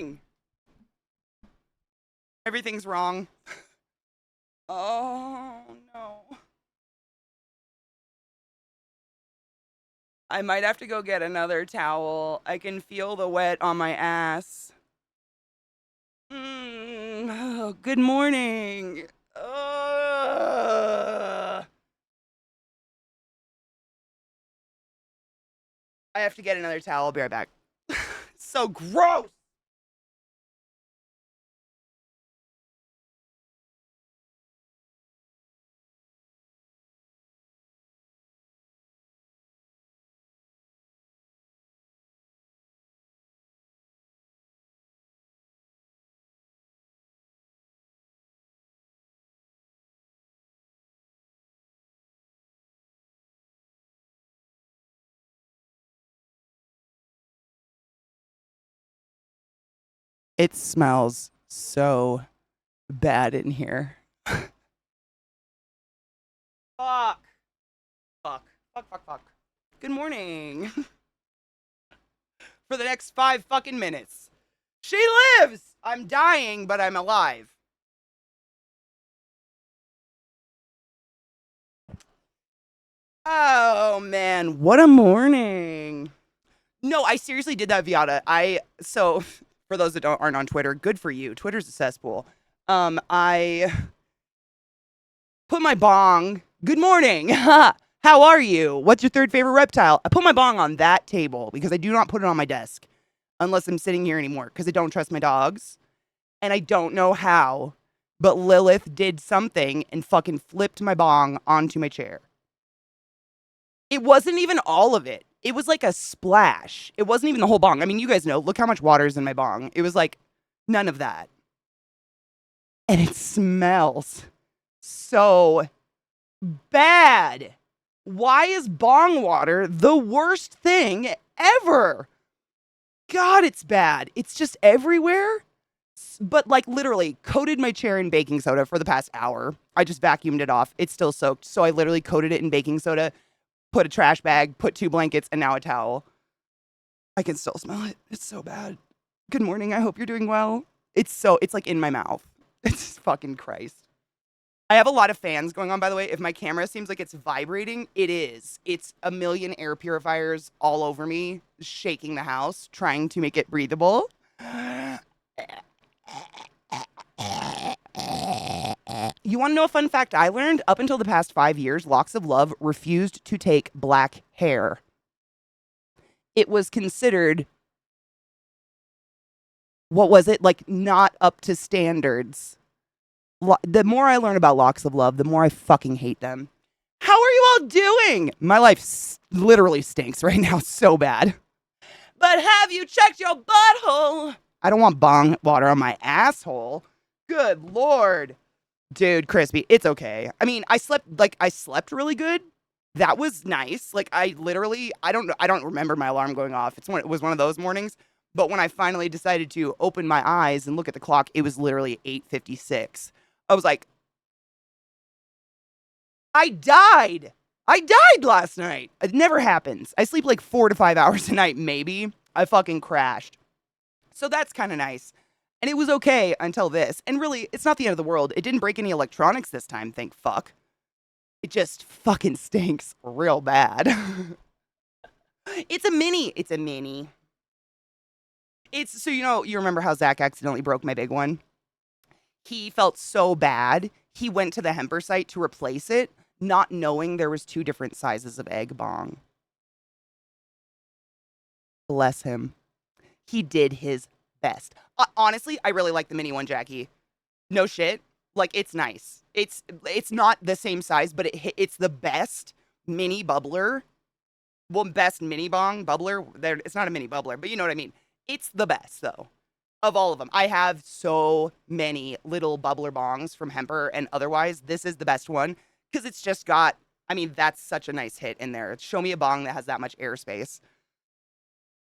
morning. Everything's wrong. Oh, no. I might have to go get another towel. I can feel the wet on my ass. Oh, good morning. I have to get another towel. I'll be right back. So gross. It smells so bad in here. Fuck. Fuck. Fuck, fuck, fuck. Good morning. For the next 5 fucking minutes. She lives! I'm dying, but I'm alive. Oh, man. What a morning. No, I seriously did that, Viata. So, for those that aren't on Twitter, good for you. Twitter's a cesspool. I put my bong. Good morning. How are you? What's your third favorite reptile? I put my bong on that table because I do not put it on my desk unless I'm sitting here anymore because I don't trust my dogs. And I don't know how, but Lilith did something and fucking flipped my bong onto my chair. It wasn't even all of it. It was like a splash. It wasn't even the whole bong. I mean, you guys know, look how much water is in my bong. It was like none of that. And it smells so bad. Why is bong water the worst thing ever? God, it's bad. It's just everywhere. But like literally coated my chair in baking soda for the past hour. I just vacuumed it off. It's still soaked. So I literally coated it in baking soda, put a trash bag, put 2 blankets, and now a towel. I can still smell it. It's so bad. Good morning. I hope you're doing well. It's like in my mouth. It's fucking Christ. I have a lot of fans going on, by the way. If my camera seems like it's vibrating, it is. It's a million air purifiers all over me, shaking the house, trying to make it breathable. You want to know a fun fact I learned? Up until the past 5 years, Locks of Love refused to take black hair. It was considered, what was it? Like, not up to standards. The more I learn about Locks of Love, the more I fucking hate them. How are you all doing? My life literally stinks right now so bad. But have you checked your butthole? I don't want bong water on my asshole. Good Lord. Dude, Crispy, it's okay. I mean, I slept really good. That was nice. Like, I don't remember my alarm going off. It was one of those mornings. But when I finally decided to open my eyes and look at the clock, it was literally 8:56. I was like, I died. I died last night. It never happens. I sleep like 4 to 5 hours a night, maybe. I fucking crashed. So that's kind of nice. And it was okay until this. And really, it's not the end of the world. It didn't break any electronics this time, thank fuck. It just fucking stinks real bad. It's a mini. It's a mini. So you remember how Zach accidentally broke my big one? He felt so bad. He went to the Hemper site to replace it, not knowing there was 2 different sizes of egg bong. Bless him. He did his best. Honestly, I really like the mini one, Jackie. No shit. Like, it's nice. It's not the same size, but it's the best mini bubbler. Well, best mini bong bubbler. It's not a mini bubbler, but you know what I mean. It's the best, though, of all of them. I have so many little bubbler bongs from Hemper and otherwise. This is the best one because it's just got, I mean, that's such a nice hit in there. Show me a bong that has that much airspace.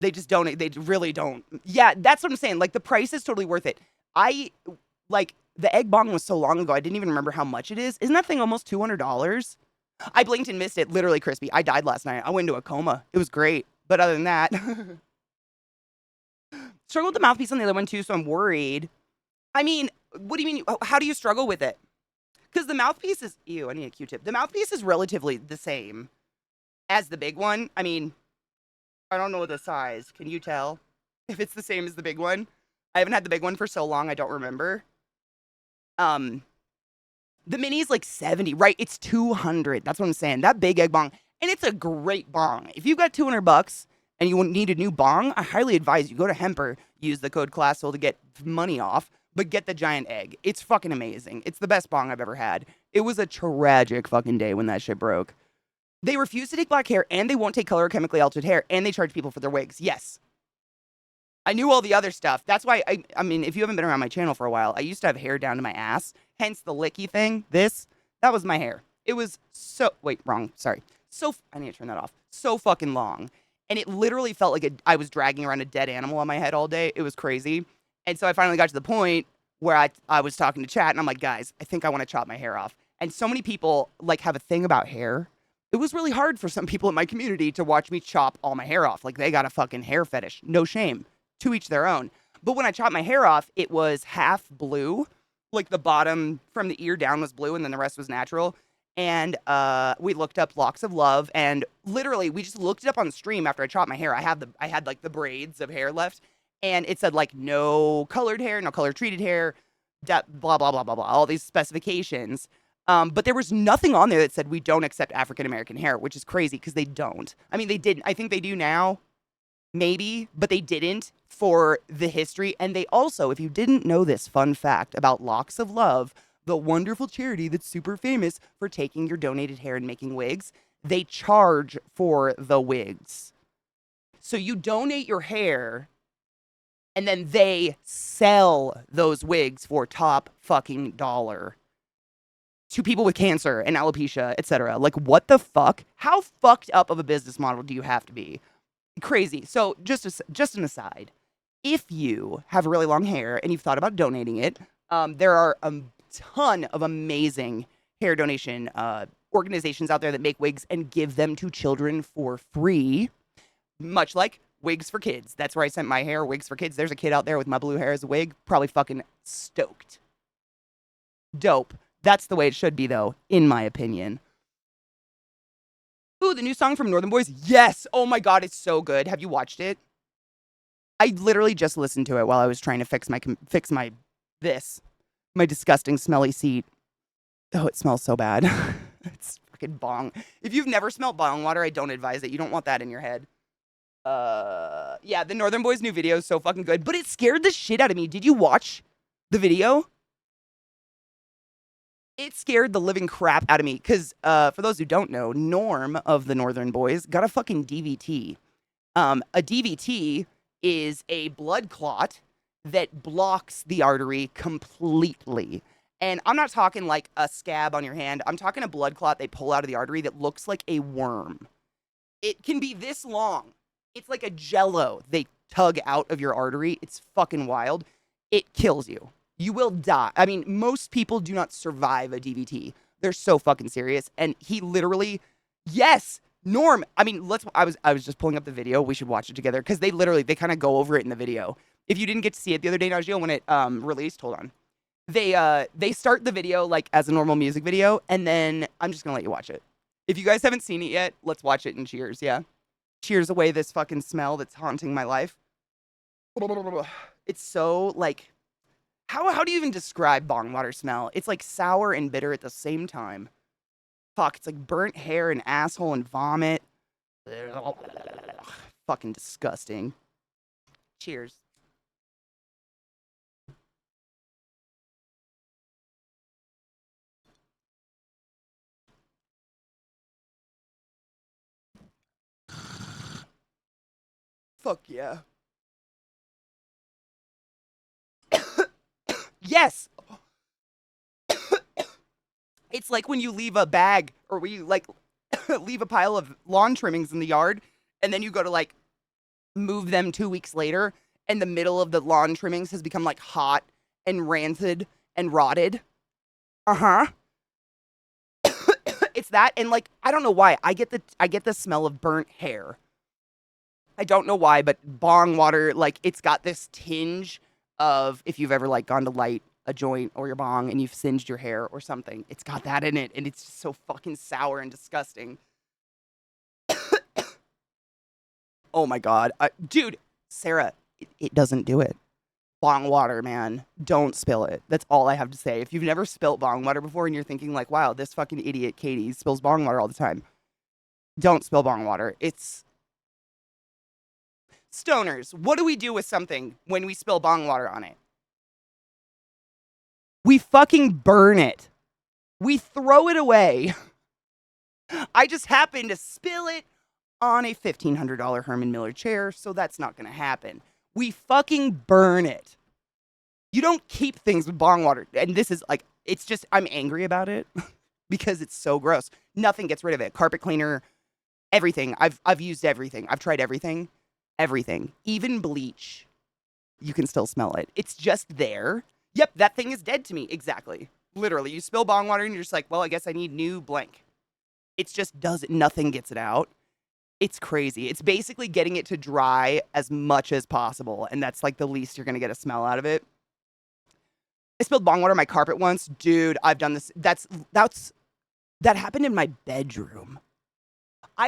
They just don't. They really don't. Yeah, that's what I'm saying. Like, the price is totally worth it. The egg bong was so long ago, I didn't even remember how much it is. Isn't that thing almost $200? I blinked and missed it. Literally, Crispy. I died last night. I went into a coma. It was great. But other than that, Struggle with the mouthpiece on the other one too, so I'm worried. I mean, what do you mean? How do you struggle with it? Because the mouthpiece is, ew, I need a Q-tip. The mouthpiece is relatively the same as the big one. I mean, I don't know the size. Can you tell if it's the same as the big one? I haven't had the big one for so long, I don't remember. Um, the mini is like 70, right? It's 200. That's what I'm saying. That big egg bong, and it's a great bong. If you've got $200 and you need a new bong, I highly advise you go to Hemper, use the code ClassSoul to get money off, but get the giant egg. It's fucking amazing. It's the best bong I've ever had. It was a tragic fucking day when that shit broke. They refuse to take black hair, and they won't take color or chemically altered hair, and they charge people for their wigs. Yes. I knew all the other stuff. That's why, I mean, if you haven't been around my channel for a while, I used to have hair down to my ass, hence the licky thing. That was my hair. It was so, wait, wrong, sorry. I need to turn that off. So fucking long. And it literally felt like I was dragging around a dead animal on my head all day. It was crazy. And so I finally got to the point where I was talking to chat, and I'm like, guys, I think I want to chop my hair off. And so many people, like, have a thing about hair. It was really hard for some people in my community to watch me chop all my hair off. Like, they got a fucking hair fetish. No shame. To each their own. But when I chopped my hair off, it was half blue. Like, the bottom from the ear down was blue, and then the rest was natural. And we looked up locks of love, and literally we just looked it up on stream after I chopped my hair. I had like the braids of hair left, and it said like no colored hair, no color treated hair, blah blah blah blah blah, all these specifications. But there was nothing on there that said we don't accept African American hair, which is crazy because they don't. I mean, they didn't. I think they do now, maybe, but they didn't for the history. And they also, if you didn't know this fun fact about Locks of Love, the wonderful charity that's super famous for taking your donated hair and making wigs, they charge for the wigs. So you donate your hair, and then they sell those wigs for top fucking dollar to people with cancer and alopecia, etc. Like, what the fuck? How fucked up of a business model do you have to be? Crazy. So just an aside, if you have really long hair and you've thought about donating it, there are ton of amazing hair donation organizations out there that make wigs and give them to children for free, much like Wigs for Kids. That's where I sent my hair, Wigs for Kids. There's a kid out there with my blue hair as a wig, probably fucking stoked. Dope. That's the way it should be, though, in my opinion. Ooh, the new song from Northern Boys? Yes! Oh my god, it's so good. Have you watched it? I literally just listened to it while I was trying to fix my disgusting smelly seat. Oh, it smells so bad. It's fucking bong. If you've never smelled bong water, I don't advise it. You don't want that in your head. Yeah, the Northern Boys new video is so fucking good, but it scared the shit out of me. Did you watch the video? It scared the living crap out of me because, for those who don't know, Norm of the Northern Boys got a fucking DVT. A DVT is a blood clot that blocks the artery completely. And I'm not talking like a scab on your hand. I'm talking a blood clot they pull out of the artery that looks like a worm. It can be this long. It's like a jello they tug out of your artery. It's fucking wild. It kills you. You will die. I mean, most people do not survive a DVT. They're so fucking serious. And he literally, yes, Norm. I mean, I was just pulling up the video. We should watch it together because they kind of go over it in the video. If you didn't get to see it the other day, Najeel, when it released, hold on. They start the video like as a normal music video, and then I'm just gonna let you watch it. If you guys haven't seen it yet, let's watch it and cheers, yeah? Cheers away this fucking smell that's haunting my life. It's so, like, how do you even describe bong water smell? It's like sour and bitter at the same time. Fuck, it's like burnt hair and asshole and vomit. Fucking disgusting. Cheers. Fuck yeah. Yes. It's like when you leave a bag or when you like leave a pile of lawn trimmings in the yard and then you go to like move them 2 weeks later and the middle of the lawn trimmings has become like hot and rancid and rotted. Uh-huh. It's that, and like I don't know why I get the smell of burnt hair. I don't know why, but bong water, like, it's got this tinge of, if you've ever, like, gone to light a joint or your bong and you've singed your hair or something, it's got that in it, and it's just so fucking sour and disgusting. Oh my God. Dude, Sarah, it doesn't do it. Bong water, man. Don't spill it. That's all I have to say. If you've never spilt bong water before and you're thinking like, wow, this fucking idiot Katie spills bong water all the time, don't spill bong water. It's stoners. What do we do with something when we spill bong water on it? We fucking burn it. We throw it away. I just happened to spill it on a $1,500 Herman Miller chair, so that's not going to happen. We fucking burn it. You don't keep things with bong water. And this is like, it's just, I'm angry about it because it's so gross. Nothing gets rid of it. Carpet cleaner, everything. I've used everything. I've tried everything. Everything. Even bleach. You can still smell it. It's just there. Yep, that thing is dead to me. Exactly. Literally, you spill bong water and you're just like, well, I guess I need new blank. It's just does it. Nothing gets it out. It's crazy. It's basically getting it to dry as much as possible. And that's like the least you're going to get a smell out of it. I spilled bong water on my carpet once. Dude, I've done this. That happened in my bedroom. I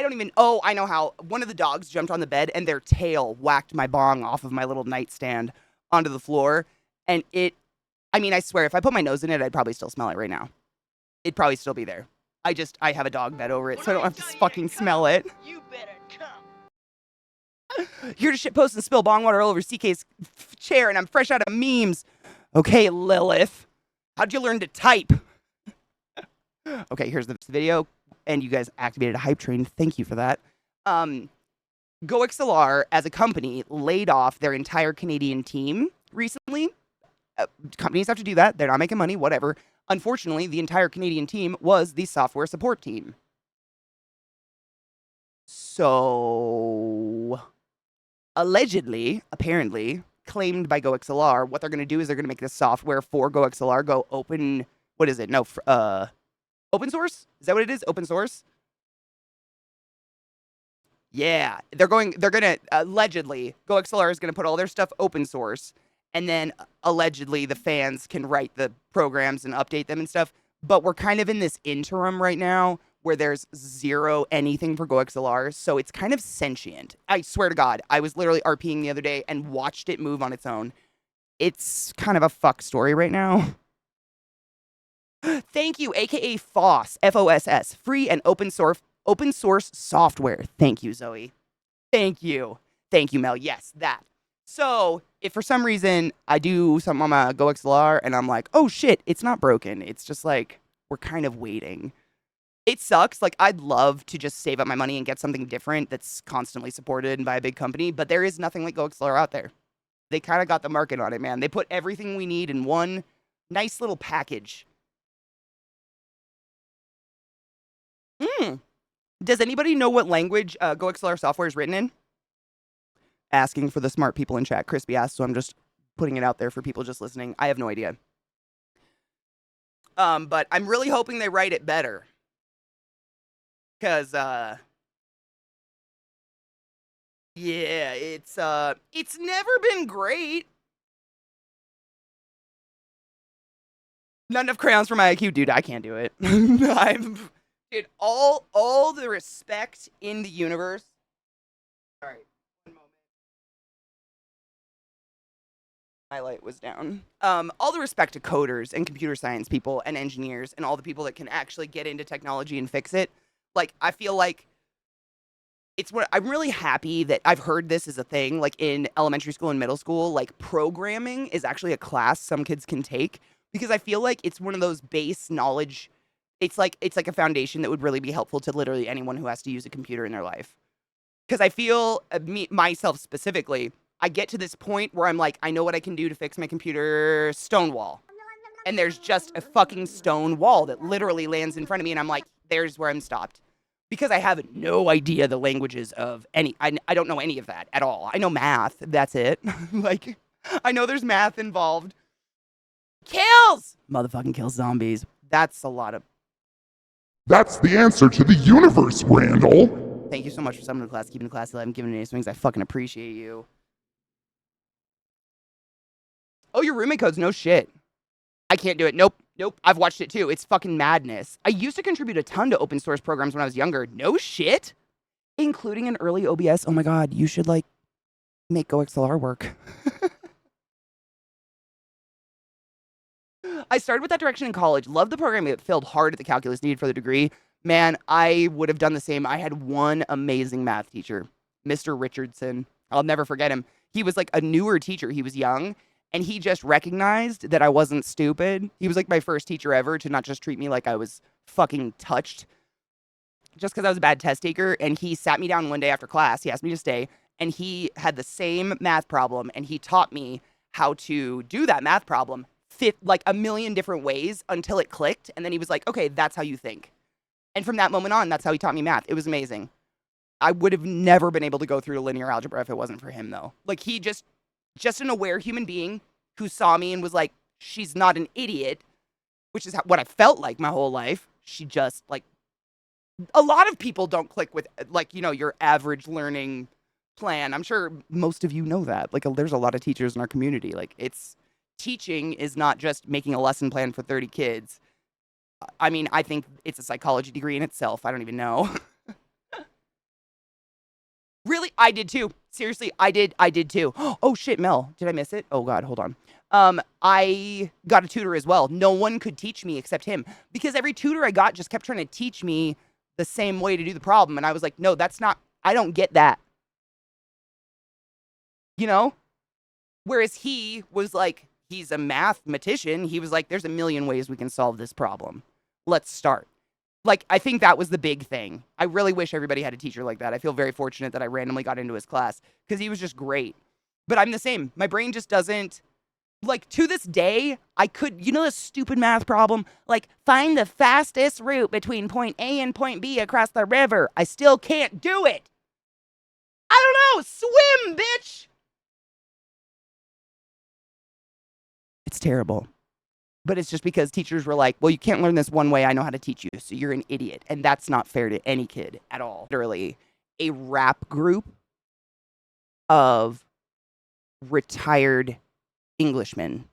know how. One of the dogs jumped on the bed and their tail whacked my bong off of my little nightstand onto the floor. And I swear, if I put my nose in it, I'd probably still smell it right now. It'd probably still be there. I have a dog bed over it, so I don't have to fucking smell it. You better come. Here to shitpost and spill bong water all over CK's chair, and I'm fresh out of memes. Okay, Lilith. How'd you learn to type? Okay, here's the video, and you guys activated a hype train. Thank you for that. GoXLR, as a company, laid off their entire Canadian team recently. Companies have to do that. They're not making money, whatever. Unfortunately, the entire Canadian team was the software support team. So, allegedly, apparently, claimed by GoXLR, what they're going to do is they're going to make this software for GoXLR go open. What is it? No, open source? Is that what it is? Open source? Yeah, they're going to, allegedly, GoXLR is going to put all their stuff open source. And then allegedly the fans can write the programs and update them and stuff. But we're kind of in this interim right now where there's zero anything for GoXLR. So it's kind of sentient. I swear to God, I was literally RPing the other day and watched it move on its own. It's kind of a fuck story right now. Thank you, aka FOSS, FOSS, free and open source software. Thank you, Zoe. Thank you, Mel. Yes, that. So, if for some reason I do something on my GoXLR and I'm like, oh shit, it's not broken. It's just like, we're kind of waiting. It sucks. Like, I'd love to just save up my money and get something different that's constantly supported by a big company, but there is nothing like GoXLR out there. They kind of got the market on it, man. They put everything we need in one nice little package. Does anybody know what language GoXLR software is written in? Asking for the smart people in chat. Crispy asked, so I'm just putting it out there for people just listening. I have no idea. But I'm really hoping they write it better. Because, yeah, it's never been great. Not enough crayons for my IQ. Dude, I can't do it. Dude, all the respect in the universe. All right. My light was down. All the respect to coders and computer science people and engineers and all the people that can actually get into technology and fix it. Like, I feel like I'm really happy that I've heard this as a thing, like in elementary school and middle school, like programming is actually a class some kids can take because I feel like it's one of those base knowledge. It's like a foundation that would really be helpful to literally anyone who has to use a computer in their life. Because I feel, myself specifically, I get to this point where I'm like, I know what I can do to fix my computer, Stonewall. And there's just a fucking stone wall that literally lands in front of me, and I'm like, there's where I'm stopped. Because I have no idea the languages of any, I don't know any of that at all. I know math, that's it. Like, I know there's math involved. Kills! Motherfucking kills zombies. That's a lot of... That's the answer to the universe, Randall. Thank you so much for summoning the class, keeping the class alive, and giving me swings. I fucking appreciate you. Oh, your roommate codes? No shit. I can't do it. Nope. Nope. I've watched it too. It's fucking madness. I used to contribute a ton to open source programs when I was younger. No shit. Including an early OBS. Oh my god, you should like make GoXLR work. I started with that direction in college. Loved the program. It failed hard at the calculus needed for the degree. Man, I would have done the same. I had one amazing math teacher, Mr. Richardson. I'll never forget him. He was like a newer teacher. He was young, and he just recognized that I wasn't stupid. He was like my first teacher ever to not just treat me like I was fucking touched just because I was a bad test taker. And he sat me down one day after class. He asked me to stay, and he had the same math problem, and he taught me how to do that math problem like a million different ways until it clicked. And then he was like, okay, that's how you think. And from that moment on, that's how he taught me math. It was amazing. I would have never been able to go through linear algebra if it wasn't for him, though. Like, he just an aware human being who saw me and was like, she's not an idiot, which is what I felt like my whole life. She just, like, a lot of people don't click with, like, you know, your average learning plan. I'm sure most of you know that. Like, there's a lot of teachers in our community. Like, teaching is not just making a lesson plan for 30 kids. I mean, I think it's a psychology degree in itself. I don't even know. Really? I did too. Seriously, I did too. Oh shit, Mel. Did I miss it? Oh god, hold on. I got a tutor as well. No one could teach me except him because every tutor I got just kept trying to teach me the same way to do the problem. And I was like, no, that's not, I don't get that. You know? Whereas he was like, he's a mathematician. He was like, there's a million ways we can solve this problem. Let's start. Like, I think that was the big thing. I really wish everybody had a teacher like that. I feel very fortunate that I randomly got into his class because he was just great. But I'm the same. My brain just doesn't, like, to this day, I could, you know, this stupid math problem, like, find the fastest route between point A and point B across the river. I still can't do it. I don't know. Swim, bitch. It's terrible. But it's just because teachers were like, well, you can't learn this one way. I know how to teach you. So you're an idiot. And that's not fair to any kid at all. Literally a rap group of retired Englishmen.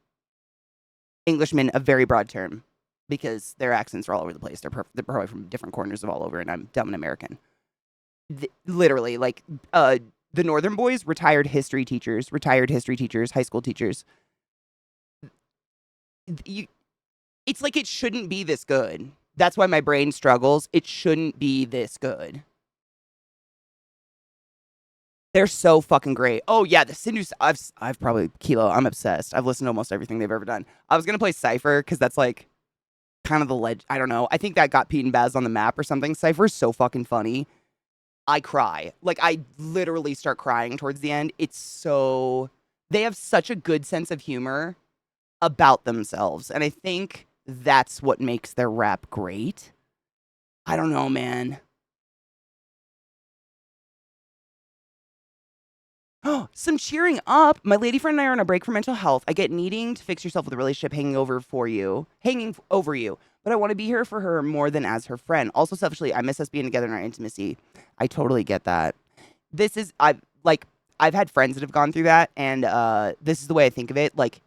Englishmen, a very broad term because their accents are all over the place. They're probably from different corners of all over. And I'm dumb and American. Literally, like the Northern boys, retired history teachers, high school teachers. It's like it shouldn't be this good. That's why my brain struggles. It shouldn't be this good. They're so fucking great. Oh yeah, the Sindhu. I've probably Kilo. I'm obsessed. I've listened to almost everything they've ever done. I was gonna play Cypher because that's like kind of the I don't know. I think that got Pete and Baz on the map or something. Cypher's so fucking funny. I cry. Like I literally start crying towards the end. It's so they have such a good sense of humor about themselves. And I think that's what makes their rap great. I don't know, man. Oh, some cheering up. My lady friend and I are on a break for mental health. I get needing to fix yourself with a relationship hanging over you. But I want to be here for her more than as her friend. Also, selfishly, I miss us being together in our intimacy. I totally get that. I've had friends that have gone through that, and this is the way I think of it. Like,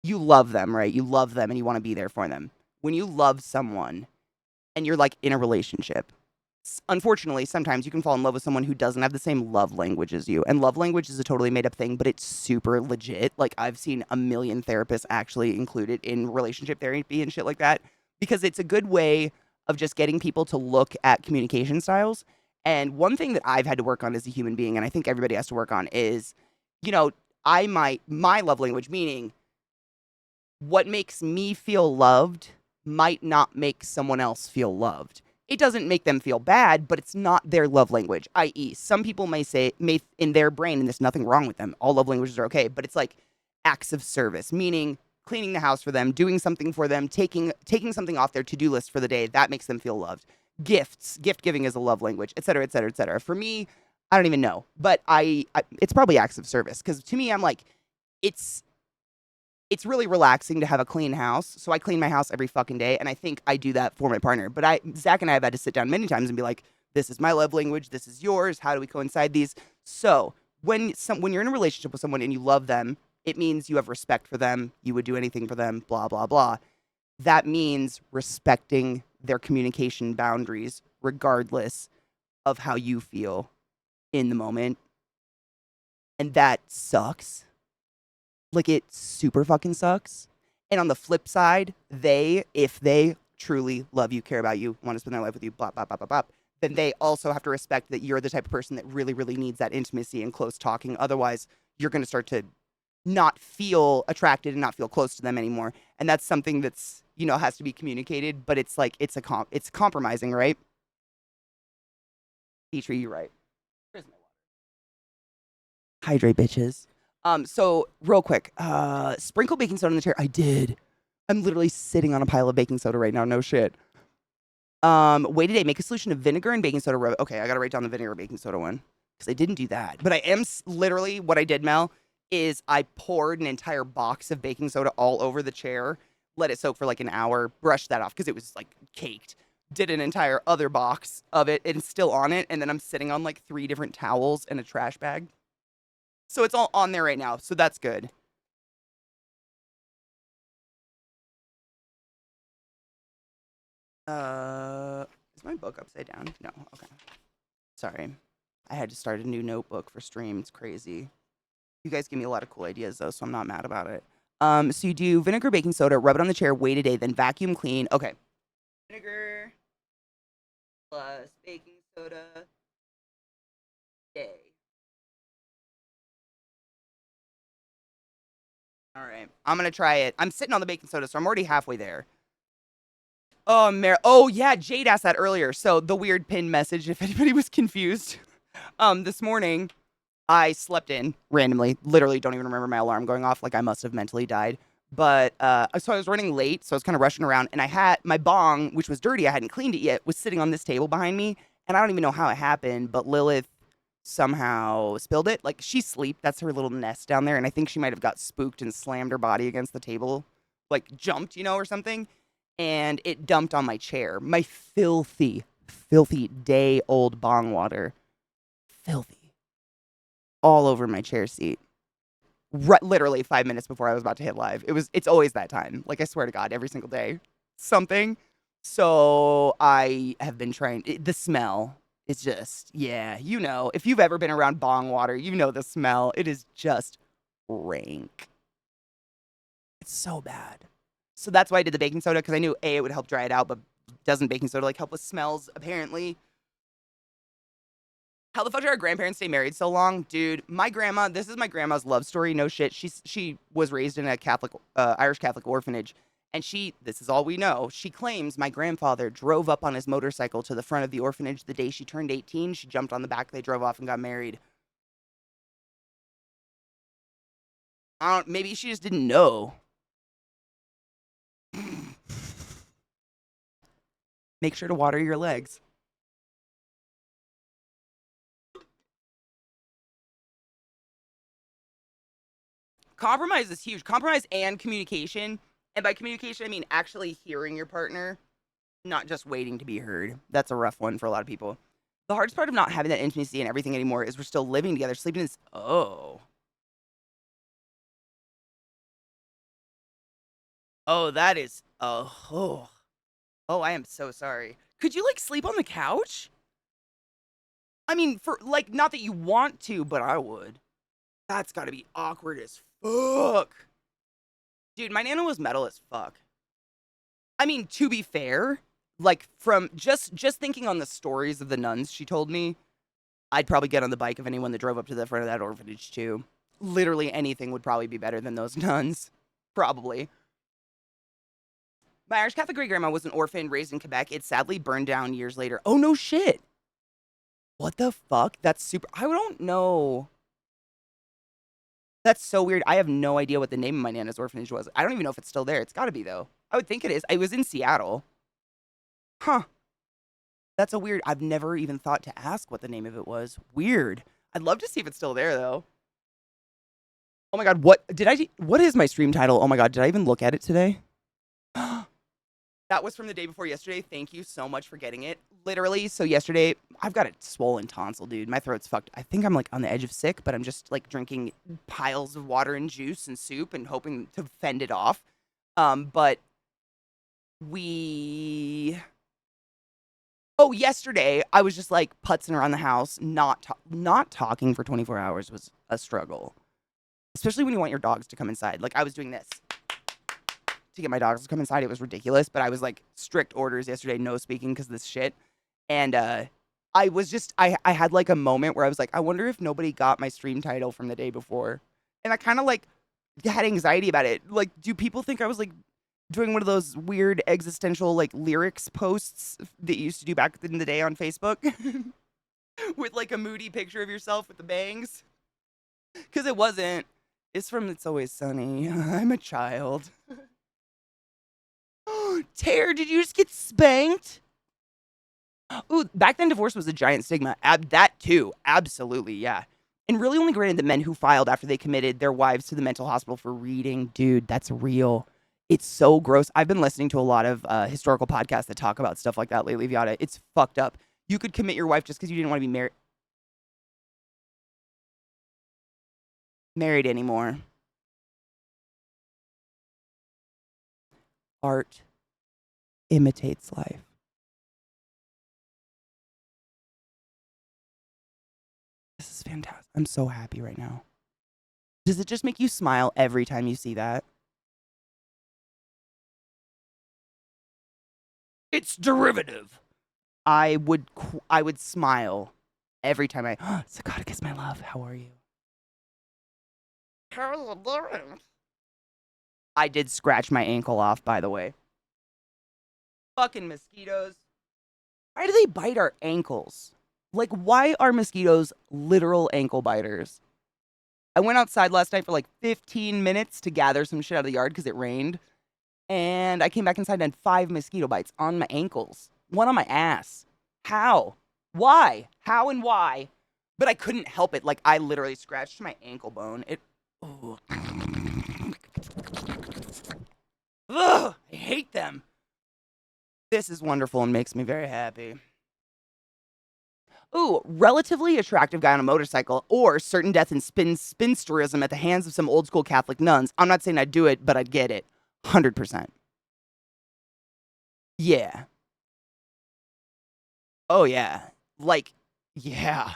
you love them, right? You love them and you want to be there for them. When you love someone and you're like in a relationship, unfortunately, sometimes you can fall in love with someone who doesn't have the same love language as you. And love language is a totally made up thing, but it's super legit. Like I've seen a million therapists actually include it in relationship therapy and shit like that because it's a good way of just getting people to look at communication styles. And one thing that I've had to work on as a human being, and I think everybody has to work on is, you know, my love language, meaning what makes me feel loved might not make someone else feel loved. It doesn't make them feel bad, but it's not their love language. I.e., some people may in their brain, and there's nothing wrong with them, all love languages are okay, but it's like acts of service, meaning cleaning the house for them, doing something for them, taking something off their to-do list for the day, that makes them feel loved. Gift giving is a love language, et cetera, et cetera, et cetera. For me, I don't even know, but it's probably acts of service, because to me, I'm like, it's really relaxing to have a clean house. So I clean my house every fucking day. And I think I do that for my partner. But Zach and I have had to sit down many times and be like, This is my love language. This is yours. How do we coincide these? So when you're in a relationship with someone and you love them, it means you have respect for them. You would do anything for them, blah, blah, blah. That means respecting their communication boundaries, regardless of how you feel in the moment. And that sucks. Like, it super fucking sucks. And on the flip side, if they truly love you, care about you, want to spend their life with you, blah, blah, blah, blah, blah, then they also have to respect that you're the type of person that really, really needs that intimacy and close talking. Otherwise, you're going to start to not feel attracted and not feel close to them anymore. And that's something that's, has to be communicated, but it's like, it's compromising, right? Petrie, you're right. Where's my water? Hydrate, bitches. So real quick, sprinkle baking soda in the chair. I did. I'm literally sitting on a pile of baking soda right now. No shit. Wait a day. Make a solution of vinegar and baking soda. Okay, I gotta write down the vinegar baking soda one because I didn't do that. But I am literally what I did, Mel, is I poured an entire box of baking soda all over the chair, let it soak for like an hour, brushed that off because it was like caked. Did an entire other box of it and it's still on it, and then I'm sitting on like 3 different towels and a trash bag. So it's all on there right now. So that's good. Is my book upside down? No. Okay. Sorry. I had to start a new notebook for stream. It's crazy. You guys give me a lot of cool ideas though, so I'm not mad about it. So you do vinegar, baking soda, rub it on the chair, wait a day, then vacuum clean. Okay. Vinegar plus baking soda. Day. All right. I'm going to try it. I'm sitting on the baking soda, so I'm already halfway there. Oh, yeah. Jade asked that earlier. So the weird pin message, if anybody was confused. This morning, I slept in randomly. Literally don't even remember my alarm going off. Like I must have mentally died. But so I was running late, so I was kind of rushing around. And I had my bong, which was dirty. I hadn't cleaned it yet, was sitting on this table behind me. And I don't even know how it happened, but Lilith somehow spilled it. Like she's asleep. That's her little nest down there. And I think she might have got spooked and slammed her body against the table, like jumped, or something. And it dumped on my chair. My filthy, filthy day-old bong water. Filthy. All over my chair seat. Literally 5 minutes before I was about to hit live. It's always that time. Like I swear to God, every single day. Something. So I have been trying. The smell is just, yeah, if you've ever been around bong water, the smell. It is just rank. It's so bad. So that's why I did the baking soda, because I knew A, it would help dry it out, but doesn't baking soda like help with smells, apparently? How the fuck did our grandparents stay married so long? Dude, my grandma, this is my grandma's love story, no shit. She was raised in a Irish Catholic orphanage, and this is all we know, she claims my grandfather drove up on his motorcycle to the front of the orphanage the day she turned 18. She jumped on the back, they drove off and got married. Maybe she just didn't know. Make sure to water your legs. Compromise is huge. Compromise and communication. And by communication, I mean actually hearing your partner, not just waiting to be heard. That's a rough one for a lot of people. The hardest part of not having that intimacy and everything anymore is we're still living together. Sleeping is, oh. Oh, that is, oh. Oh, I am so sorry. Could you, sleep on the couch? I mean, for, not that you want to, but I would. That's gotta be awkward as fuck. Dude, my nana was metal as fuck. I mean, to be fair, from just thinking on the stories of the nuns she told me, I'd probably get on the bike of anyone that drove up to the front of that orphanage too. Literally anything would probably be better than those nuns. Probably. My Irish Catholic great-grandma was an orphan raised in Quebec. It sadly burned down years later. Oh, no shit. What the fuck? That's super... I don't know. That's so weird. I have no idea what the name of my nana's orphanage was. I don't even know if it's still there. It's got to be, though. I would think it is. It was in Seattle. Huh. That's a weird... I've never even thought to ask what the name of it was. Weird. I'd love to see if it's still there, though. Oh my god, what is my stream title? Oh my god, did I even look at it today? That was from the day before yesterday. Thank you so much for getting it. Literally, so yesterday, I've got a swollen tonsil, dude. My throat's fucked. I think I'm like on the edge of sick, but I'm just like drinking piles of water and juice and soup and hoping to fend it off. But we Oh, yesterday I was just like putzing around the house, not talking for 24 hours was a struggle. Especially when you want your dogs to come inside. Like I was doing this to get my dogs to come inside. It was ridiculous, but I was like strict orders yesterday, no speaking because of this shit. And I was just I had like a moment where I was like, I wonder if nobody got my stream title from the day before. And I kind of like had anxiety about it. Like, do people think I was like doing one of those weird existential like lyrics posts that you used to do back in the day on Facebook with like a moody picture of yourself with the bangs? Because it wasn't. It's from It's Always Sunny. I'm a child. Tare, did you just get spanked? Ooh, back then divorce was a giant stigma. That too. Absolutely, yeah. And really only granted the men who filed after they committed their wives to the mental hospital for reading. Dude, that's real. It's so gross. I've been listening to a lot of historical podcasts that talk about stuff like that lately, Viata. It's fucked up. You could commit your wife just because you didn't want to be married anymore. Art imitates life. This is fantastic. I'm so happy right now. Does it just make you smile every time you see that? It's derivative. I would smile every time I Sakata, my love. How are you? How are you doing? I did scratch my ankle off, by the way. Fucking mosquitoes. Why do they bite our ankles? Like, why are mosquitoes literal ankle biters? I went outside last night for like 15 minutes to gather some shit out of the yard because it rained. And I came back inside and had 5 mosquito bites on my ankles. One on my ass. How? Why? How and why? But I couldn't help it. Like, I literally scratched my ankle bone. Ugh, I hate them. This is wonderful and makes me very happy. Ooh, relatively attractive guy on a motorcycle, or certain death in spinsterism at the hands of some old school Catholic nuns. I'm not saying I'd do it, but I'd get it. 100%. Yeah. Oh, yeah. Like, yeah.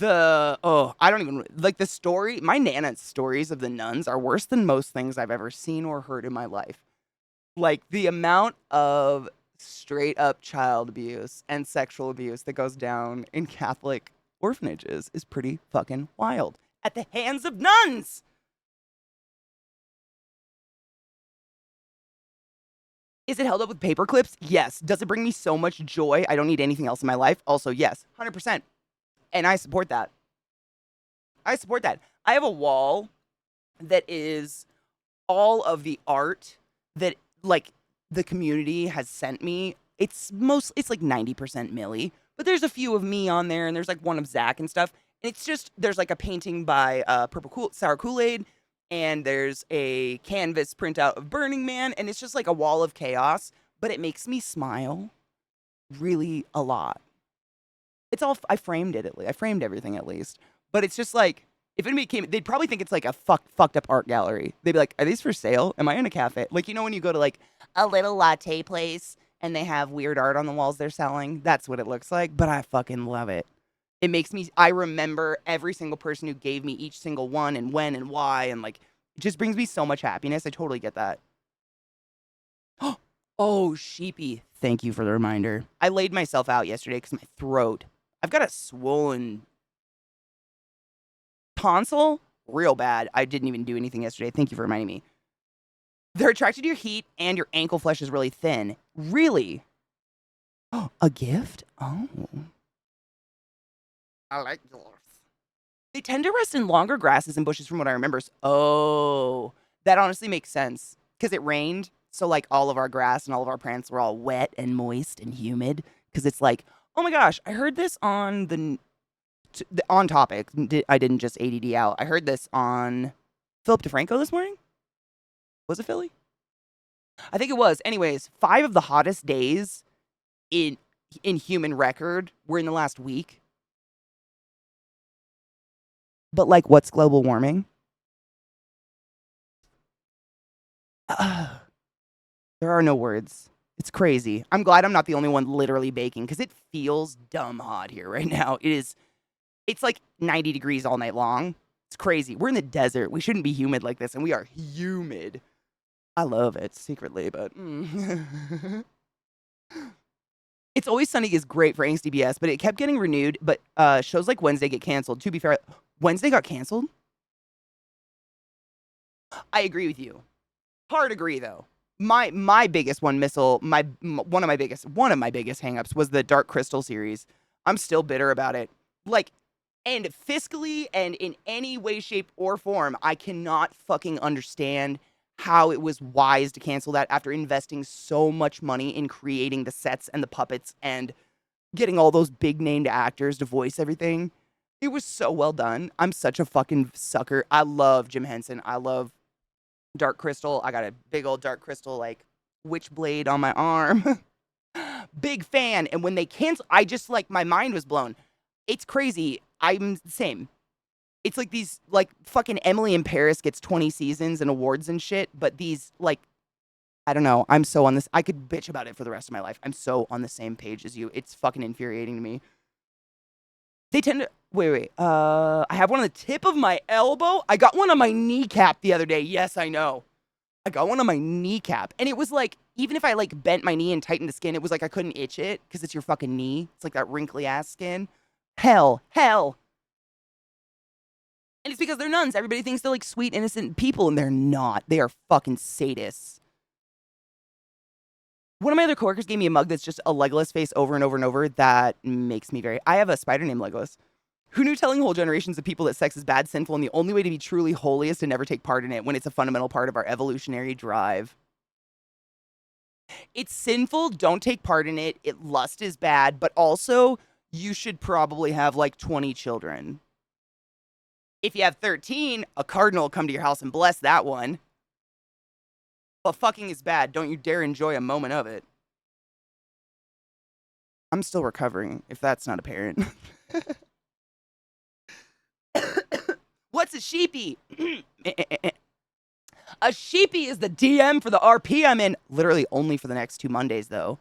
I don't even, like the story, my Nana's stories of the nuns are worse than most things I've ever seen or heard in my life. Like, the amount of straight up child abuse and sexual abuse that goes down in Catholic orphanages is pretty fucking wild. At the hands of nuns! Is it held up with paper clips? Yes. Does it bring me so much joy? I don't need anything else in my life. Also, yes. 100%. And I support that. I support that. I have a wall that is all of the art that like the community has sent me. It's like 90% Millie, but there's a few of me on there, and there's like one of Zach and stuff. And it's just there's like a painting by Sour Kool-Aid, and there's a canvas printout of Burning Man, and it's just like a wall of chaos, but it makes me smile really a lot. It's all I framed it at least. I framed everything at least. But it's just like if anybody came, they'd probably think it's like a fucked up art gallery. They'd be like, "Are these for sale? Am I in a cafe?" Like when you go to like a little latte place and they have weird art on the walls they're selling. That's what it looks like. But I fucking love it. It makes me. I remember every single person who gave me each single one and when and why, and like it just brings me so much happiness. I totally get that. Oh, sheepy. Thank you for the reminder. I laid myself out yesterday because my throat. I've got a swollen tonsil, real bad. I didn't even do anything yesterday. Thank you for reminding me. They're attracted to your heat, and your ankle flesh is really thin. Really? Oh, a gift? Oh. I like yours. They tend to rest in longer grasses and bushes from what I remember. Oh, that honestly makes sense. Because it rained, so like all of our grass and all of our plants were all wet and moist and humid. Because it's like, oh my gosh, I heard this on on topic. I didn't just ADD out. I heard this on Philip DeFranco this morning. Was it Philly? I think it was. Anyways, 5 of the hottest days in in human record were in the last week. But like, what's global warming? Ugh, there are no words. It's crazy. I'm glad I'm not the only one literally baking because it feels dumb hot here right now. It is. It's like 90 degrees all night long. It's crazy. We're in the desert. We shouldn't be humid like this, and we are humid. I love it secretly, but It's Always Sunny is great for angsty BS, but it kept getting renewed. But shows like Wednesday get canceled. To be fair, Wednesday got canceled. I agree with you. Hard agree though. My biggest one of my biggest hangups was the Dark Crystal series. I'm still bitter about it. Like, and fiscally and in any way, shape, or form, I cannot fucking understand how it was wise to cancel that after investing so much money in creating the sets and the puppets and getting all those big named actors to voice everything. It was so well done. I'm such a fucking sucker. I love Jim Henson. I love Dark Crystal. I got a big old Dark Crystal like witchblade on my arm. Big fan. And when they cancel, I just like my mind was blown. It's crazy. I'm the same. It's like these like fucking Emily in Paris gets 20 seasons and awards and shit, but these like I don't know. I'm so on this. I could bitch about it for the rest of my life. I'm so on the same page as you. It's fucking infuriating to me. They tend to wait. I have one on the tip of my elbow. I got one on my kneecap the other day. Yes, I know. I got one on my kneecap, and it was like even if I like bent my knee and tightened the skin, it was like I couldn't itch it because it's your fucking knee. It's like that wrinkly ass skin. Hell. And it's because they're nuns. Everybody thinks they're like sweet, innocent people, and they're not. They are fucking sadists. One of my other coworkers gave me a mug that's just a Legolas face over and over and over. That makes me very. I have a spider named Legolas. Who knew telling whole generations of people that sex is bad, sinful, and the only way to be truly holy is to never take part in it when it's a fundamental part of our evolutionary drive? It's sinful. Don't take part in it. Lust is bad, but also you should probably have like 20 children. If you have 13, a cardinal will come to your house and bless that one. But fucking is bad. Don't you dare enjoy a moment of it. I'm still recovering, if that's not apparent. What's a sheepy? A sheepy is the DM for the RP I'm in. Literally only for the next 2 Mondays, though.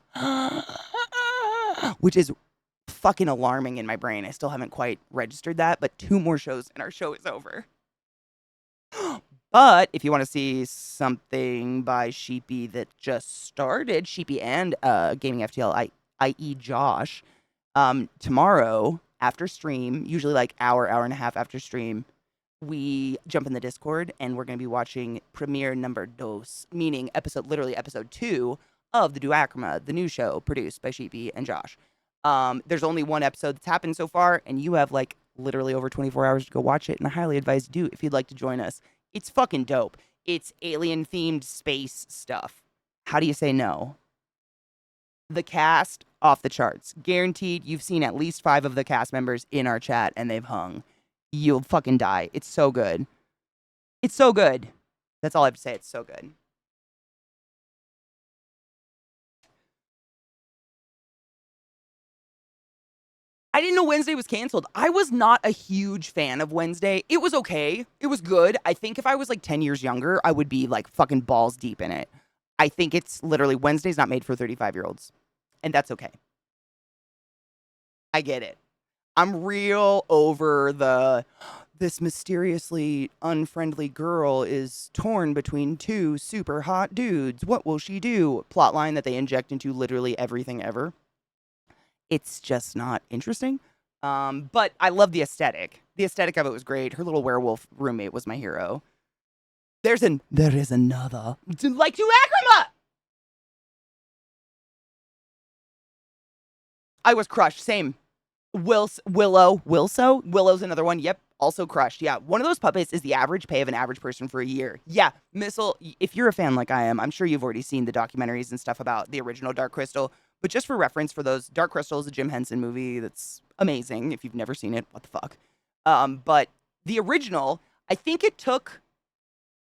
Which is fucking alarming in my brain. I still haven't quite registered that, but 2 more shows and our show is over. But if you want to see something by Sheepy that just started, Sheepy and Gaming FTL, i.e. Josh, tomorrow after stream, usually like hour and a half after stream, we jump in the Discord and we're going to be watching premiere number dos, meaning literally episode 2 of the Duacroma, the new show produced by Sheepy and Josh. There's only 1 episode that's happened so far, and you have like literally over 24 hours to go watch it, and I highly advise you do if you'd like to join us. It's fucking dope. It's alien-themed space stuff. How do you say no? The cast, off the charts. Guaranteed you've seen at least 5 of the cast members in our chat, and they've hung. You'll fucking die. It's so good. It's so good. That's all I have to say. It's so good. I didn't know Wednesday was canceled. I was not a huge fan of Wednesday. It was okay. It was good. I think if I was like 10 years younger, I would be like fucking balls deep in it. I think it's literally Wednesday's not made for 35-year-olds. And that's okay. I get it. I'm real over this mysteriously unfriendly girl is torn between 2 super hot dudes. What will she do? Plotline that they inject into literally everything ever. It's just not interesting. But I love the aesthetic. The aesthetic of it was great. Her little werewolf roommate was my hero. There is another. Like Duacroma! I was crushed. Same. Willow's another one. Yep. Also crushed. Yeah. One of those puppets is the average pay of an average person for a year. Yeah. Missile, if you're a fan like I am, I'm sure you've already seen the documentaries and stuff about the original Dark Crystal. But just for reference for those, Dark Crystal is a Jim Henson movie that's amazing. If you've never seen it, what the fuck? But the original, I think it took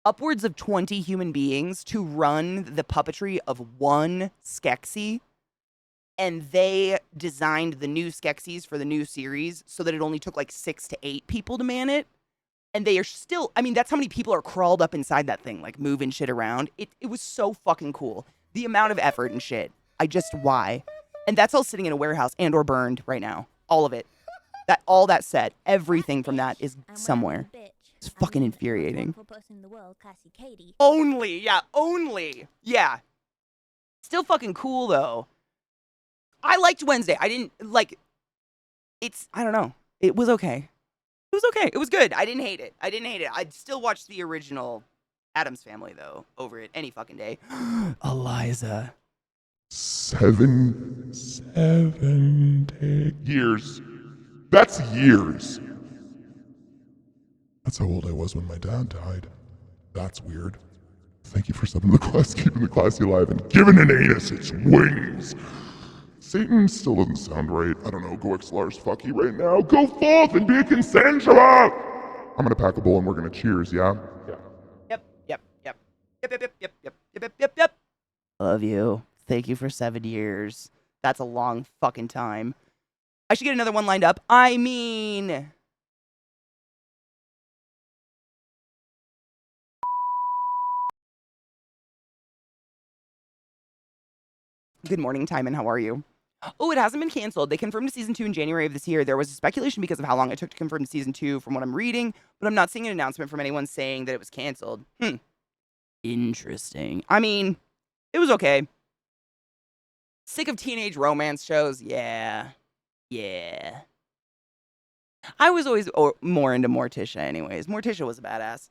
upwards of 20 human beings to run the puppetry of one Skeksis, and they designed the new Skeksis for the new series so that it only took like 6 to 8 people to man it. And they are still, I mean, that's how many people are crawled up inside that thing, like moving shit around. It was so fucking cool. The amount of effort and shit. Why? And that's all sitting in a warehouse and or burned right now. All of it. All that said, everything from that is somewhere. It's fucking infuriating. Only. Yeah. Still fucking cool, though. I liked Wednesday. I didn't, like, I don't know. It was okay. It was good. I didn't hate it. I'd still watch the original Addams Family, though, over it any fucking day. Eliza. 70 years. That's years. That's how old I was when my dad died. That's weird. Thank you for subbing the class, keeping the classy alive, and giving an anus its wings. Satan still doesn't sound right. I don't know, go Lars fucky right now. Go forth and be consensual! I'm gonna pack a bowl and we're gonna cheers, yeah? Yep. Love you. Thank you for 7 years. That's a long fucking time. I should get another one lined up. I mean... Good morning, Timon. How are you? Oh, it hasn't been canceled. They confirmed season 2 in January of this year. There was a speculation because of how long it took to confirm season 2 from what I'm reading, but I'm not seeing an announcement from anyone saying that it was canceled. Interesting. I mean, it was okay. Sick of teenage romance shows? Yeah. I was always more into Morticia anyways. Morticia was a badass.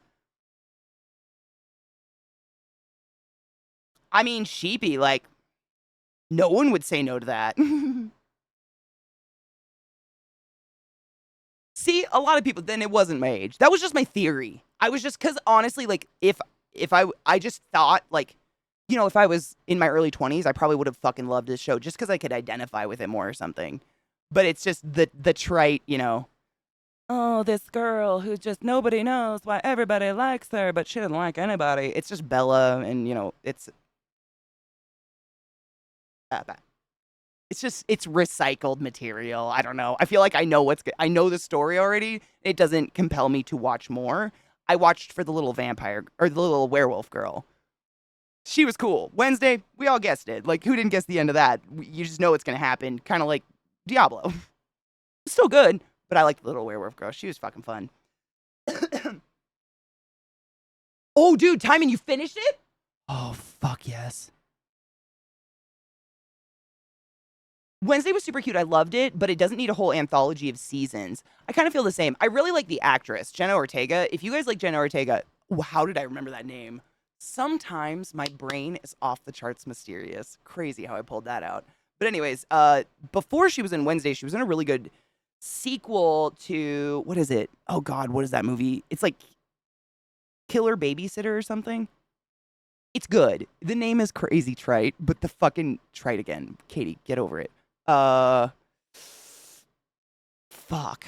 I mean, Sheepy, like, no one would say no to that. See, a lot of people, then it wasn't my age. That was just my theory. I was just, because honestly, like, if I just thought, like, you know, if I was in my early 20s, I probably would have fucking loved this show just because I could identify with it more or something. But it's just the trite, you know, oh, this girl who just nobody knows why everybody likes her, but she doesn't like anybody. It's just Bella, and, you know, it's it's recycled material. I don't know. I feel like I know I know the story already. It doesn't compel me to watch more. I watched for the little vampire or the little werewolf girl. She was cool. Wednesday, we all guessed it. Like, who didn't guess the end of that? You just know it's gonna happen. Kind of like Diablo. Still good, but I like the little werewolf girl. She was fucking fun. Oh, dude, Timon, you finished it? Oh, fuck yes. Wednesday was super cute. I loved it, but it doesn't need a whole anthology of seasons. I kind of feel the same. I really like the actress, Jenna Ortega. If you guys like Jenna Ortega, how did I remember that name? Sometimes my brain is off the charts mysterious. Crazy how I pulled that out. But anyways, before she was in Wednesday, she was in a really good sequel to, what is it? Oh God, what is that movie? It's like Killer Babysitter or something. It's good. The name is crazy trite, but the fucking trite again. Katie, get over it. Fuck.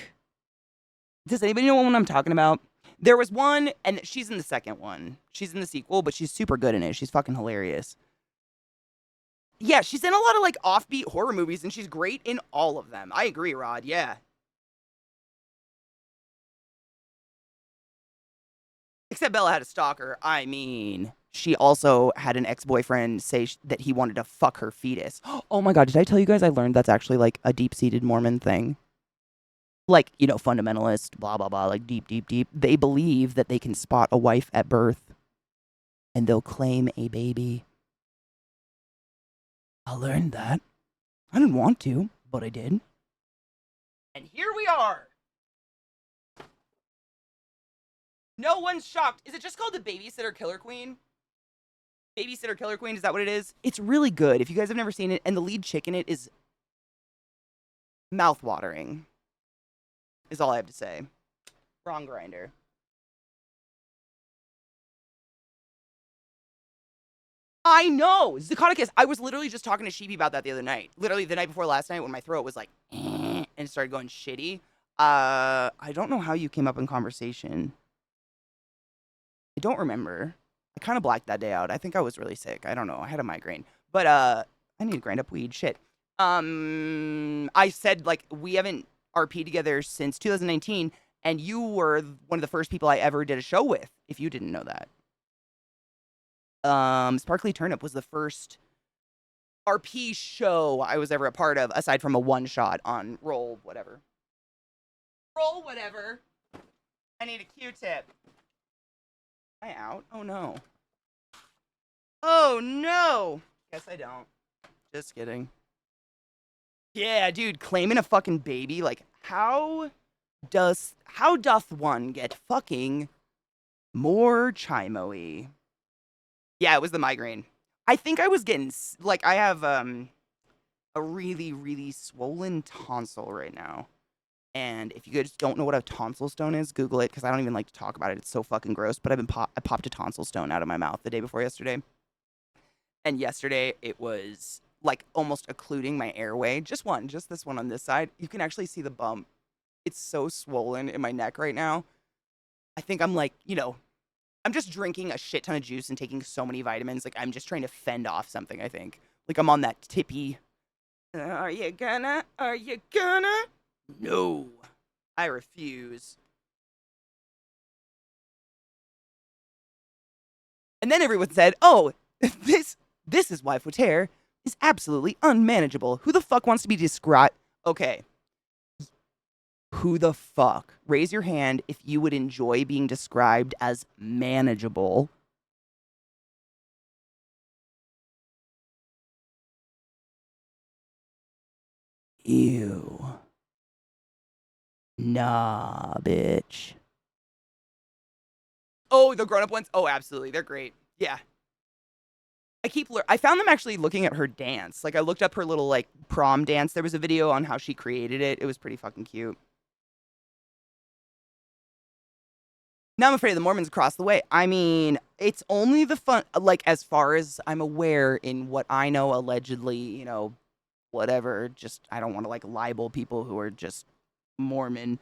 Does anybody know what I'm talking about? There was one, and she's in the second one. She's in the sequel, but she's super good in it. She's fucking hilarious. Yeah, she's in a lot of, like, offbeat horror movies, and she's great in all of them. I agree, Rod, yeah. Except Bella had a stalker. I mean, she also had an ex-boyfriend say that he wanted to fuck her fetus. Oh my God, did I tell you guys I learned that's actually, like, a deep-seated Mormon thing? Like, you know, fundamentalist, blah, blah, blah, like deep. They believe that they can spot a wife at birth and they'll claim a baby. I learned that. I didn't want to, but I did. And here we are. No one's shocked. Is it just called The Babysitter Killer Queen? Babysitter Killer Queen, is that what it is? It's really good. If you guys have never seen it, and the lead chick in it is mouth-watering, is all I have to say. Wrong grinder. I know! Zacatecus. I was literally just talking to Sheepy about that the other night. Literally the night before last night when my throat was like, and it started going shitty. I don't know how you came up in conversation. don't remember. I kind of blacked that day out. I think I was really sick. I don't know. I had a migraine. But I need to grind up weed. Shit. I said like we haven't RP together since 2019, and you were one of the first people I ever did a show with. If you didn't know that. Sparkly Turnip was the first RP show I was ever a part of, aside from a one shot on Roll Whatever. Roll Whatever. I need a Q-tip. Am I out? Oh no. Oh no. Guess I don't. Just kidding. Yeah, dude, claiming a fucking baby. Like, how doth one get fucking more chimo-y? Yeah, it was the migraine. I think I was getting like I have a really really swollen tonsil right now. And if you guys don't know what a tonsil stone is, Google it because I don't even like to talk about it. It's so fucking gross. But I popped a tonsil stone out of my mouth the day before yesterday. And yesterday it was like almost occluding my airway. Just this one on this side. You can actually see the bump. It's so swollen in my neck right now. I think I'm like, I'm just drinking a shit ton of juice and taking so many vitamins. Like I'm just trying to fend off something, I think. Like I'm on that tippy. Are you gonna? No. I refuse. And then everyone said, oh, this is why Footair is absolutely unmanageable. Who the fuck wants to be described? Okay. Who the fuck? Raise your hand if you would enjoy being described as manageable. Ew. Nah, bitch. Oh, the grown-up ones? Oh, absolutely. They're great. Yeah. I found them actually looking at her dance. Like, I looked up her little, like, prom dance. There was a video on how she created it. It was pretty fucking cute. Now I'm afraid of the Mormons across the way. I mean, it's only the fun, like, as far as I'm aware in what I know, allegedly, whatever. Just, I don't want to, like, libel people who are just Mormon.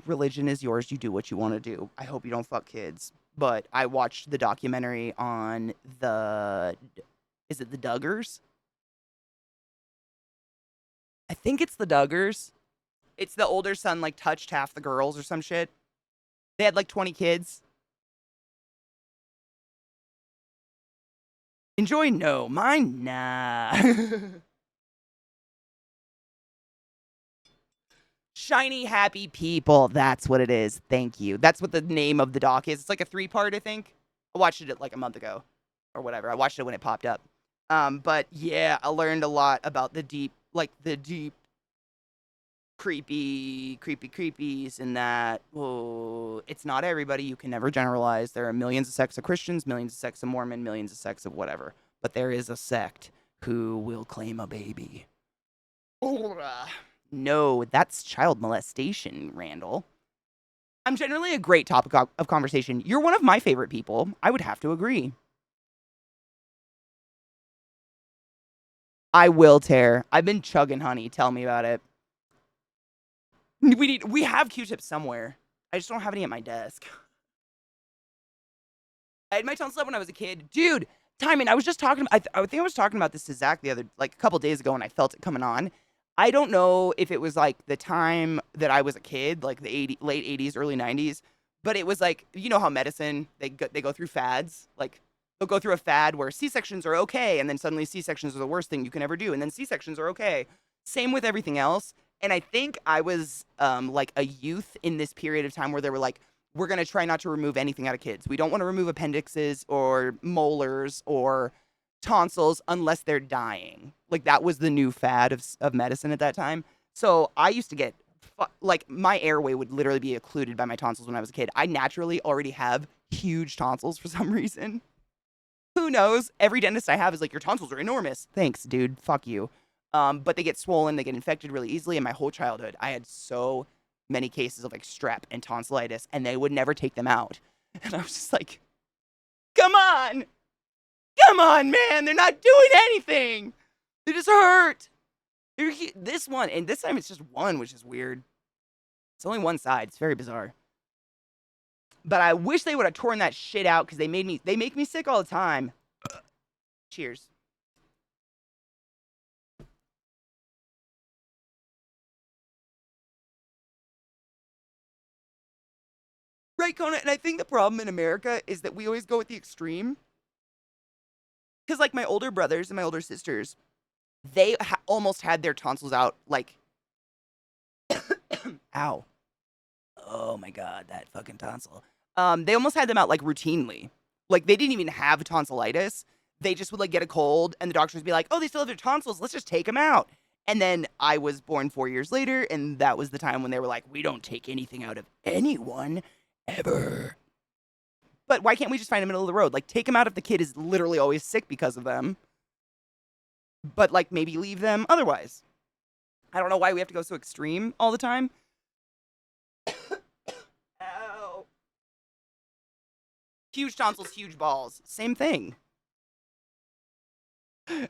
Religion is yours. You do what you want to do. I hope you don't fuck kids. But I watched the documentary on is it the Duggars? I think it's the Duggars. It's the older son, like, touched half the girls or some shit. They had, like, 20 kids. Enjoy? No. Mine? Nah. Shiny, happy people. That's what it is. Thank you. That's what the name of the doc is. It's like a 3-part, I think. I watched it like a month ago or whatever. I watched it when it popped up. But yeah, I learned a lot about the deep creepies and that, it's not everybody. You can never generalize. There are millions of sects of Christians, millions of sects of Mormon, millions of sects of whatever. But there is a sect who will claim a baby. No, that's child molestation, Randall. I'm generally a great topic of conversation. You're one of my favorite people. I would have to agree. I will tear. I've been chugging honey. Tell me about it. We have Q-tips somewhere. I just don't have any at my desk. I had my tonsils up when I was a kid. Dude, timing. I was just talking I think I was talking about this to Zach a couple days ago and I felt it coming on. I don't know if it was like the time that I was a kid, like the late 80s, early 90s, but it was like, you know how medicine, they go through fads. Like they'll go through a fad where C-sections are okay and then suddenly C-sections are the worst thing you can ever do and then C-sections are okay. Same with everything else. And I think I was like a youth in this period of time where they were like, we're going to try not to remove anything out of kids. We don't want to remove appendixes or molars or tonsils unless they're dying. Like that was the new fad of medicine at that time. So I used to get, like my airway would literally be occluded by my tonsils when I was a kid. I naturally already have huge tonsils for some reason. Who knows? Every dentist I have is like, your tonsils are enormous. Thanks, dude. Fuck you. But they get swollen, they get infected really easily. And my whole childhood, I had so many cases of like strep and tonsillitis, and they would never take them out. And I was just like, come on, man, they're not doing anything. They just hurt. This one, and this time it's just one, which is weird. It's only one side. It's very bizarre. But I wish they would have torn that shit out because they make me sick all the time. Cheers. Right, Kona? And I think the problem in America is that we always go with the extreme. Because, like, my older brothers and my older sisters, they almost had their tonsils out, like, ow. Oh my God, that fucking tonsil. They almost had them out, like, routinely. Like, they didn't even have tonsillitis. They just would, like, get a cold, and the doctors would be like, oh, they still have their tonsils. Let's just take them out. And then I was born 4 years later, and that was the time when they were like, we don't take anything out of anyone ever. But why can't we just find a middle of the road? Like, take them out if the kid is literally always sick because of them. But, like, maybe leave them otherwise. I don't know why we have to go so extreme all the time. Ow. Huge tonsils, huge balls. Same thing.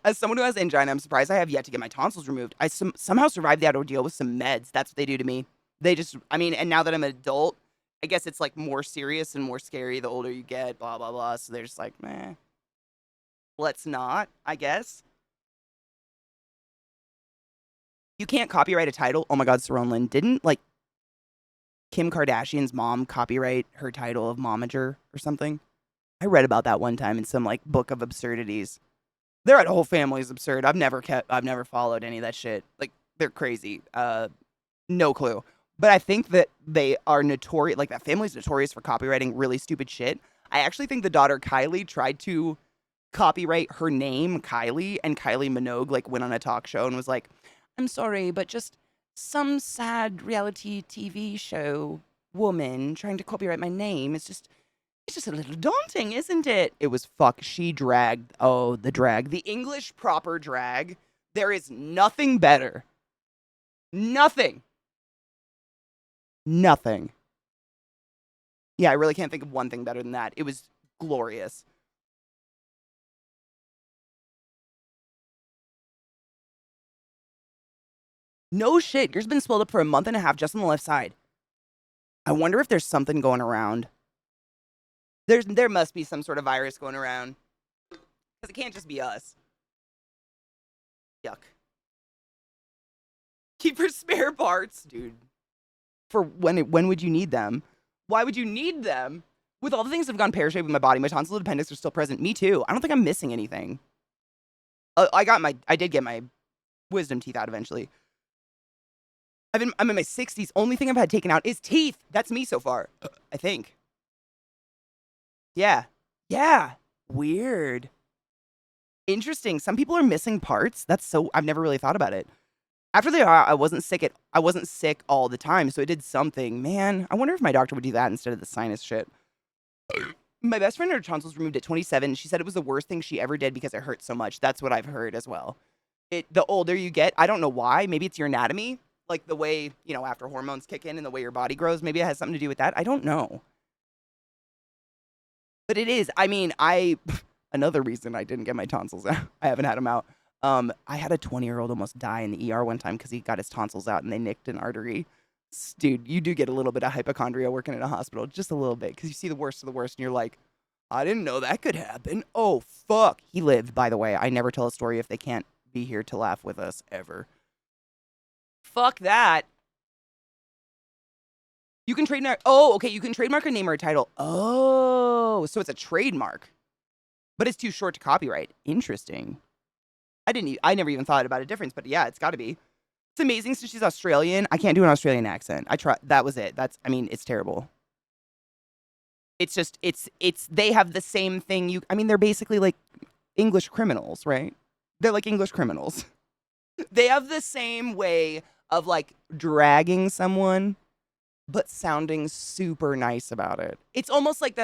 As someone who has angina, I'm surprised I have yet to get my tonsils removed. I somehow survived that ordeal with some meds. That's what they do to me. They just, I mean, and now that I'm an adult, I guess it's like more serious and more scary the older you get, blah, blah, blah. So they're just like, meh. Let's not, I guess. You can't copyright a title. Oh my God, Saron Lynn. Didn't, like, Kim Kardashian's mom copyright her title of momager or something? I read about that one time in some, like, book of absurdities. Their whole family is absurd. I've never followed any of that shit. Like, they're crazy. No clue. But I think that they are notorious, like, that family's notorious for copywriting really stupid shit. I actually think the daughter Kylie tried to copyright her name, Kylie, and Kylie Minogue, like, went on a talk show and was like, I'm sorry, but just some sad reality TV show woman trying to copyright my name is just, it's just a little daunting, isn't it? It was she dragged, the drag. The English proper drag. There is nothing better. Nothing. Yeah, I really can't think of one thing better than that. It was glorious. No shit, yours been swelled up for a month and a half just on the left side. I wonder if there's something going around. There must be some sort of virus going around. Because it can't just be us. Yuck. Keep your spare parts, dude. For when would you need them? Why would you need them? With all the things that have gone pear-shaped with my body, my tonsil and appendix are still present. Me too. I don't think I'm missing anything. I did get my wisdom teeth out eventually. I'm in my 60s. Only thing I've had taken out is teeth. That's me so far. I think. Yeah. Weird. Interesting. Some people are missing parts. I've never really thought about it. After I wasn't sick all the time, so it did something. Man, I wonder if my doctor would do that instead of the sinus shit. My best friend had her tonsils removed at 27. She said it was the worst thing she ever did because it hurt so much. That's what I've heard as well. The older you get, I don't know why. Maybe it's your anatomy, like the way, after hormones kick in and the way your body grows. Maybe it has something to do with that. I don't know. But it is. I mean, another reason I didn't get my tonsils out. I haven't had them out. I had a 20-year-old almost die in the ER one time because he got his tonsils out and they nicked an artery. Dude, you do get a little bit of hypochondria working in a hospital, just a little bit, because you see the worst of the worst and you're like, I didn't know that could happen. Oh, fuck. He lived, by the way. I never tell a story if they can't be here to laugh with us, ever. Fuck that. You can trademark. Oh, okay. You can trademark a name or a title. Oh, so it's a trademark, but it's too short to copyright. Interesting. I never even thought about a difference, but yeah, it's got to be. It's amazing since she's Australian. I can't do an Australian accent. That was it. It's terrible. It's just, they have the same thing. They're basically like English criminals, right? They're like English criminals. They have the same way of like dragging someone, but sounding super nice about it. It's almost like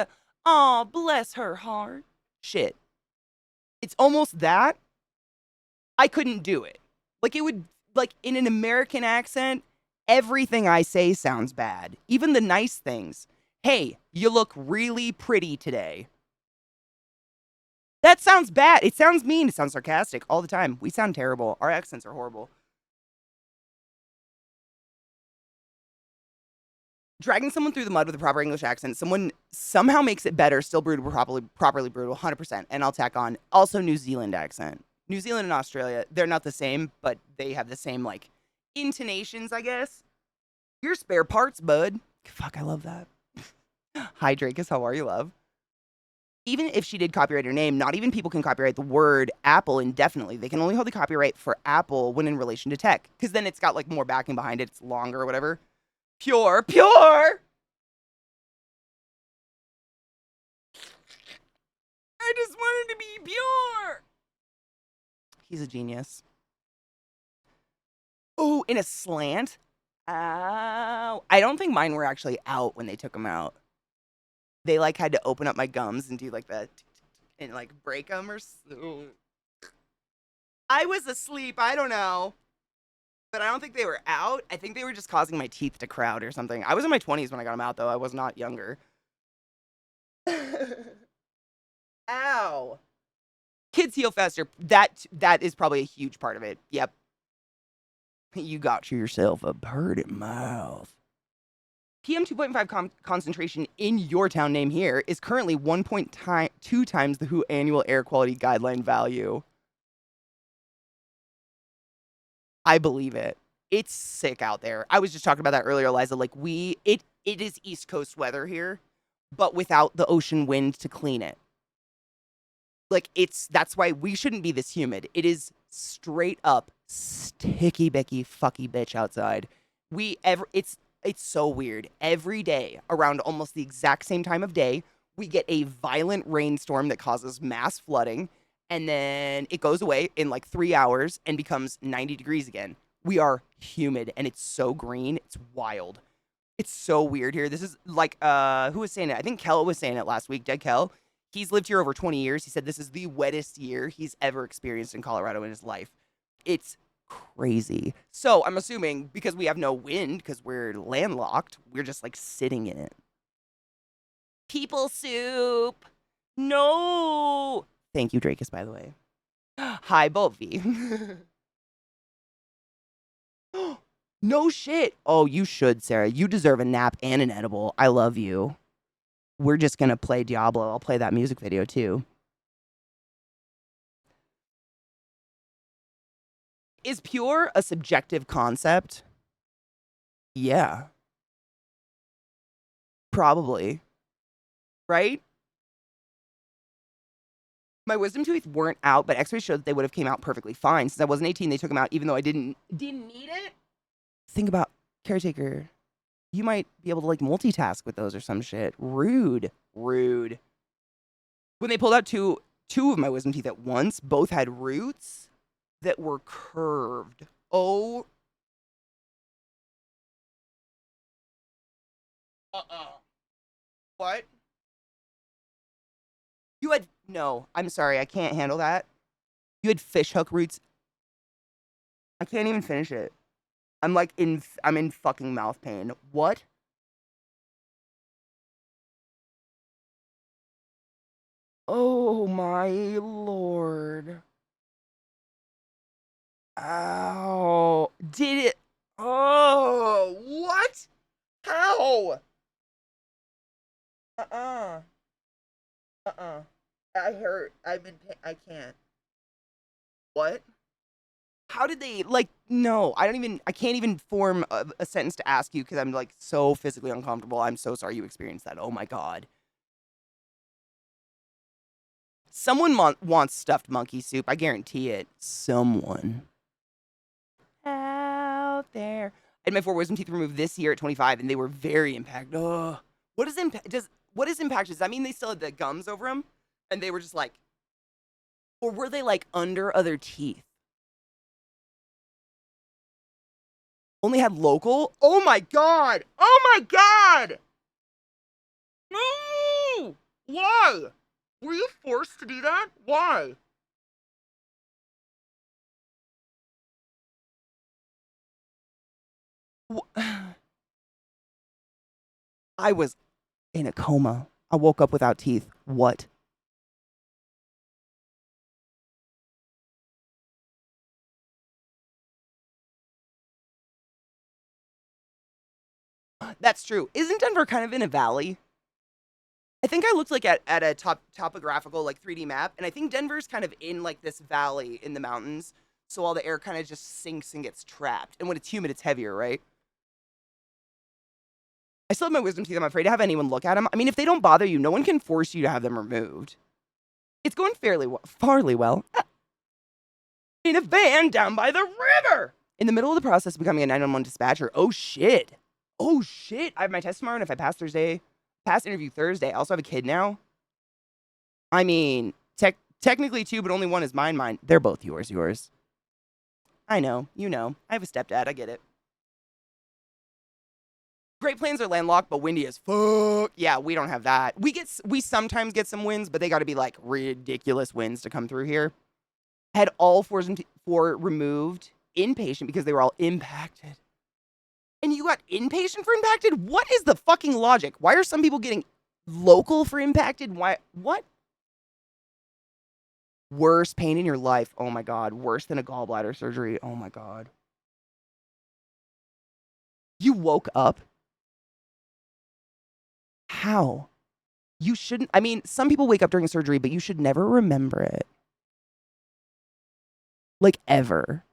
oh, bless her heart shit. It's almost that. I couldn't do it. Like, it would, like, in an American accent, everything I say sounds bad. Even the nice things. Hey, you look really pretty today. That sounds bad. It sounds mean. It sounds sarcastic all the time. We sound terrible. Our accents are horrible. Dragging someone through the mud with a proper English accent, someone somehow makes it better, still brutal, properly brutal, 100%. And I'll tack on also New Zealand accent. New Zealand and Australia, they're not the same, but they have the same, like, intonations, I guess. Your spare parts, bud. Fuck, I love that. Hi, Drakus. How are you, love? Even if she did copyright her name, not even people can copyright the word Apple indefinitely. They can only hold the copyright for Apple when in relation to tech, because then it's got, like, more backing behind it. It's longer or whatever. Pure, pure! I just wanted to be pure! He's a genius. Oh, in a slant? Ow. I don't think mine were actually out when they took them out. They, like, had to open up my gums and do, like, that and, like, break them or so. I was asleep. I don't know. But I don't think they were out. I think they were just causing my teeth to crowd or something. I was in my 20s when I got them out, though. I was not younger. Ow. Kids heal faster. That is probably a huge part of it. Yep. You got yourself a pretty mouth. PM 2.5 concentration in your town name here is currently 1.2 times the WHO annual air quality guideline value. I believe it. It's sick out there. I was just talking about that earlier, Eliza. Like it is East Coast weather here, but without the ocean wind to clean it. Like that's why we shouldn't be this humid. It is straight up sticky bicky fucky bitch outside. It's so weird. Every day around almost the exact same time of day, we get a violent rainstorm that causes mass flooding, and then it goes away in like 3 hours and becomes 90 degrees again. We are humid and it's so green. It's wild. It's so weird here. This is like who was saying it? I think Kel was saying it last week. Dead Kel. He's lived here over 20 years. He said this is the wettest year he's ever experienced in Colorado in his life. It's crazy. So I'm assuming because we have no wind, because we're landlocked, we're just like sitting in it. People soup. No. Thank you, Drakus, by the way. Hi, Boltv. No shit. Oh, you should, Sarah. You deserve a nap and an edible. I love you. We're just going to play Diablo. I'll play that music video too. Is pure a subjective concept? Yeah. Probably. Right? My wisdom teeth weren't out, but x-rays showed that they would have came out perfectly fine. Since I wasn't 18, they took them out even though I didn't need it. Think about caretaker. You might be able to like multitask with those or some shit. Rude. Rude. When they pulled out two of my wisdom teeth at once, both had roots that were curved. Oh. What? You had no, I'm sorry, I can't handle that. You had fishhook roots. I can't even finish it. I'm in fucking mouth pain. What? Oh my lord. Ow. Did it? Oh, what? How? Uh-uh. Uh-uh. I hurt. I'm in pain. I can't. What? How did they, like, no, I can't even form a sentence to ask you because I'm, like, so physically uncomfortable. I'm so sorry you experienced that. Oh my God. Someone wants stuffed monkey soup. I guarantee it. Someone. Out there. I had my 4 wisdom teeth removed this year at 25, and they were very impacted. Ugh. What is impact? Does that mean they still had the gums over them? And they were just like, or were they like under other teeth? Only had local? Oh my God! Oh my God! No! Why? Were you forced to do that? Why? I was in a coma. I woke up without teeth. What? That's true. Isn't Denver kind of in a valley? I think I looked like at a topographical like 3D map, and I think Denver's kind of in like this valley in the mountains, so all the air kind of just sinks and gets trapped. And when it's humid, it's heavier, right? I still have my wisdom teeth. I'm afraid to have anyone look at them. I mean, if they don't bother you, no one can force you to have them removed. It's going fairly well. In a van down by the river. In the middle of the process of becoming a 911 dispatcher. Oh shit. Oh shit. I have my test tomorrow, and if I pass interview Thursday, I also have a kid now. I mean, technically two, but only one is mine. They're both yours. I know, you know. I have a stepdad, I get it. Great Plains are landlocked, but windy as fuck. Yeah, we don't have that. We sometimes get some winds, but they got to be like ridiculous winds to come through here. Had all four removed inpatient because they were all impacted. And you got inpatient for impacted? What is the fucking logic? Why are some people getting local for impacted? Why? What? Worst pain in your life. Oh my God. Worse than a gallbladder surgery. Oh my God. You woke up? How? You shouldn't. I mean, some people wake up during surgery, but you should never remember it. Like, ever.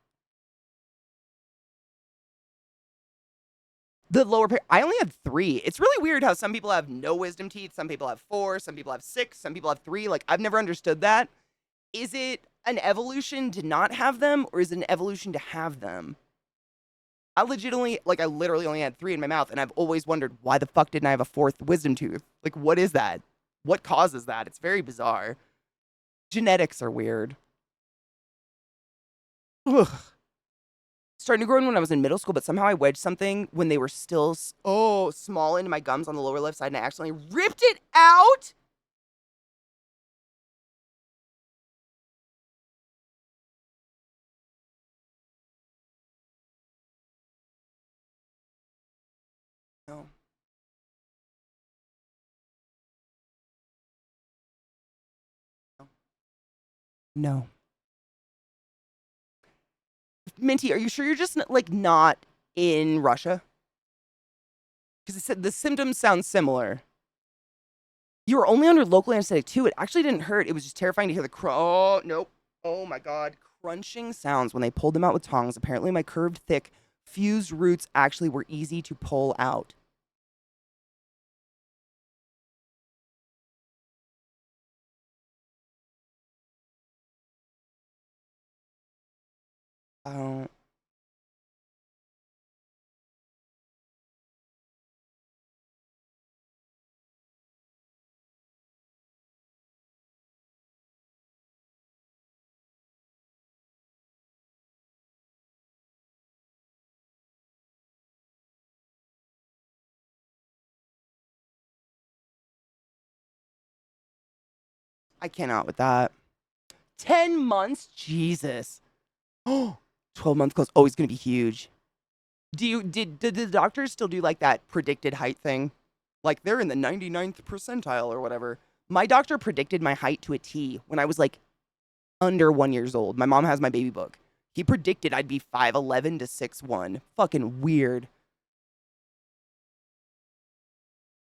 The lower pair, I only had 3. It's really weird how some people have no wisdom teeth, some people have 4, some people have 6, some people have 3. Like, I've never understood that. Is it an evolution to not have them, or is it an evolution to have them? I literally only had 3 in my mouth, and I've always wondered, why the fuck didn't I have a 4th wisdom tooth? Like, what is that? What causes that? It's very bizarre. Genetics are weird. Ugh. Starting to grow in when I was in middle school, but somehow I wedged something when they were still small into my gums on the lower left side, and I accidentally ripped it out. No. No. Minty, are you sure you're just like not in Russia? Because it said the symptoms sound similar. You were only under local anesthetic too. It actually didn't hurt. It was just terrifying to hear the oh nope. Oh my God. Crunching sounds when they pulled them out with tongs. Apparently my curved, thick, fused roots actually were easy to pull out. Oh. I cannot with that. 10 months? Jesus. Oh, 12-month close. Oh, he's going to be huge. Did the doctors still do like that predicted height thing? Like they're in the 99th percentile or whatever. My doctor predicted my height to a T when I was like under 1 year old. My mom has my baby book. He predicted I'd be 5'11" to 6'1". Fucking weird.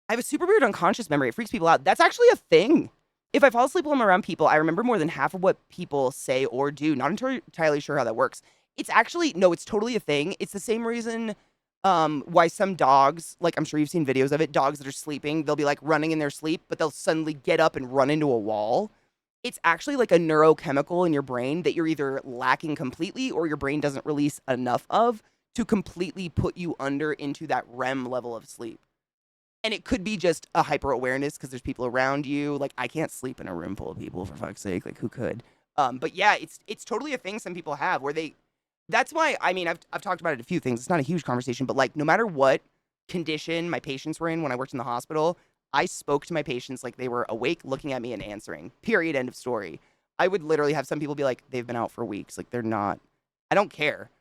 I have a super weird unconscious memory. It freaks people out. That's actually a thing. If I fall asleep while I'm around people, I remember more than half of what people say or do. Not entirely sure how that works. It's actually, no, it's totally a thing. It's the same reason why some dogs, like I'm sure you've seen videos of it, dogs that are sleeping, they'll be like running in their sleep, but they'll suddenly get up and run into a wall. It's actually like a neurochemical in your brain that you're either lacking completely or your brain doesn't release enough of to completely put you under into that REM level of sleep. And it could be just a hyper awareness because there's people around you. Like I can't sleep in a room full of people for fuck's sake. Like who could? But yeah, it's totally a thing some people have where they. That's why I mean I've talked about it a few things. It's not a huge conversation, but like no matter what condition my patients were in when I worked in the hospital, I spoke to my patients like they were awake, looking at me and answering. Period. End of story. I would literally have some people be like, they've been out for weeks. Like they're not. I don't care.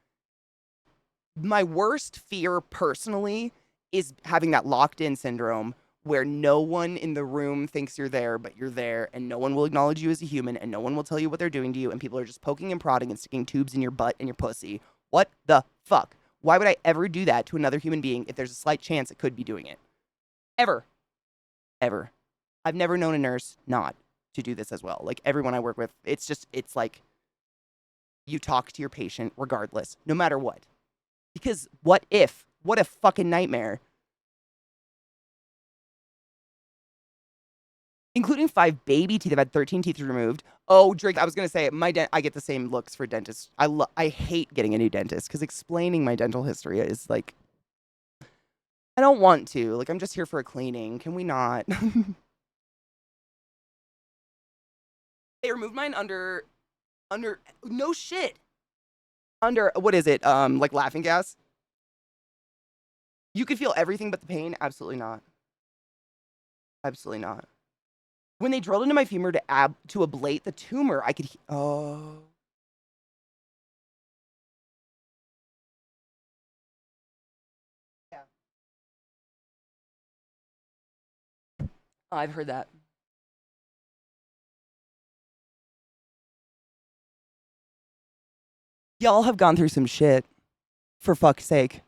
My worst fear personally is having that locked in syndrome where no one in the room thinks you're there, but you're there, and no one will acknowledge you as a human, and no one will tell you what they're doing to you, and people are just poking and prodding and sticking tubes in your butt and your pussy. What the fuck? Why would I ever do that to another human being if there's a slight chance it could be doing it? Ever. Ever. I've never known a nurse not to do this as well. Like everyone I work with, it's like you talk to your patient regardless, no matter what. Because what if? What a fucking nightmare. Including 5 baby teeth. I've had 13 teeth removed. Oh, Drake, I was going to say, I get the same looks for dentists. I hate getting a new dentist because explaining my dental history is like, I don't want to. Like, I'm just here for a cleaning. Can we not? They removed mine under, no shit. Under, what is it? Like laughing gas? You could feel everything but the pain? Absolutely not. Absolutely not. When they drilled into my femur to ablate the tumor, I could, oh. Yeah. I've heard that. Y'all have gone through some shit. For fuck's sake.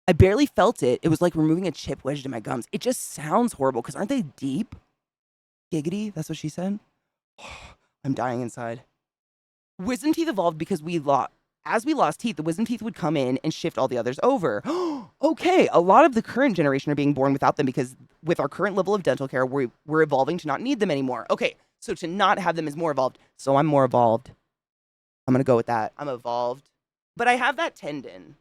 I barely felt it. It was like removing a chip wedged in my gums. It just sounds horrible because aren't they deep? Giggity, that's what she said. I'm dying inside. Wisdom teeth evolved because as we lost teeth, the wisdom teeth would come in and shift all the others over. Okay, a lot of the current generation are being born without them because with our current level of dental care, we're evolving to not need them anymore. Okay, so to not have them is more evolved. So I'm more evolved. I'm going to go with that. I'm evolved. But I have that tendon.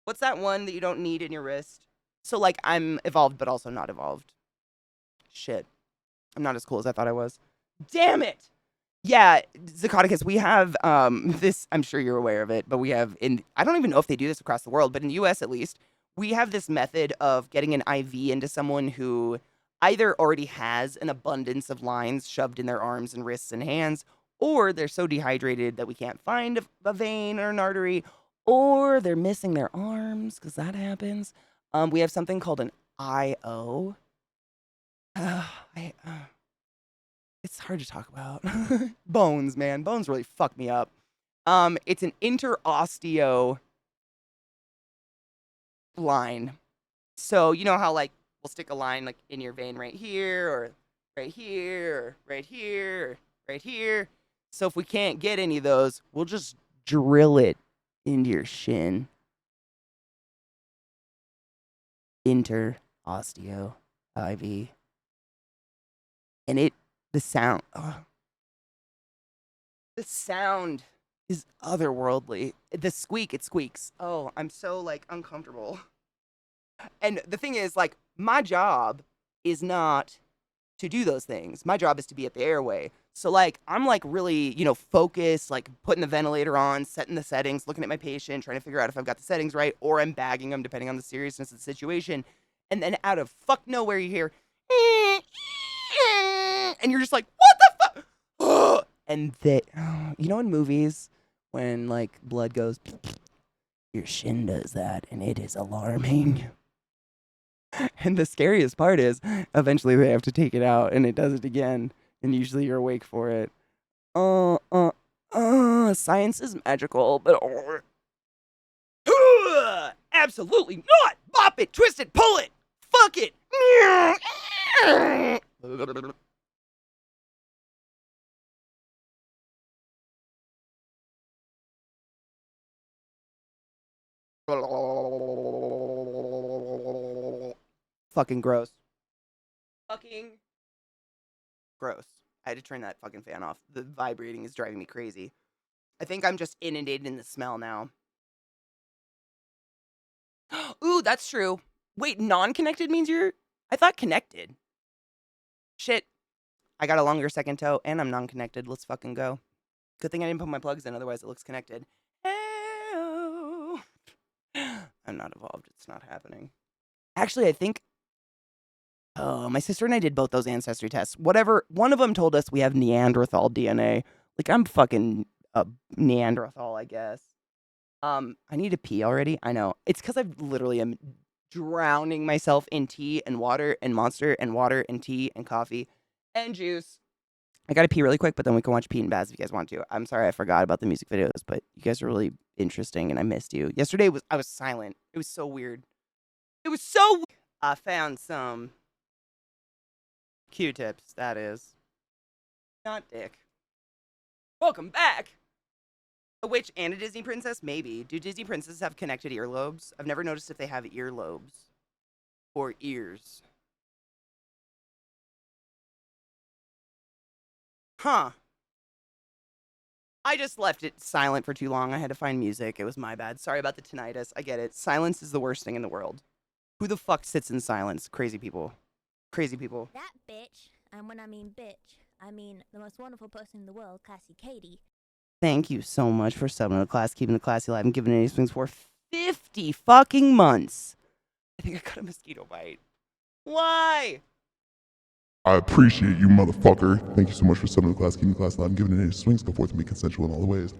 What's that one that you don't need in your wrist? So, like, I'm evolved, but also not evolved. Shit. I'm not as cool as I thought I was. Damn it! Yeah, Zacodicus, we have this, I'm sure you're aware of it, but we have, I don't even know if they do this across the world, but in the US at least, we have this method of getting an IV into someone who either already has an abundance of lines shoved in their arms and wrists and hands, or they're so dehydrated that we can't find a vein or an artery, or they're missing their arms, because that happens. We have something called an IO. It's hard to talk about. Bones, man. Bones really fuck me up. It's an interosteo line. So you know how like we'll stick a line like in your vein right here, or right here, or right here, or right here. So if we can't get any of those, we'll just drill it into your shin. Interosteo IV. And the sound is otherworldly. The squeak, it squeaks. Oh, I'm so like uncomfortable. And the thing is, like, my job is not to do those things. My job is to be at the airway. So like I'm like really, focused, like putting the ventilator on, setting the settings, looking at my patient, trying to figure out if I've got the settings right, or I'm bagging them depending on the seriousness of the situation. And then out of fuck nowhere you hear and you're just like, what the fuck? And in movies when like blood goes, your shin does that, and it is alarming. And the scariest part is, eventually they have to take it out, and it does it again, and usually you're awake for it. Science is magical, but absolutely not. Bop it, twist it, pull it, fuck it. Fucking gross. Fucking gross. I had to turn that fucking fan off. The vibrating is driving me crazy. I think I'm just inundated in the smell now. Ooh, that's true. Wait, non-connected means I thought connected. Shit. I got a longer second toe, and I'm non-connected. Let's fucking go. Good thing I didn't put my plugs in, otherwise it looks connected. Hey-oh. I'm not evolved. It's not happening. Actually, I think... Oh, my sister and I did both those ancestry tests. Whatever. One of them told us we have Neanderthal DNA. Like, I'm fucking a Neanderthal, I guess. I need to pee already. I know. It's because I literally am drowning myself in tea and water and Monster and water and tea and coffee and juice. I gotta pee really quick, but then we can watch Pete and Baz if you guys want to. I'm sorry I forgot about the music videos, but you guys are really interesting and I missed you. Yesterday I was silent. It was so weird. It was so I found some Q-tips, that is. Not dick. Welcome back! A witch and a Disney princess? Maybe. Do Disney princesses have connected earlobes? I've never noticed if they have earlobes. Or ears. Huh. I just left it silent for too long. I had to find music. It was my bad. Sorry about the tinnitus. I get it. Silence is the worst thing in the world. Who the fuck sits in silence? Crazy people. Crazy people. That bitch, and when I mean bitch, I mean the most wonderful person in the world, ClassyKatie. Thank you so much for subbing to class, keeping the classy alive, and giving any swings for 50 fucking months. I think I got a mosquito bite. Why? I appreciate you, motherfucker. Thank you so much for subbing to class, keeping the class alive, and giving it any swings. Go forth and be consensual in all the ways.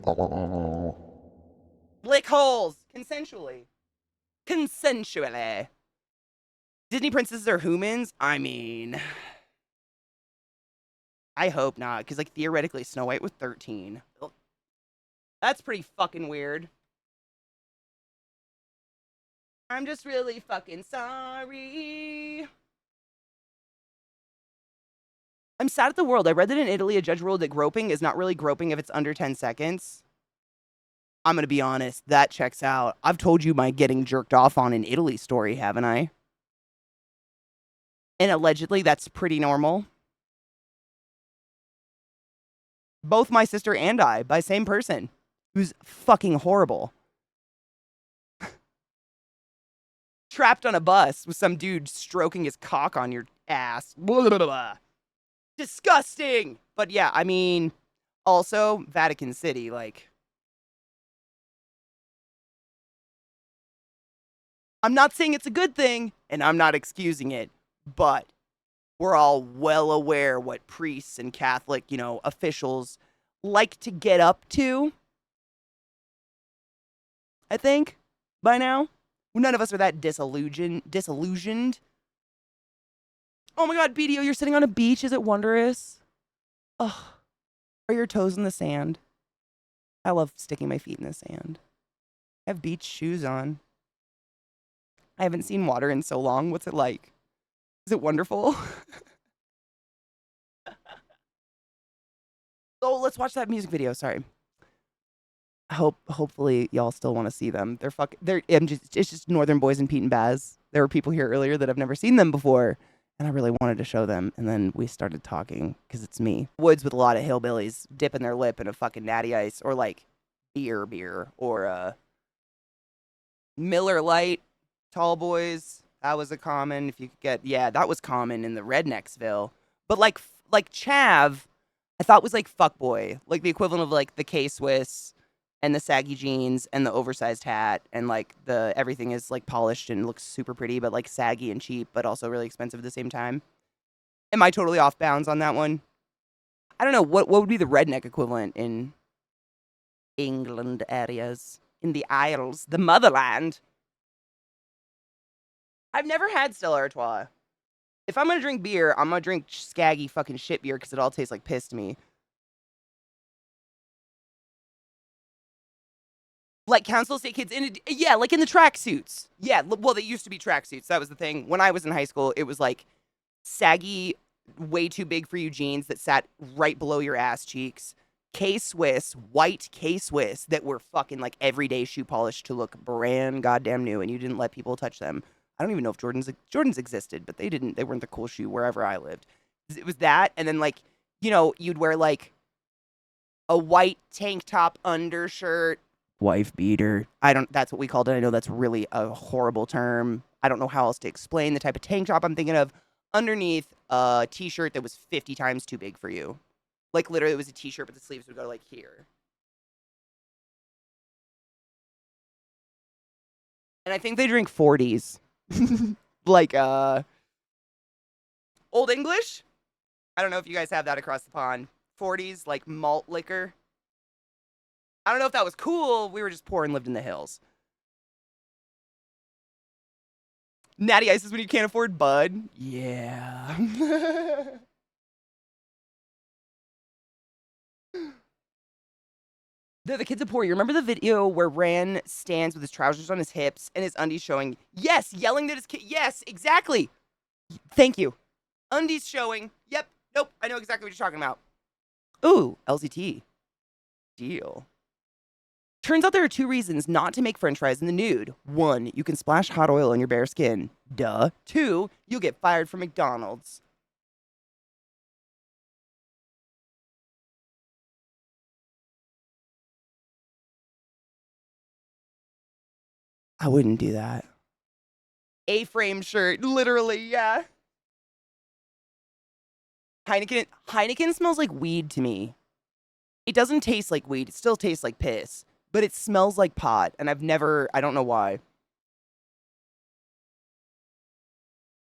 Lick holes. Consensually. Consensually. Disney princesses are humans? I mean, I hope not, because, like, theoretically, Snow White was 13. That's pretty fucking weird. I'm just really fucking sorry. I'm sad at the world. I read that in Italy, a judge ruled that groping is not really groping if it's under 10 seconds. I'm going to be honest. That checks out. I've told you my getting jerked off on in Italy story, haven't I? And allegedly, that's pretty normal. Both my sister and I, by same person. Who's fucking horrible. Trapped on a bus with some dude stroking his cock on your ass. Blah, blah, blah. Disgusting! But yeah, I mean, also, Vatican City, like... I'm not saying it's a good thing, and I'm not excusing it, but we're all well aware what priests and Catholic, officials like to get up to. I think, by now. None of us are that disillusioned. Oh my god, BDO, you're sitting on a beach. Is it wondrous? Ugh. Are your toes in the sand? I love sticking my feet in the sand. I have beach shoes on. I haven't seen water in so long. What's it like? Is it wonderful? Oh, let's watch that music video. Sorry. Hopefully y'all still want to see them. It's just Northern Boys and Pete and Baz. There were people here earlier that have never seen them before, and I really wanted to show them. And then we started talking because it's me. Woods with a lot of hillbillies dipping their lip in a fucking natty ice or like beer or Miller Lite, Tall Boys. That was a common. If you could get, yeah, that was common in the Rednecksville. But like Chav, I thought was like fuckboy, like the equivalent of like the K-Swiss and the saggy jeans and the oversized hat and like the everything is like polished and looks super pretty, but like saggy and cheap, but also really expensive at the same time. Am I totally off bounds on that one? I don't know. What would be the redneck equivalent in England areas, in the Isles, the motherland? I've never had Stella Artois. If I'm gonna drink beer, I'm gonna drink scaggy fucking shit beer because it all tastes like piss to me. Like Council State kids yeah, like in the tracksuits. Yeah, well, they used to be tracksuits. That was the thing. When I was in high school, it was like saggy, way too big for you jeans that sat right below your ass cheeks. K-Swiss, white K-Swiss that were fucking like everyday shoe polish to look brand goddamn new, and you didn't let people touch them. I don't even know if Jordans existed, but they weren't the cool shoe wherever I lived. It was that, and then like, you'd wear like a white tank top undershirt, wife beater. That's what we called it. I know that's really a horrible term. I don't know how else to explain the type of tank top I'm thinking of. Underneath a t-shirt that was 50 times too big for you. Like literally it was a t-shirt, but the sleeves would go like here. And I think they drink 40s. Like, Old English? I don't know if you guys have that across the pond. 40s, like malt liquor. I don't know if that was cool. We were just poor and lived in the hills. Natty Ice is when you can't afford Bud. Yeah. They're the kids of poor. You remember the video where Ran stands with his trousers on his hips and his undies showing? Yes, yelling at his kid. Yes, exactly. Thank you. Undies showing. Yep. Nope. I know exactly what you're talking about. Ooh, LCT. Deal. Turns out there are 2 reasons not to make french fries in the nude. 1, you can splash hot oil on your bare skin. Duh. 2, you'll get fired from McDonald's. I wouldn't do that. A-frame shirt, literally, yeah. Heineken smells like weed to me. It doesn't taste like weed. It still tastes like piss, but it smells like pot, and I don't know why.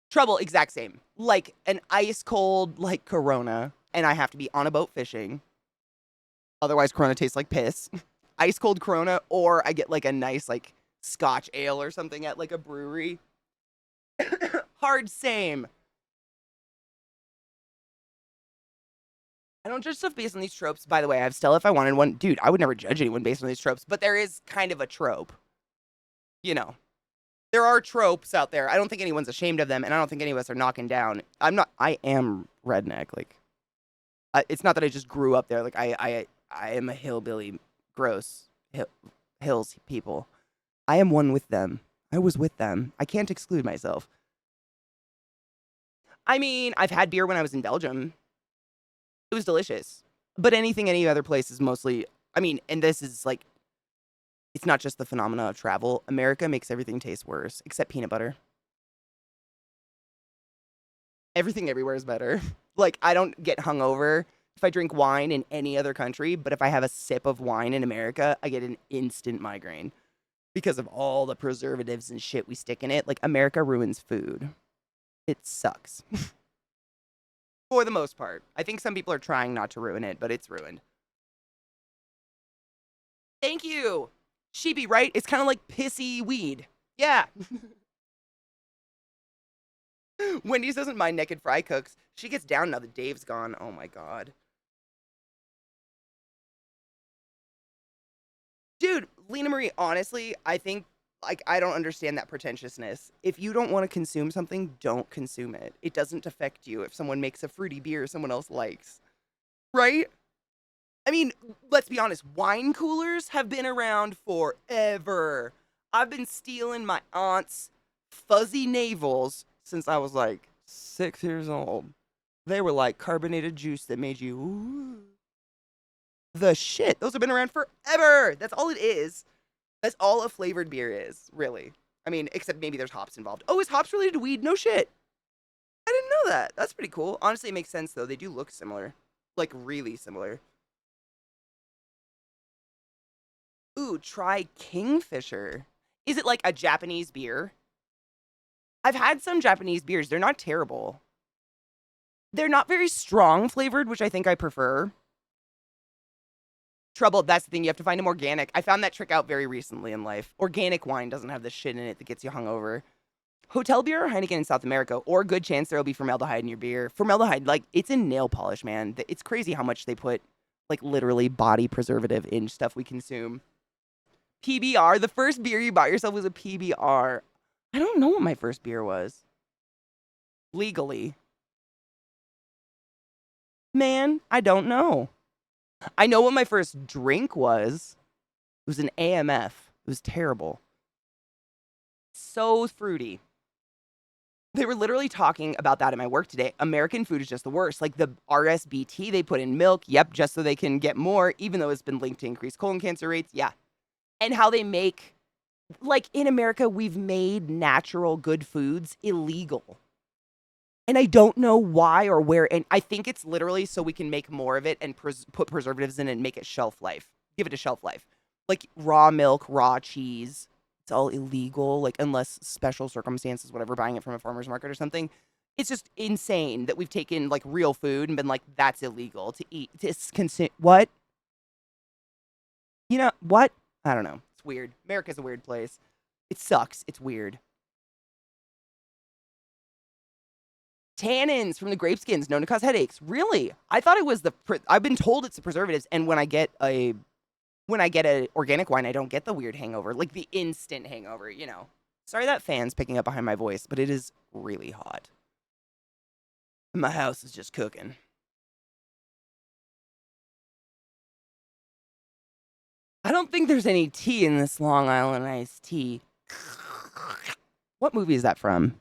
Trouble, exact same. Like an ice cold, like Corona, and I have to be on a boat fishing. Otherwise, Corona tastes like piss. Ice cold Corona, or I get like a nice, like, Scotch ale or something at like a brewery. Hard same. I don't judge stuff based on these tropes. By the way, I have Stella if I wanted one. Dude, I would never judge anyone based on these tropes, but there is kind of a trope. You know, there are tropes out there. I don't think anyone's ashamed of them, and I don't think any of us are knocking down. I am redneck. Like, it's not that I just grew up there. Like, I am a hillbilly, gross hills people. I am one with them. I was with them. I can't exclude myself. I mean, I've had beer when I was in Belgium. It was delicious. But anything any other place is mostly, I mean, and this is like, it's not just the phenomena of travel. America makes everything taste worse, except peanut butter. Everything everywhere is better. Like, I don't get hungover if I drink wine in any other country, but if I have a sip of wine in America, I get an instant migraine because of all the preservatives and shit we stick in it. Like, America ruins food. It sucks. For the most part. I think some people are trying not to ruin it, but it's ruined. Thank you. Sheepy, right? It's kind of like pissy weed. Yeah. Wendy's doesn't mind naked fry cooks. She gets down now that Dave's gone. Oh my god. Dude, Lena Marie, honestly, I think, like, I don't understand that pretentiousness. If you don't want to consume something, don't consume it. It doesn't affect you if someone makes a fruity beer someone else likes. Right? I mean, let's be honest, wine coolers have been around forever. I've been stealing my aunt's fuzzy navels since I was like 6 years old. They were like carbonated juice that made you, ooh, the shit. Those have been around forever. That's all it is. That's all a flavored beer is, really. I mean, except maybe there's hops involved. Oh, is hops related to weed? No shit. I didn't know that. That's pretty cool. Honestly, it makes sense, though. They do look similar. Like, really similar. Ooh, try Kingfisher. Is it like a Japanese beer? I've had some Japanese beers. They're not terrible. They're not very strong flavored, which I think I prefer. Trouble, that's the thing. You have to find them organic. I found that trick out very recently in life. Organic wine doesn't have the shit in it that gets you hungover. Hotel beer or Heineken in South America, or a good chance there will be formaldehyde in your beer. Formaldehyde, like, it's in nail polish, man. It's crazy how much they put, like, literally body preservative in stuff we consume. PBR, the first beer you bought yourself was a PBR. I don't know what my first beer was. Legally. Man, I don't know. I know what my first drink was. It was an AMF. It was terrible. So fruity. They were literally talking about that at my work today. American food is just the worst. Like the RSBT they put in milk, yep, just so they can get more, even though it's been linked to increased colon cancer rates, yeah. And how they make, like in America, we've made natural good foods illegal. And I don't know why or where. And I think it's literally so we can make more of it and put preservatives in it and make it shelf life. Give it a shelf life. Like raw milk, raw cheese. It's all illegal, like unless special circumstances, whatever, buying it from a farmer's market or something. It's just insane that we've taken like real food and been like, that's illegal to eat, to consume. What? You know, what? I don't know. It's weird. America's a weird place. It sucks. It's weird. Tannins from the grape skins known to cause headaches. Really? I thought it was I've been told it's the preservatives. And when I get a when I get an organic wine, I don't get the weird hangover, like the instant hangover, you know. Sorry that fan's picking up behind my voice, but it is really hot. My house is just cooking. I don't think there's any tea in this Long Island iced tea. What movie is that from?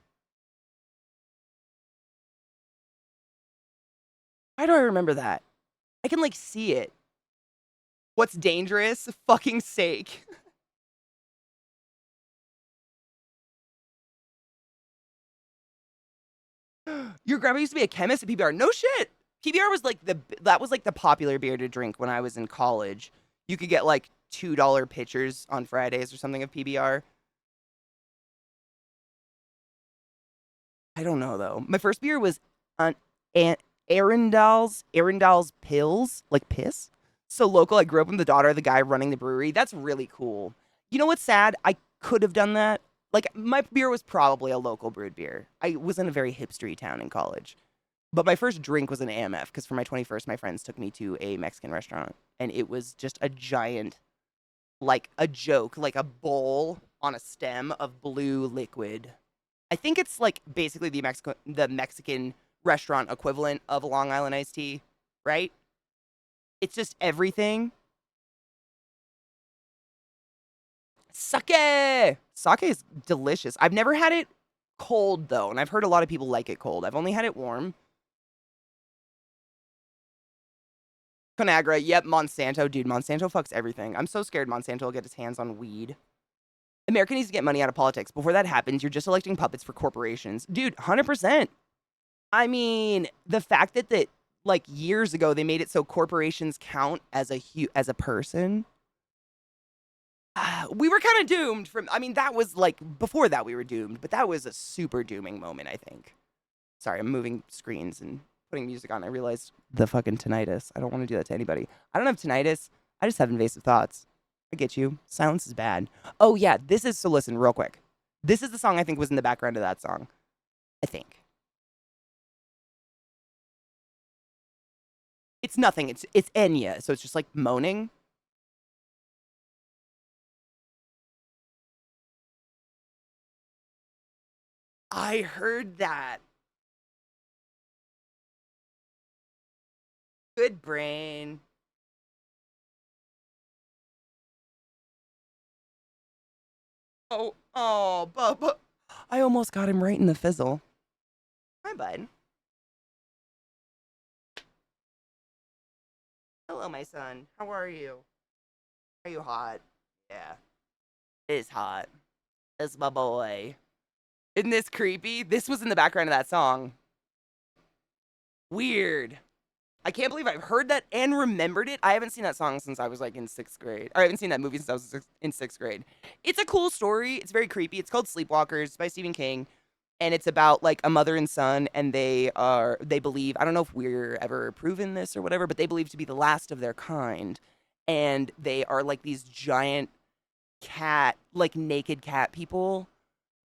Why do I remember that? I can like see it. What's dangerous? Fucking sake. Your grandma used to be a chemist at PBR. No shit. PBR was like the popular beer to drink when I was in college. You could get like $2 pitchers on Fridays or something of PBR. I don't know though. My first beer was on Arundel's Pills, like piss. So local. I grew up with the daughter of the guy running the brewery. That's really cool. You know what's sad? I could have done that. Like my beer was probably a local brewed beer. I was in a very hipstery town in college. But my first drink was an AMF because for my 21st, my friends took me to a Mexican restaurant and it was just a giant, like a joke, like a bowl on a stem of blue liquid. I think it's like basically the Mexican restaurant equivalent of a Long Island iced tea, right? It's just everything. Sake! Sake is delicious. I've never had it cold though, and I've heard a lot of people like it cold. I've only had it warm. Conagra, yep, Monsanto. Dude, Monsanto fucks everything. I'm so scared Monsanto will get his hands on weed. America needs to get money out of politics. Before that happens, you're just electing puppets for corporations. Dude, 100%. I mean, the fact that like years ago they made it so corporations count as a person. We were kind of doomed from I mean, that was like before that we were doomed, but that was a super dooming moment, I think. Sorry, I'm moving screens and putting music on. I realized the fucking tinnitus. I don't want to do that to anybody. I don't have tinnitus. I just have invasive thoughts. I get you. Silence is bad. Oh, yeah. So listen, real quick. This is the song I think was in the background of that song. I think. It's nothing. It's Enya. So it's just like moaning. I heard that. Good brain. Oh, Bubba. I almost got him right in the fizzle. Hi, bud. Hello, my son. How are you? Are you hot? Yeah. It is hot. It's my boy. Isn't this creepy? This was in the background of that song. Weird. I can't believe I've heard that and remembered it. I haven't seen that song since I was like in 6th grade. Or I haven't seen that movie since I was in 6th grade. It's a cool story. It's very creepy. It's called Sleepwalkers by Stephen King. And it's about like a mother and son, and they believe, I don't know if we're ever proven this or whatever, but they believe to be the last of their kind. And they are like these giant cat, like naked cat people,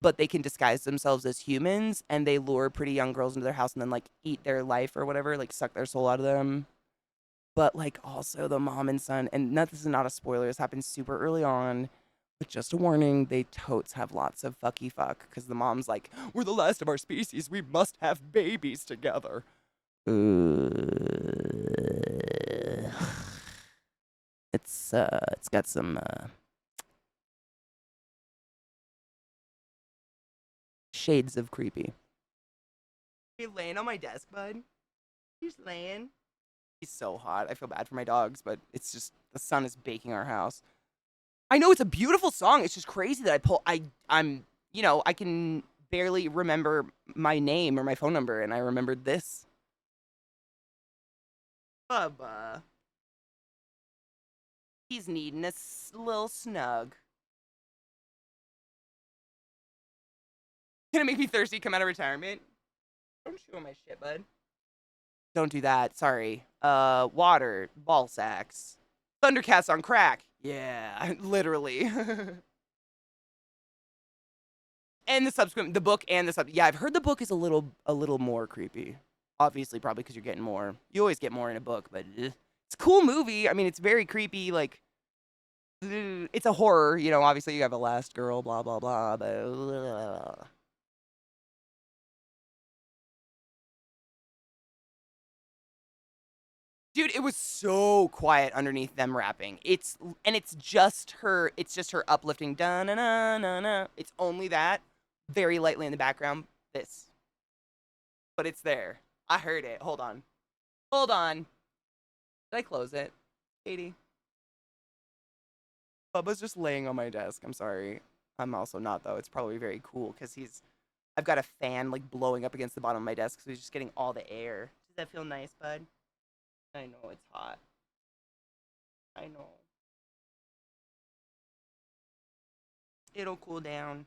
but they can disguise themselves as humans, and they lure pretty young girls into their house and then like eat their life or whatever, like suck their soul out of them. But like also the mom and son, and this is not a spoiler, this happens super early on. But just a warning, they totes have lots of fucky fuck because the mom's like, we're the last of our species, we must have babies together. It's got some shades of creepy. Are you laying on my desk, bud? You just laying? He's so hot. I feel bad for my dogs, but it's just the sun is baking our house. I know it's a beautiful song. It's just crazy that I'm I can barely remember my name or my phone number, and I remembered this. Bubba. He's needing a little snug. Gonna make me thirsty, come out of retirement. Don't chew on my shit, bud. Don't do that. Sorry. Water, ball sacks. Thundercats on crack. Yeah, literally. And the book and the sub. Yeah, I've heard the book is a little more creepy. Obviously, probably because you're getting more. You always get more in a book, but it's a cool movie. I mean, it's very creepy. Like, it's a horror, you know, obviously you have a last girl, blah, blah, blah, but dude, it was so quiet underneath them rapping. It's just her uplifting da na na na na. It's only that, very lightly in the background. This. But it's there. I heard it. Hold on. Hold on. Did I close it? Katie. Bubba's just laying on my desk. I'm sorry. I'm also not though. It's probably very cool because I've got a fan like blowing up against the bottom of my desk, so he's just getting all the air. Does that feel nice, bud? I know it's hot. I know. It'll cool down.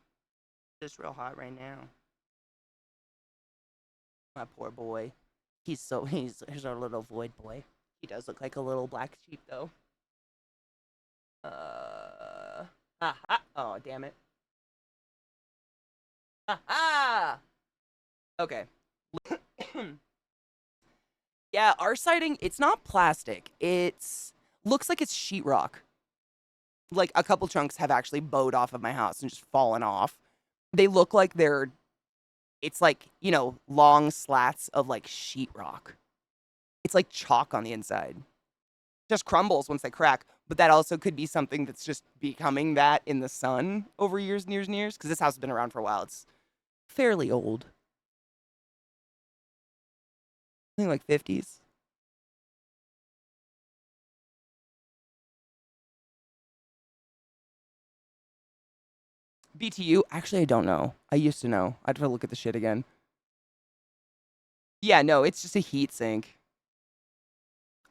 Just real hot right now. My poor boy. He's our little void boy. He does look like a little black sheep though. Ha. Oh, damn it. Ha. Okay. Yeah, our siding, it's not plastic. It's looks like it's sheetrock. Like a couple chunks have actually bowed off of my house and just fallen off. They look like it's like, you know, long slats of like sheetrock. It's like chalk on the inside. Just crumbles once they crack. But that also could be something that's just becoming that in the sun over years and years and years. Because this house has been around for a while. It's fairly old. I think like 50s. BTU? Actually, I don't know. I used to know. I'd have to look at the shit again. Yeah, no, it's just a heat sink.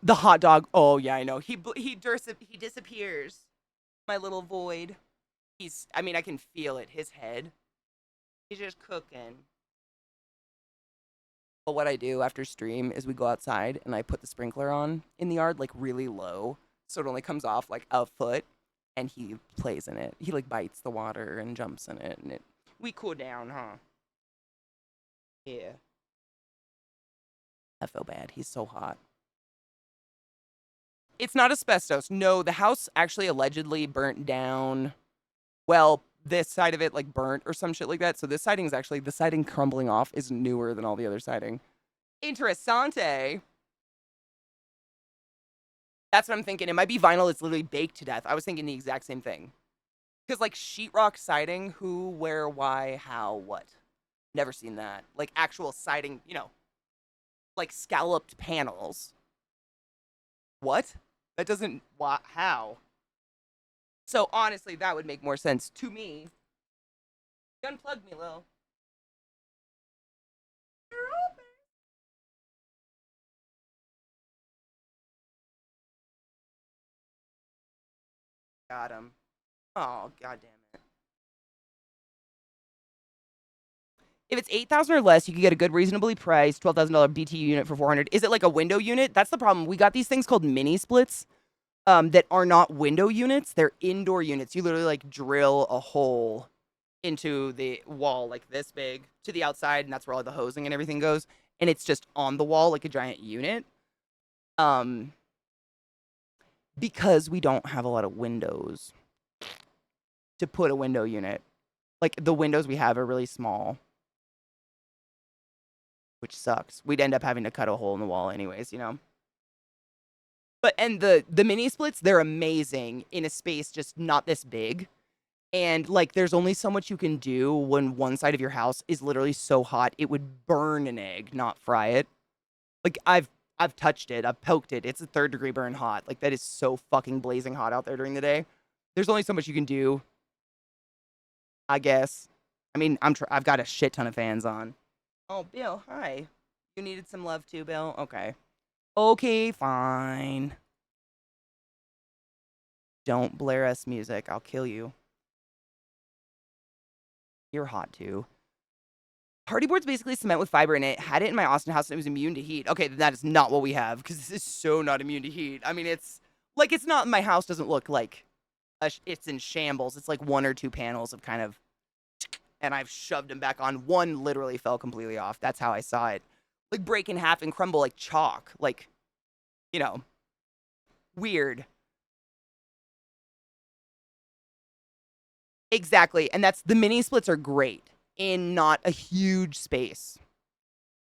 The hot dog. Oh, yeah, I know. He disappears. My little void. I mean, I can feel it. His head. He's just cooking. But what I do after stream is we go outside and I put the sprinkler on in the yard, like really low. So it only comes off like a foot and he plays in it. He like bites the water and jumps in it and we cool down, huh? Yeah. I feel bad. He's so hot. It's not asbestos. No, the house actually allegedly burnt down. Well, this side of it like burnt or some shit like that. So this siding is actually, the siding crumbling off is newer than all the other siding. Interessante. That's what I'm thinking. It might be vinyl that's literally baked to death. I was thinking the exact same thing. Because like sheetrock siding, who, where, why, how, what? Never seen that. Like actual siding, you know, like scalloped panels. What? That doesn't, how? So honestly, that would make more sense to me. You unplugged me, Lil. Got him. Oh, god damn it. If it's 8,000 or less, you can get a good, reasonably priced $12,000 BTU unit for 400. Is it like a window unit? That's the problem. We got these things called mini splits that are not window units. They're indoor units. You literally like drill a hole into the wall like this big to the outside, and that's where all the hosing and everything goes. And it's just on the wall like a giant unit. Because we don't have a lot of windows to put a window unit. Like the windows we have are really small, which sucks. We'd end up having to cut a hole in the wall anyways, you know? But, and the mini splits, they're amazing in a space just not this big. And like, there's only so much you can do when one side of your house is literally so hot, it would burn an egg, not fry it. Like, I've touched it, I've poked it. It's a 3rd-degree burn hot. Like, that is so fucking blazing hot out there during the day. There's only so much you can do, I guess. I mean, I've got a shit ton of fans on. Oh, Bill, hi. You needed some love too, Bill? Okay. Okay, fine. Don't blare us music. I'll kill you. You're hot too. Hardy board's basically cement with fiber in it. Had it in my Austin house and it was immune to heat. Okay, then that is not what we have because this is so not immune to heat. I mean, it's like it's not. My house doesn't look like it's in shambles. It's like 1 or 2 panels of kind of, and I've shoved them back on. One literally fell completely off. That's how I saw it, like break in half and crumble like chalk. Like, you know, weird. Exactly. And that's the mini splits are great in not a huge space.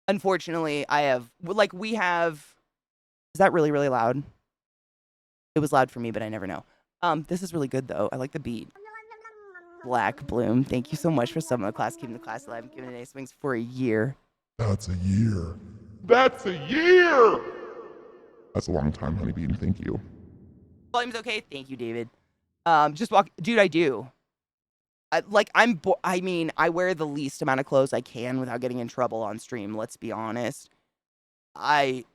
Unfortunately, we have, is that really, really loud? It was loud for me, but I never know. This is really good though. I like the beat. Black Bloom, thank you so much for subbing the class, keeping the class alive, and giving it ace wings for a year. That's a year. That's a year! That's a long time, Honeybean. Thank you. Volume's okay. Thank you, David. Just walk, dude. I do. I mean, I wear the least amount of clothes I can without getting in trouble on stream. Let's be honest. It's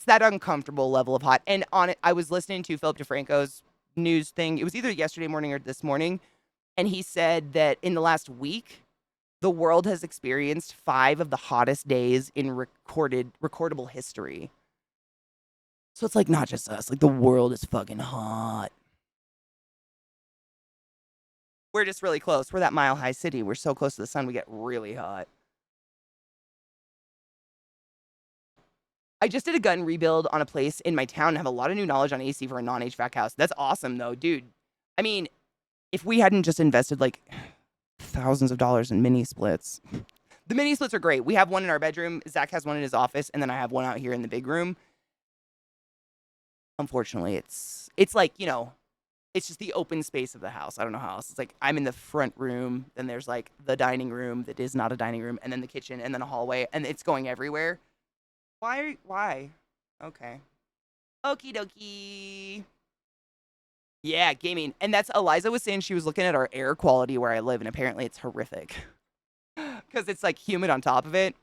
that uncomfortable level of hot. And on it, I was listening to Philip DeFranco's news thing. It was either yesterday morning or this morning, and he said that in the last week, the world has experienced 5 of the hottest days in recordable history. So it's like not just us, like the world is fucking hot. We're just really close. We're that mile high city. We're so close to the sun, we get really hot. I just did a gun rebuild on a place in my town and have a lot of new knowledge on AC for a non-HVAC house. That's awesome though, dude. I mean, if we hadn't just invested like thousands of dollars in mini splits. The mini splits are great. We have one in our bedroom. Zach has one in his office, and then I have one out here in the big room. Unfortunately, it's like, you know, it's just the open space of the house. I don't know how else. It's like I'm in the front room, then there's like the dining room that is not a dining room, and then the kitchen, and then a hallway, and it's going everywhere. Why? Okay. Okie dokie. Yeah, gaming. And that's Eliza was saying she was looking at our air quality where I live, and apparently it's horrific. Because it's like humid on top of it.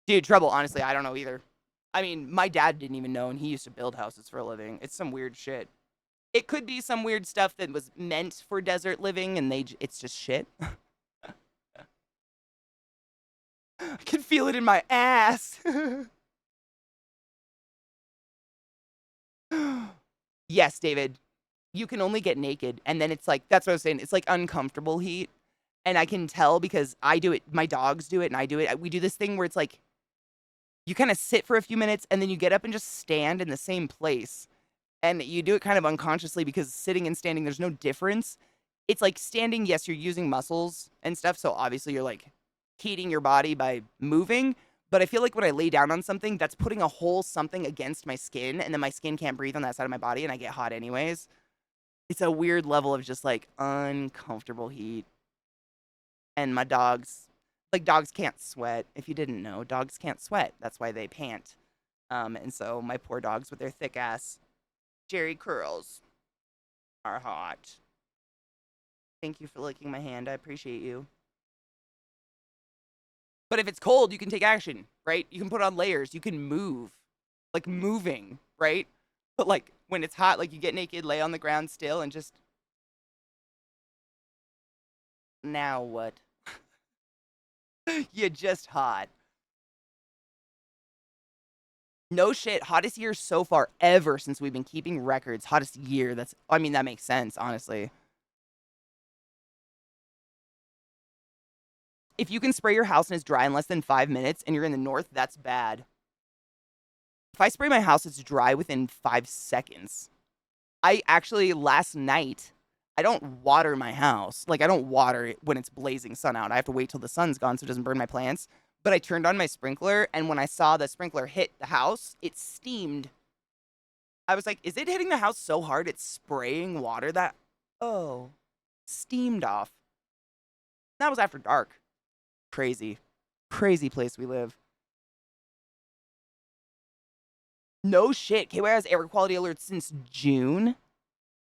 Dude, trouble, honestly, I don't know either. I mean, my dad didn't even know, and he used to build houses for a living. It's some weird shit. It could be some weird stuff that was meant for desert living, and it's just shit. I can feel it in my ass. Yes, David. You can only get naked, and then it's like, that's what I was saying. It's like uncomfortable heat. And I can tell because I do it, my dogs do it, and I do it. We do this thing where it's like, you kind of sit for a few minutes, and then you get up and just stand in the same place. And you do it kind of unconsciously because sitting and standing, there's no difference. It's like standing, yes, you're using muscles and stuff, so obviously you're like heating your body by moving. But I feel like when I lay down on something, that's putting a whole something against my skin, and then my skin can't breathe on that side of my body, and I get hot anyways. It's a weird level of just like uncomfortable heat. And my dogs, like dogs can't sweat. If you didn't know, dogs can't sweat. That's why they pant. And so my poor dogs with their thick ass Jerry curls are hot. Thank you for licking my hand. I appreciate you. But if it's cold, you can take action, right? You can put on layers. You can move, like moving, right? But like when it's hot, like you get naked, lay on the ground still, and just. Now what? You're just hot. No shit. Hottest year so far ever since we've been keeping records. Hottest year. I mean, that makes sense, honestly. If you can spray your house and it's dry in less than 5 minutes and you're in the north, that's bad. If I spray my house, it's dry within 5 seconds. I actually, last night, I don't water my house. Like, I don't water it when it's blazing sun out. I have to wait till the sun's gone so it doesn't burn my plants. But I turned on my sprinkler, and when I saw the sprinkler hit the house, it steamed. I was like, is it hitting the house so hard it's spraying water that... Oh, steamed off. That was after dark. Crazy. Crazy place we live. No shit. KY has air quality alerts since June.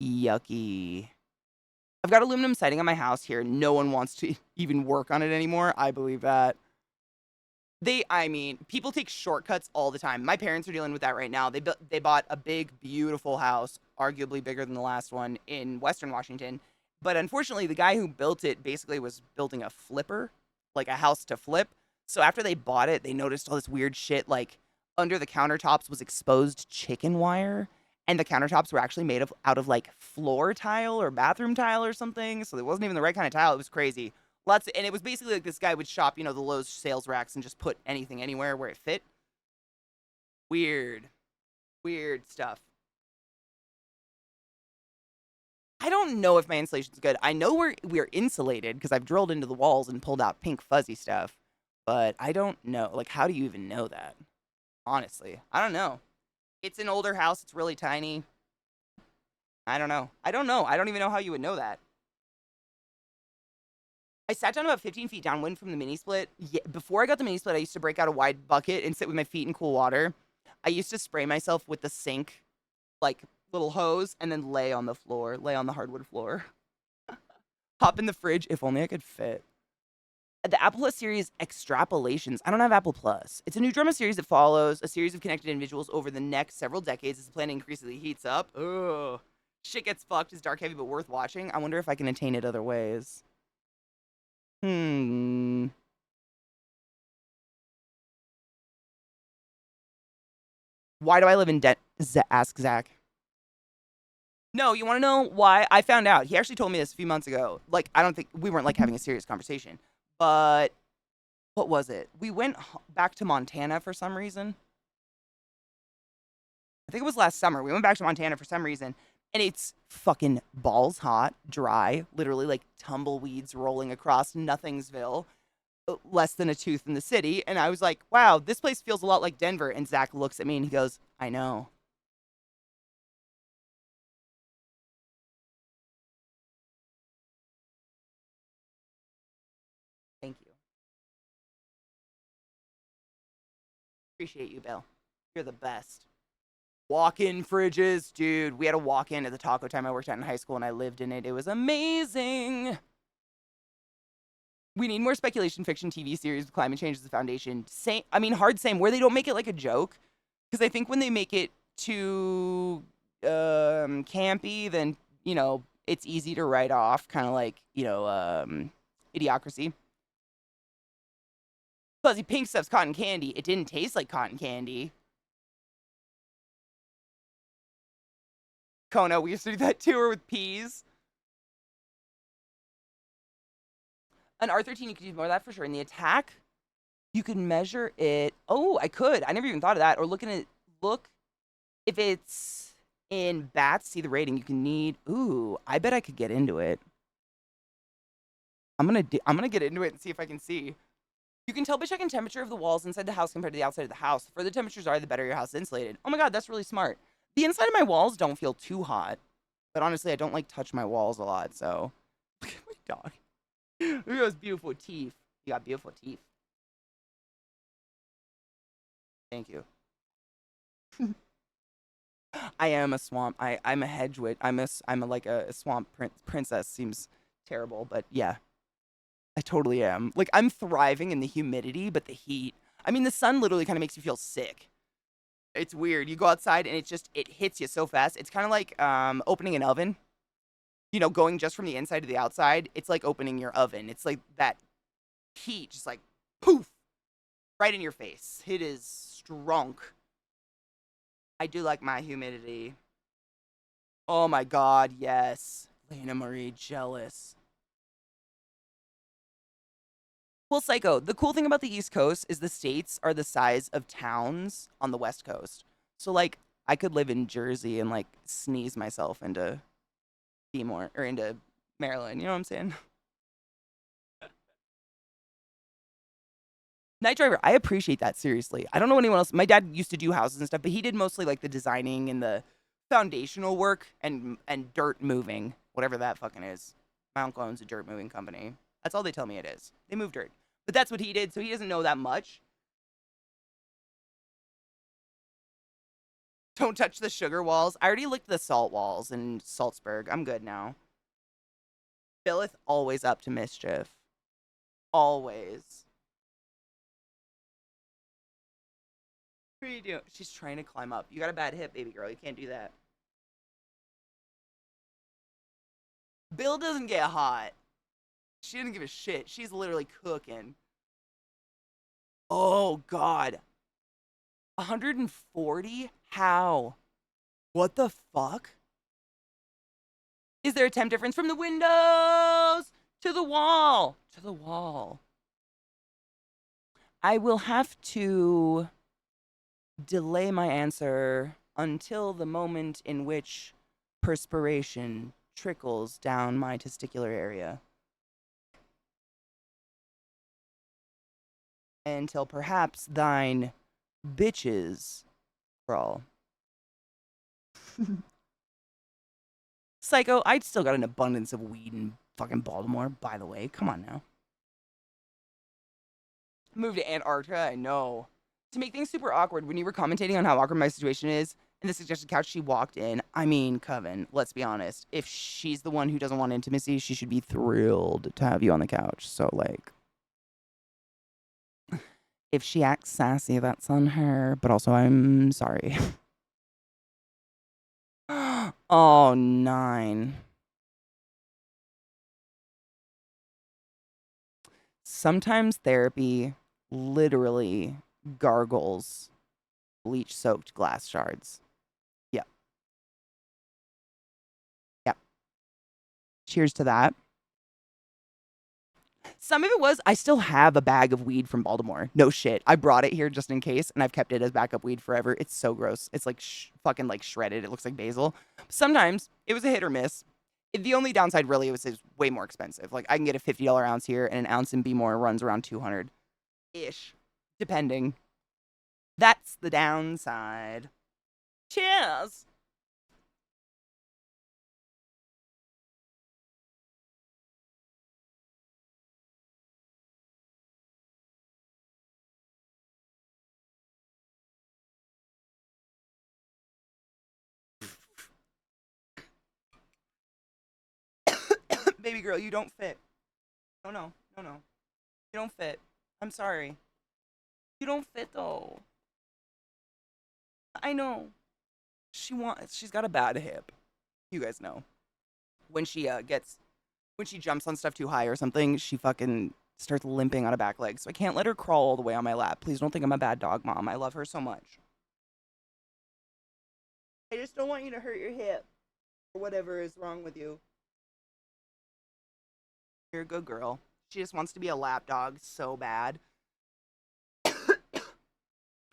Yucky. I've got aluminum siding on my house here. No one wants to even work on it anymore. I believe that. People take shortcuts all the time. My parents are dealing with that right now. They bought a big, beautiful house, arguably bigger than the last one in Western Washington. But unfortunately, the guy who built it basically was building a flipper, like a house to flip. So after they bought it, they noticed all this weird shit, like under the countertops was exposed chicken wire, and the countertops were actually made out of like floor tile or bathroom tile or something. So it wasn't even the right kind of tile. It was crazy. And it was basically like this guy would shop, the Lowe's sales racks and just put anything anywhere where it fit. Weird. Weird stuff. I don't know if my insulation's good. I know we're insulated because I've drilled into the walls and pulled out pink fuzzy stuff, but I don't know. Like, how do you even know that? Honestly, I don't know. It's an older house. It's really tiny. I don't know. I don't know. I don't even know how you would know that. I sat down about 15 feet downwind from the mini split. Yeah, before I got the mini split, I used to break out a wide bucket and sit with my feet in cool water. I used to spray myself with the sink, like little hose, and then lay on the floor, lay on the hardwood floor. Hop in the fridge. If only I could fit. The Apple Plus series Extrapolations. I don't have Apple Plus. It's a new drama series that follows a series of connected individuals over the next several decades as the planet increasingly heats up. Ugh. Shit gets fucked is dark heavy but worth watching. I wonder if I can attain it other ways. Why do I live in debt? Ask Zach. No, you want to know why? I found out. He actually told me this a few months ago. Like, I don't think we weren't like having a serious conversation, but what was it? We went back to Montana for some reason. I think it was last summer. We went back to Montana for some reason, and it's fucking balls hot, dry, literally like tumbleweeds rolling across Nothingsville, less than a tooth in the city. And I was like, wow, this place feels a lot like Denver. And Zach looks at me and he goes, I know. Thank you. Appreciate you, Bill. You're the best. Walk-in fridges, dude. We had a walk-in at the taco time I worked at in high school, and I lived in it. It was amazing. We need more speculation fiction TV series with climate change as the foundation. Same, I mean, hard same, where they don't make it like a joke. Because I think when they make it too campy, then, you know, it's easy to write off, kind of like, you know, Idiocracy. Fuzzy pink stuff's cotton candy. It didn't taste like cotton candy. Kona, we used to do that tour with peas. An R13, you could use more of that for sure. In the attack, you could measure it. Oh, I could. I never even thought of that. Or look if it's in bats, see the rating. You can need. Ooh, I bet I could get into it. I'm gonna get into it and see if I can see. You can tell by checking temperature of the walls inside the house compared to the outside of the house. The further temperatures are, the better your house is insulated. Oh my god, that's really smart. The inside of my walls don't feel too hot, but honestly, I don't like touch my walls a lot. So look at my dog. Look at those beautiful teeth. You got beautiful teeth. Thank you. I am a swamp. I'm a hedge witch. I'm like a swamp princess. Seems terrible, but yeah, I totally am. Like I'm thriving in the humidity, but the heat. I mean, the sun literally kind of makes you feel sick. It's weird. You go outside and it hits you so fast. It's kind of like opening an oven. You know, going just from the inside to the outside. It's like opening your oven. It's like that heat, just like poof, right in your face. It is strong. I do like my humidity. Oh my god, yes. Lena Marie, jealous. Well, Psycho, the cool thing about the East Coast is the states are the size of towns on the West Coast. So, like, I could live in Jersey and, like, sneeze myself into Seymour or into Maryland. You know what I'm saying? Night Driver, I appreciate that, seriously. I don't know anyone else. My dad used to do houses and stuff, but he did mostly, like, the designing and the foundational work and dirt moving, whatever that fucking is. My uncle owns a dirt moving company. That's all they tell me it is. They move dirt. But that's what he did, so he doesn't know that much. Don't touch the sugar walls. I already licked the salt walls in Salzburg. I'm good now. Phyllis always up to mischief. Always. What are you doing? She's trying to climb up. You got a bad hip, baby girl. You can't do that. Bill doesn't get hot. She didn't give a shit. She's literally cooking. Oh, God. 140? How? What the fuck? Is there a temp difference from the windows to the wall? To the wall. I will have to delay my answer until the moment in which perspiration trickles down my testicular area. Until perhaps thine bitches crawl. Psycho, I'd still got an abundance of weed in fucking Baltimore, by the way. Come on now. Moved to Antarctica, I know. To make things super awkward, when you were commentating on how awkward my situation is, and the suggested couch she walked in, I mean, Coven, let's be honest. If she's the one who doesn't want intimacy, she should be thrilled to have you on the couch. So, like, if she acts sassy, that's on her. But also, I'm sorry. Oh, 9. Sometimes therapy literally gargles bleach-soaked glass shards. Yep. Yep. Cheers to that. Some of it was, I still have a bag of weed from Baltimore. No shit. I brought it here just in case, and I've kept it as backup weed forever. It's so gross. It's like fucking like shredded. It looks like basil. Sometimes it was a hit or miss. The only downside really was it was way more expensive. Like I can get a $50 ounce here, and an ounce in Bmore runs around 200-ish, depending. That's the downside. Cheers. Baby girl, you don't fit. No, no, no, no. You don't fit. I'm sorry. You don't fit though. I know. She's got a bad hip. You guys know. When she when she jumps on stuff too high or something, she fucking starts limping on a back leg. So I can't let her crawl all the way on my lap. Please don't think I'm a bad dog mom. I love her so much. I just don't want you to hurt your hip or whatever is wrong with you. You're a good girl. She just wants to be a lap dog so bad.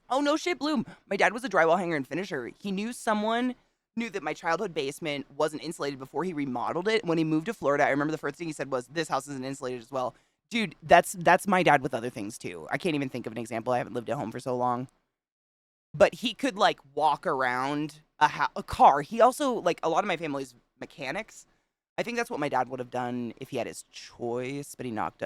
Oh, no shit, Bloom. My dad was a drywall hanger and finisher. He knew someone knew that my childhood basement wasn't insulated before he remodeled it. When he moved to Florida, I remember the first thing he said was, this house isn't insulated as well. Dude, that's my dad with other things too. I can't even think of an example. I haven't lived at home for so long. But he could like walk around a car. He also, like, a lot of my family's mechanics. I think that's what my dad would have done if he had his choice, but he knocked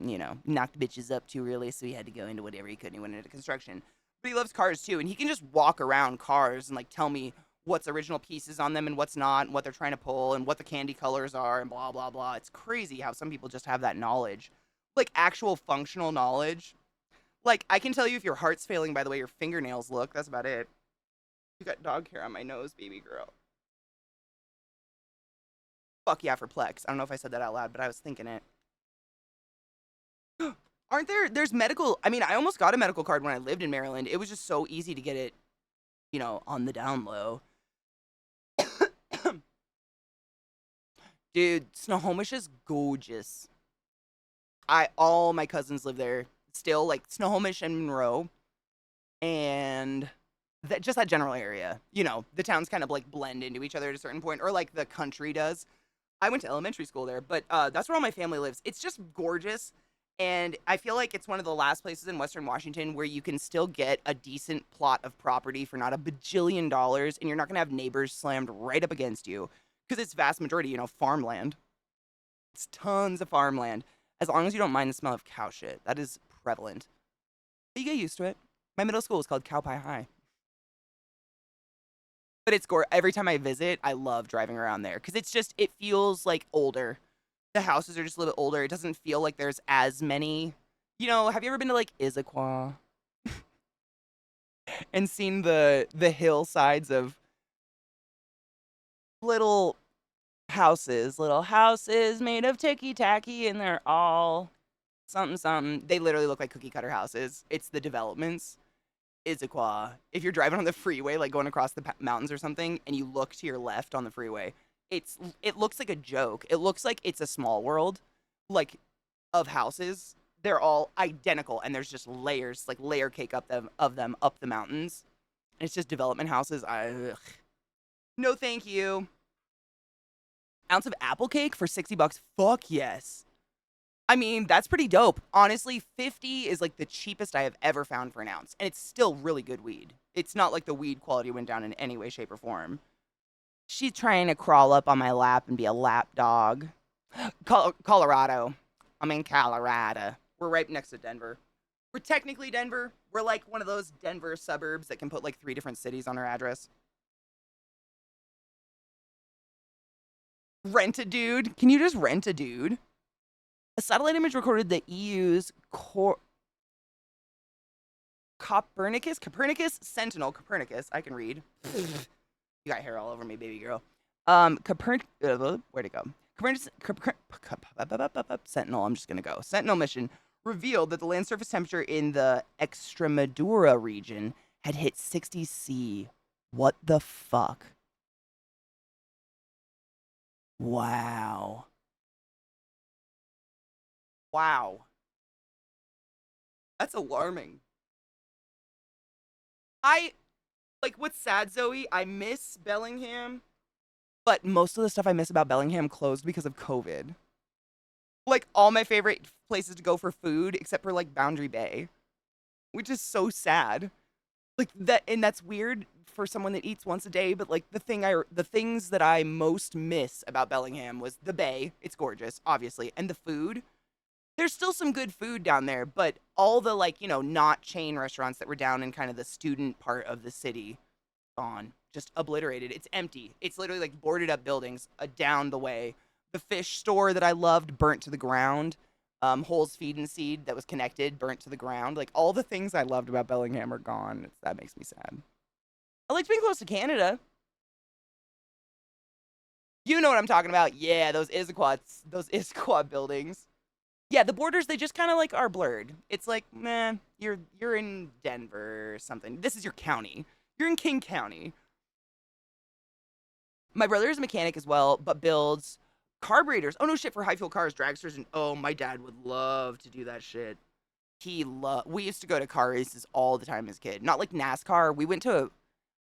bitches up too early, so he had to go into whatever he could, and he went into construction. But he loves cars too, and he can just walk around cars and like tell me what's original pieces on them and what's not, and what they're trying to pull, and what the candy colors are, and blah blah blah. It's crazy how some people just have that knowledge, like actual functional knowledge. Like I can tell you if your heart's failing by the way your fingernails look. That's about it. You got dog hair on my nose, baby girl. Fuck yeah for Plex. I don't know if I said that out loud, but I was thinking it. Aren't there's medical, I mean, I almost got a medical card when I lived in Maryland. It was just so easy to get it, on the down low. Dude, Snohomish is gorgeous. All my cousins live there still, like Snohomish and Monroe, and just that general area. The towns kind of like blend into each other at a certain point, or like the country does. I went to elementary school there, but that's where all my family lives. It's just gorgeous. And I feel like it's one of the last places in Western Washington where you can still get a decent plot of property for not a bajillion dollars, and you're not going to have neighbors slammed right up against you because it's vast majority, farmland. It's tons of farmland. As long as you don't mind the smell of cow shit, that is prevalent. But you get used to it. My middle school was called Cow Pie High. But it's every time I visit, I love driving around there because it feels like older. The houses are just a little bit older. It doesn't feel like there's as many. Have you ever been to like Issaquah and seen the hillsides of little houses made of ticky tacky, and they're all something something. They literally look like cookie cutter houses. It's the developments. Issaquah. If you're driving on the freeway, like going across the mountains or something, and you look to your left on the freeway, it looks like a joke. It looks like it's a small world, like, of houses. They're all identical, and there's just layers, like layer cake of them up the mountains. and it's just development houses. No, thank you. Ounce of apple cake for $60. Fuck yes. I mean, that's pretty dope. Honestly, 50 is like the cheapest I have ever found for an ounce, and it's still really good weed. It's not like the weed quality went down in any way, shape, or form. She's trying to crawl up on my lap and be a lap dog. Colorado. I'm in Colorado. We're right next to Denver. We're technically Denver. We're like one of those Denver suburbs that can put like 3 different cities on our address. Rent a dude? Can you just rent a dude? A satellite image recorded the EU's Copernicus Sentinel. Copernicus, I can read. You got hair all over me, baby girl. Where'd it go? Sentinel, I'm just gonna go. Sentinel mission revealed that the land surface temperature in the Extremadura region had hit 60 C. What the fuck? Wow. Wow. That's alarming. What's sad, Zoe? I miss Bellingham, but most of the stuff I miss about Bellingham closed because of COVID. Like, all my favorite places to go for food, except for, like, Boundary Bay, which is so sad. Like, that, and that's weird for someone that eats once a day, but, like, the things that I most miss about Bellingham was the bay. It's gorgeous, obviously, and the food. There's still some good food down there, but all the, like, not chain restaurants that were down in kind of the student part of the city, gone. Just obliterated. It's empty. It's literally, like, boarded up buildings down the way. The fish store that I loved burnt to the ground. Hole's Feed and Seed that was connected burnt to the ground. Like, all the things I loved about Bellingham are gone. That makes me sad. I liked being close to Canada. You know what I'm talking about. Yeah, those Issaquah buildings. Yeah, the borders, they just kind of, like, are blurred. It's like, meh, you're in Denver or something. This is your county. You're in King County. My brother is a mechanic as well, but builds carburetors. Oh, no shit, for high fuel cars, dragsters, and oh, my dad would love to do that shit. We used to go to car races all the time as a kid. Not like NASCAR. We went to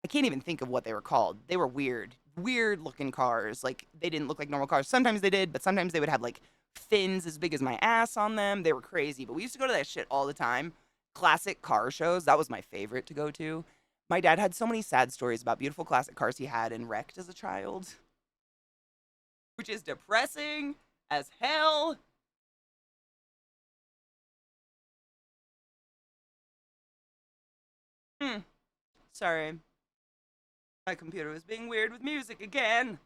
I can't even think of what they were called. They were weird looking cars. Like, they didn't look like normal cars. Sometimes they did, but sometimes they would have, like, fins as big as my ass on them. They were crazy, but we used to go to that shit all the time. Classic car shows, that was my favorite to go to. My dad had so many sad stories about beautiful classic cars he had and wrecked as a child, which is depressing as hell. Sorry. My computer was being weird with music again.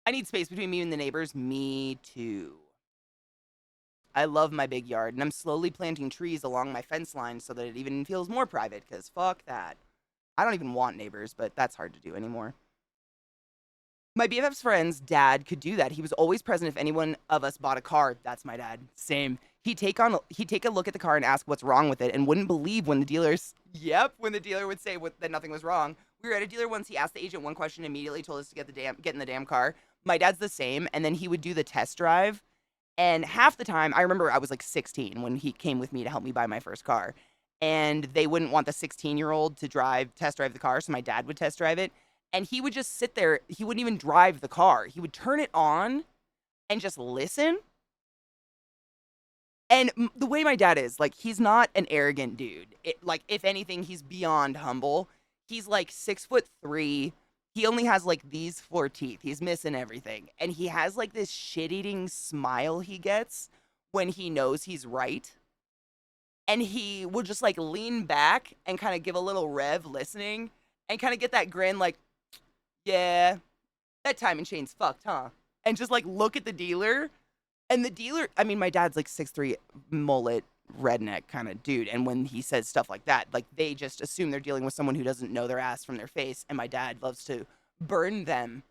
I need space between me and the neighbors. Me too. I love my big yard, and I'm slowly planting trees along my fence line so that it even feels more private, because fuck that. I don't even want neighbors, but that's hard to do anymore. My BFF's friend's dad could do that. He was always present if anyone of us bought a car. That's my dad. Same. He'd take a look at the car and ask what's wrong with it, and wouldn't believe when the dealer would say that nothing was wrong. We were at a dealer once. He asked the agent one question, immediately told us to get in the damn car. My dad's the same, and then he would do the test drive. And half the time, I remember I was like 16 when he came with me to help me buy my first car. And they wouldn't want the 16-year-old to test drive the car, so my dad would test drive it. And he would just sit there. He wouldn't even drive the car. He would turn it on and just listen. And the way my dad is, like, he's not an arrogant dude. Like, if anything, he's beyond humble. He's like 6'3". He only has like these 4 teeth. He's missing everything. And he has like this shit-eating smile he gets when he knows he's right. And he will just like lean back and kind of give a little rev listening and kind of get that grin like, yeah, that timing chain's fucked, huh? And just like look at the dealer. And the dealer, I mean, my dad's like 6'3", mullet, redneck kind of dude. And when he says stuff like that, like they just assume they're dealing with someone who doesn't know their ass from their face. And my dad loves to burn them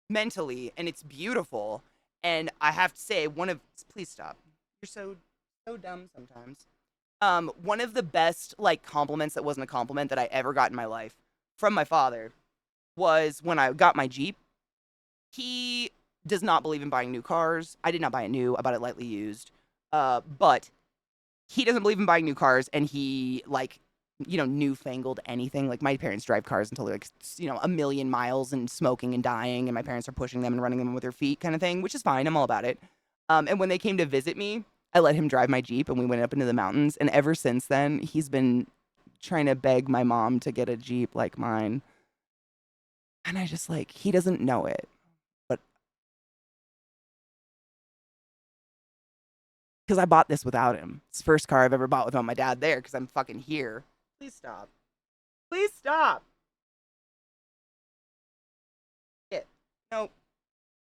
mentally. And it's beautiful. And I have to say, please stop. You're so dumb sometimes. One of the best like compliments that wasn't a compliment that I ever got in my life from my father was when I got my Jeep. He does not believe in buying new cars. I did not buy it new. I bought it lightly used. But he doesn't believe in buying new cars, and he like, newfangled anything. Like my parents drive cars until they're like, 1,000,000 miles and smoking and dying, and my parents are pushing them and running them with their feet, kind of thing, which is fine. I'm all about it. And when they came to visit me, I let him drive my Jeep, and we went up into the mountains. And ever since then, he's been trying to beg my mom to get a Jeep like mine. And I just like, he doesn't know it, but because I bought this without him. It's the first car I've ever bought without my dad there because I'm fucking here. Please stop. Please stop. It. No,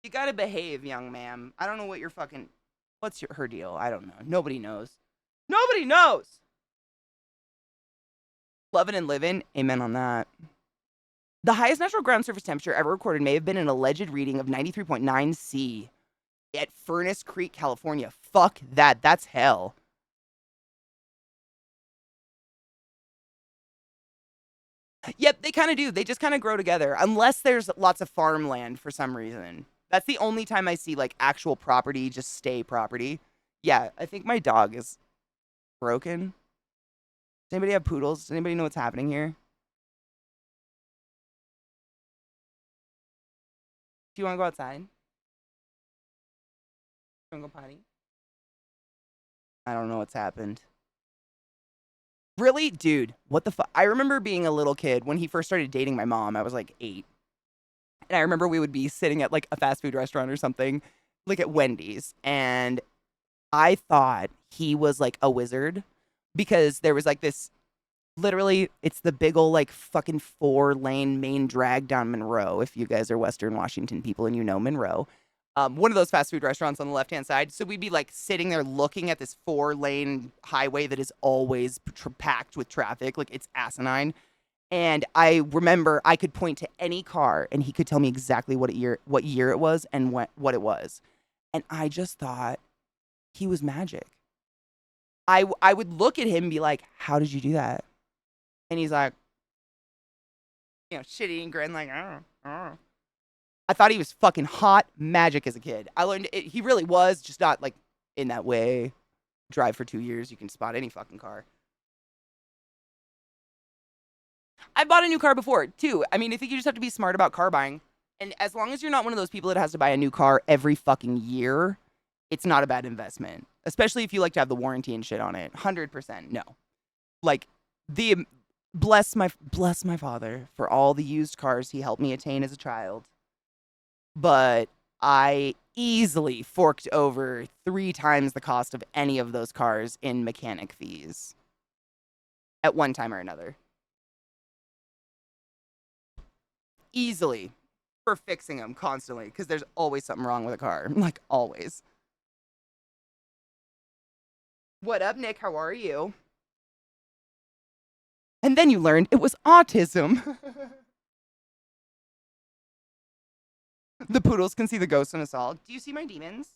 you gotta behave, young ma'am. I don't know what you're fucking. What's her deal? I don't know. Nobody knows. Nobody knows. Loving and living. Amen on that. The highest natural ground surface temperature ever recorded may have been an alleged reading of 93.9 C at Furnace Creek, California. Fuck that. That's hell. Yep, they kind of do. They just kind of grow together. Unless there's lots of farmland for some reason. That's the only time I see like actual property just stay property. Yeah, I think my dog is broken. Does anybody have poodles? Does anybody know what's happening here? Do you want to go outside? You want to go potty? I don't know what's happened. Really? Dude, what the fuck? I remember being a little kid when he first started dating my mom. I was like 8. And I remember we would be sitting at like a fast food restaurant or something, like at Wendy's. And I thought he was like a wizard because there was like this, literally, it's the big old like fucking 4-lane main drag down Monroe. If you guys are Western Washington people and you know Monroe. One of those fast food restaurants on the left-hand side. So we'd be like sitting there looking at this 4-lane highway that is always packed with traffic. Like it's asinine. And I remember I could point to any car and he could tell me exactly what year it was and what it was. And I just thought he was magic. I would look at him and be like, how did you do that? And he's like, shitty grin like, oh. I thought he was fucking hot magic as a kid. I learned he really was, just not like in that way. Drive for 2 years, you can spot any fucking car. I bought a new car before, too. I mean, I think you just have to be smart about car buying. And as long as you're not one of those people that has to buy a new car every fucking year, it's not a bad investment. Especially if you like to have the warranty and shit on it. 100% no. Like, bless my father for all the used cars he helped me attain as a child. But I easily forked over 3 times the cost of any of those cars in mechanic fees at one time or another. Easily for fixing them constantly because there's always something wrong with a car. Like, always. What up, Nick? How are you? And then you learned it was autism. The poodles can see the ghosts in us all. Do you see my demons?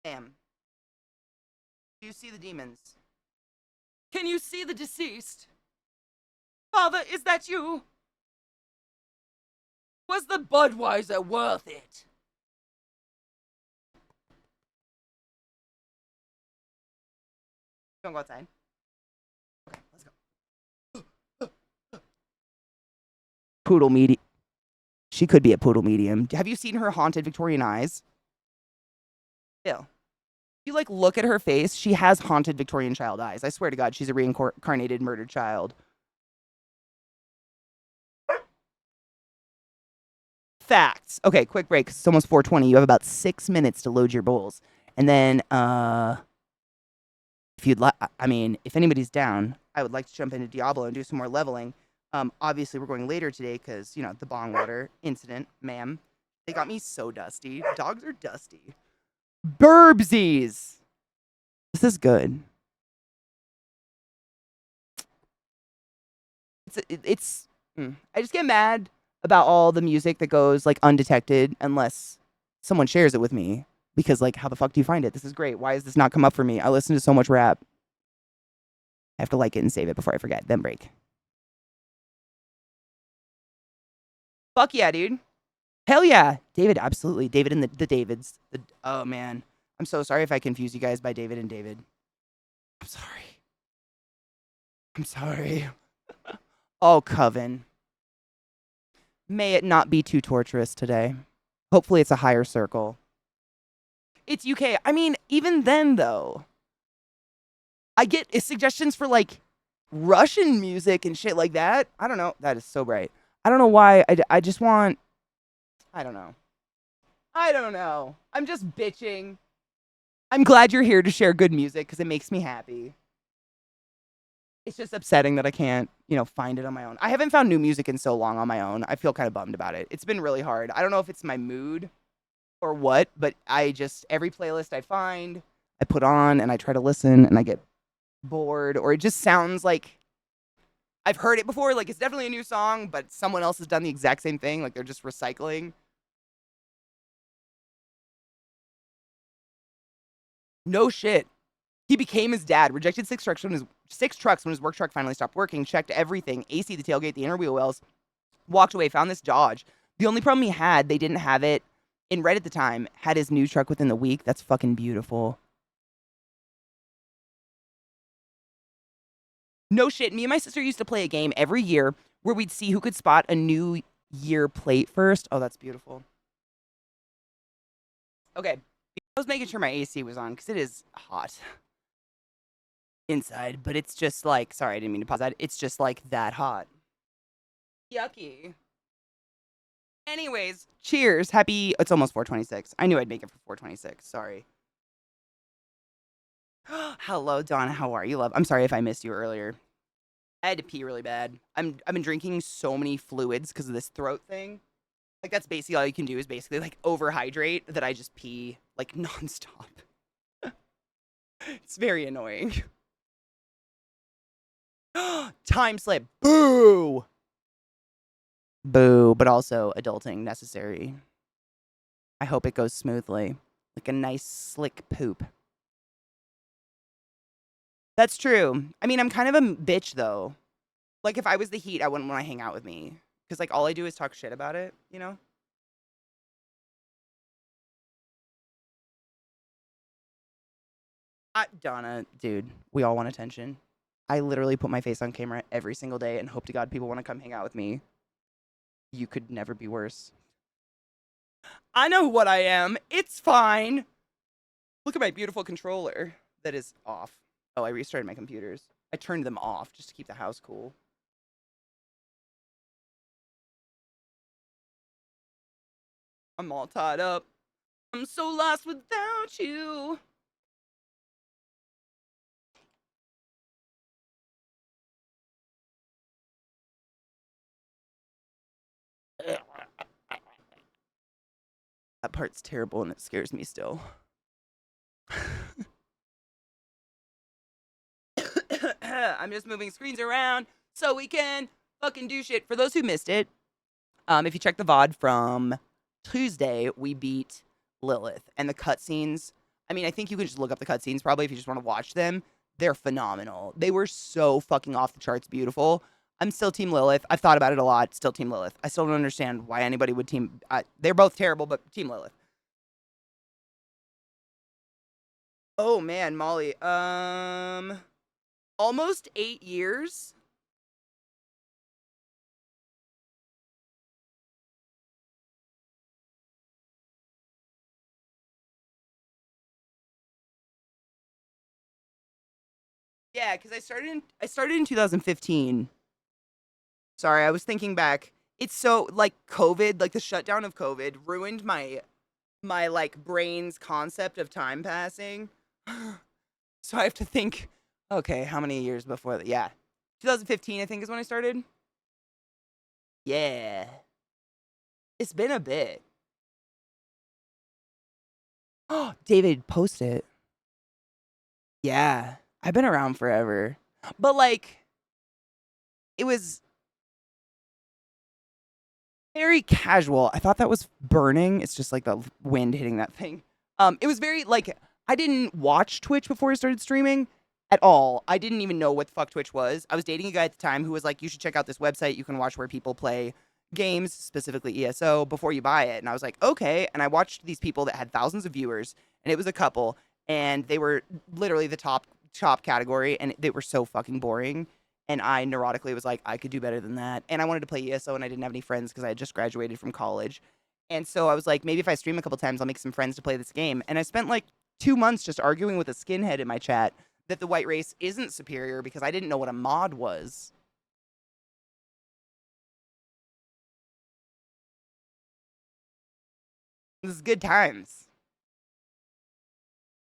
Damn. Do you see the demons? Can you see the deceased? Father, is that you? Was the Budweiser worth it? Don't go outside. Okay, let's go. Poodle medium. She could be a poodle medium. Have you seen her haunted Victorian eyes? Ew. You like look at her face, she has haunted Victorian child eyes. I swear to God, she's a reincarnated murdered child. Facts. Okay, quick break. It's almost 4:20. You have about 6 minutes to load your bowls. And then, if you'd like, I mean, if anybody's down, I would like to jump into Diablo and do some more leveling. Obviously, we're going later today because, the bong water incident, ma'am. They got me so dusty. Dogs are dusty. Burbsies. This is good. I just get mad about all the music that goes like undetected unless someone shares it with me. Because like, how the fuck do you find it? This is great. Why has this not come up for me? I listen to so much rap. I have to like it and save it before I forget. Then break. Fuck yeah, dude. Hell yeah. David, absolutely. David and the Davids. Oh, man. I'm so sorry if I confuse you guys by David and David. I'm sorry. I'm sorry. Oh, Coven. May it not be too torturous today. Hopefully it's a higher circle. It's UK. I mean, even then, though, I get suggestions for, like, Russian music and shit like that. I don't know. That is so bright. I don't know why. I just want... I don't know. I don't know. I'm just bitching. I'm glad you're here to share good music because it makes me happy. It's just upsetting that I can't, find it on my own. I haven't found new music in so long on my own. I feel kind of bummed about it. It's been really hard. I don't know if it's my mood or what, but every playlist I find, I put on and I try to listen and I get bored, or it just sounds like I've heard it before. Like, it's definitely a new song, but someone else has done the exact same thing. Like, they're just recycling. No shit. He became his dad, rejected six trucks when his work truck finally stopped working, checked everything, AC, the tailgate, the inner wheel wells, walked away, found this Dodge. The only problem he had, they didn't have it in red at the time, had his new truck within the week. That's fucking beautiful. No shit. Me and my sister used to play a game every year where we'd see who could spot a new year plate first. Oh, that's beautiful. Okay. I was making sure my AC was on because it is hot inside, but it's just like, sorry, I didn't mean to pause that. It's just like that hot. Yucky. Anyways, cheers. It's almost 426. I knew I'd make it for 426. Sorry. Hello, Donna. How are you, love? I'm sorry if I missed you earlier. I had to pee really bad. I've been drinking so many fluids because of this throat thing. Like, that's basically all you can do is basically, like, overhydrate, that I just pee, like, nonstop. It's very annoying. Time slip. Boo! Boo, but also adulting necessary. I hope it goes smoothly. Like a nice, slick poop. That's true. I mean, I'm kind of a bitch, though. Like, if I was the heat, I wouldn't want to hang out with me. Because, like, all I do is talk shit about it, Donna, dude, we all want attention. I literally put my face on camera every single day and hope to God people want to come hang out with me. You could never be worse. I know what I am. It's fine. Look at my beautiful controller that is off. Oh, I restarted my computers. I turned them off just to keep the house cool. I'm all tied up. I'm so lost without you. That part's terrible and it scares me still. I'm just moving screens around so we can fucking do shit. For those who missed it, if you check the VOD from Tuesday, we beat Lilith. And the cutscenes, I mean, I think you can just look up the cutscenes probably if you just want to watch them. They're phenomenal. They were so fucking off the charts beautiful. I'm still Team Lilith. I've thought about it a lot. Still Team Lilith. I still don't understand why anybody would team... they're both terrible, but Team Lilith. Oh, man, Molly. Almost 8 years. Yeah, because I started in 2015. Sorry, I was thinking back. It's so, like, COVID, like, the shutdown of COVID ruined my like, brain's concept of time passing. So I have to think, okay, how many years before that? Yeah. 2015, I think, is when I started. Yeah. It's been a bit. Oh, David, post it. Yeah. I've been around forever. But, like, it was very casual. I thought that was burning. It's just like the wind hitting that thing. It was very, like, I didn't watch Twitch before I started streaming. at all. I didn't even know what the fuck Twitch was. I was dating a guy at the time who was like, you should check out this website. You can watch where people play games, specifically ESO, before you buy it. And I was like, okay. And I watched these people that had thousands of viewers, and it was a couple, and they were literally the top category, and they were so fucking boring. And I neurotically was like, I could do better than that. And I wanted to play ESO, and I didn't have any friends because I had just graduated from college. And so I was like, maybe if I stream a couple times, I'll make some friends to play this game. And I spent like 2 months just arguing with a skinhead in my chat that the white race isn't superior because I didn't know what a mod was. This is good times.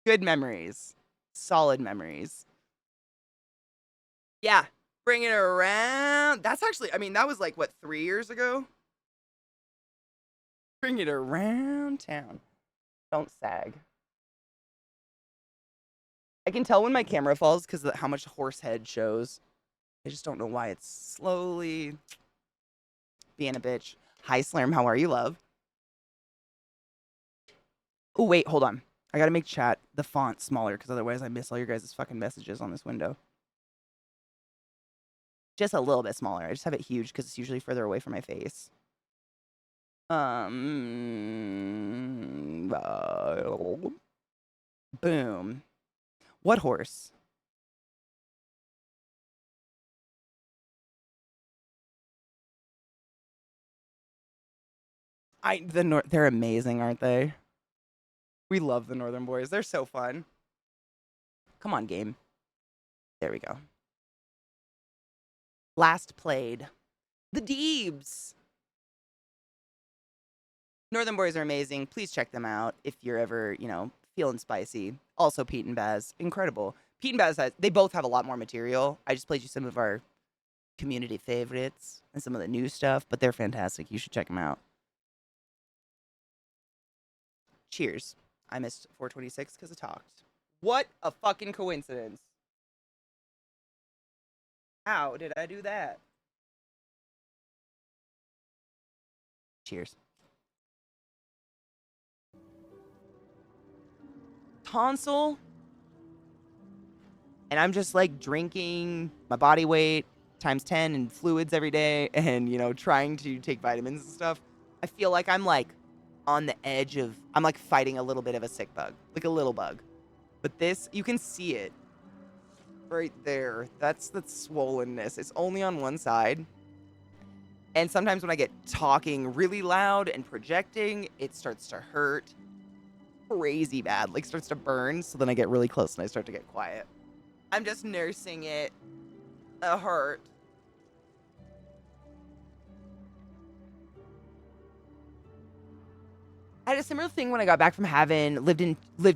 Good memories. Solid memories. Yeah. Bring it around. That's actually, I mean, that was like, what, 3 years ago? Bring it around town. Don't sag. I can tell when my camera falls because of how much horse head shows. I just don't know why it's slowly being a bitch. Hi, Slurm. How are you, love? Oh, wait. Hold on. I got to make chat the font smaller because otherwise I miss all your guys' fucking messages on this window. Just a little bit smaller. I just have it huge because it's usually further away from my face. Boom. What horse? They're amazing, aren't they? We love the Northern Boys. They're so fun. Come on, game. There we go. Last played. The Deebs. Northern Boys are amazing. Please check them out if you're ever, feeling spicy. Also, Pete and Baz. Incredible. Pete and Baz, they both have a lot more material. I just played you some of our community favorites and some of the new stuff, but they're fantastic. You should check them out. Cheers. I missed 426 because I talked. What a fucking coincidence. How did I do that? Cheers. Tonsil. And I'm just like drinking my body weight times 10 and fluids every day and, trying to take vitamins and stuff. I feel like I'm like on the edge of, I'm like fighting a little bit of a sick bug, like a little bug. But this, you can see it right there. That's the swollenness. It's only on one side. And sometimes when I get talking really loud and projecting, it starts to hurt crazy bad, like starts to burn. So then I get really close and I start to get quiet. I'm just nursing it. It hurt. I had a similar thing when I got back from having lived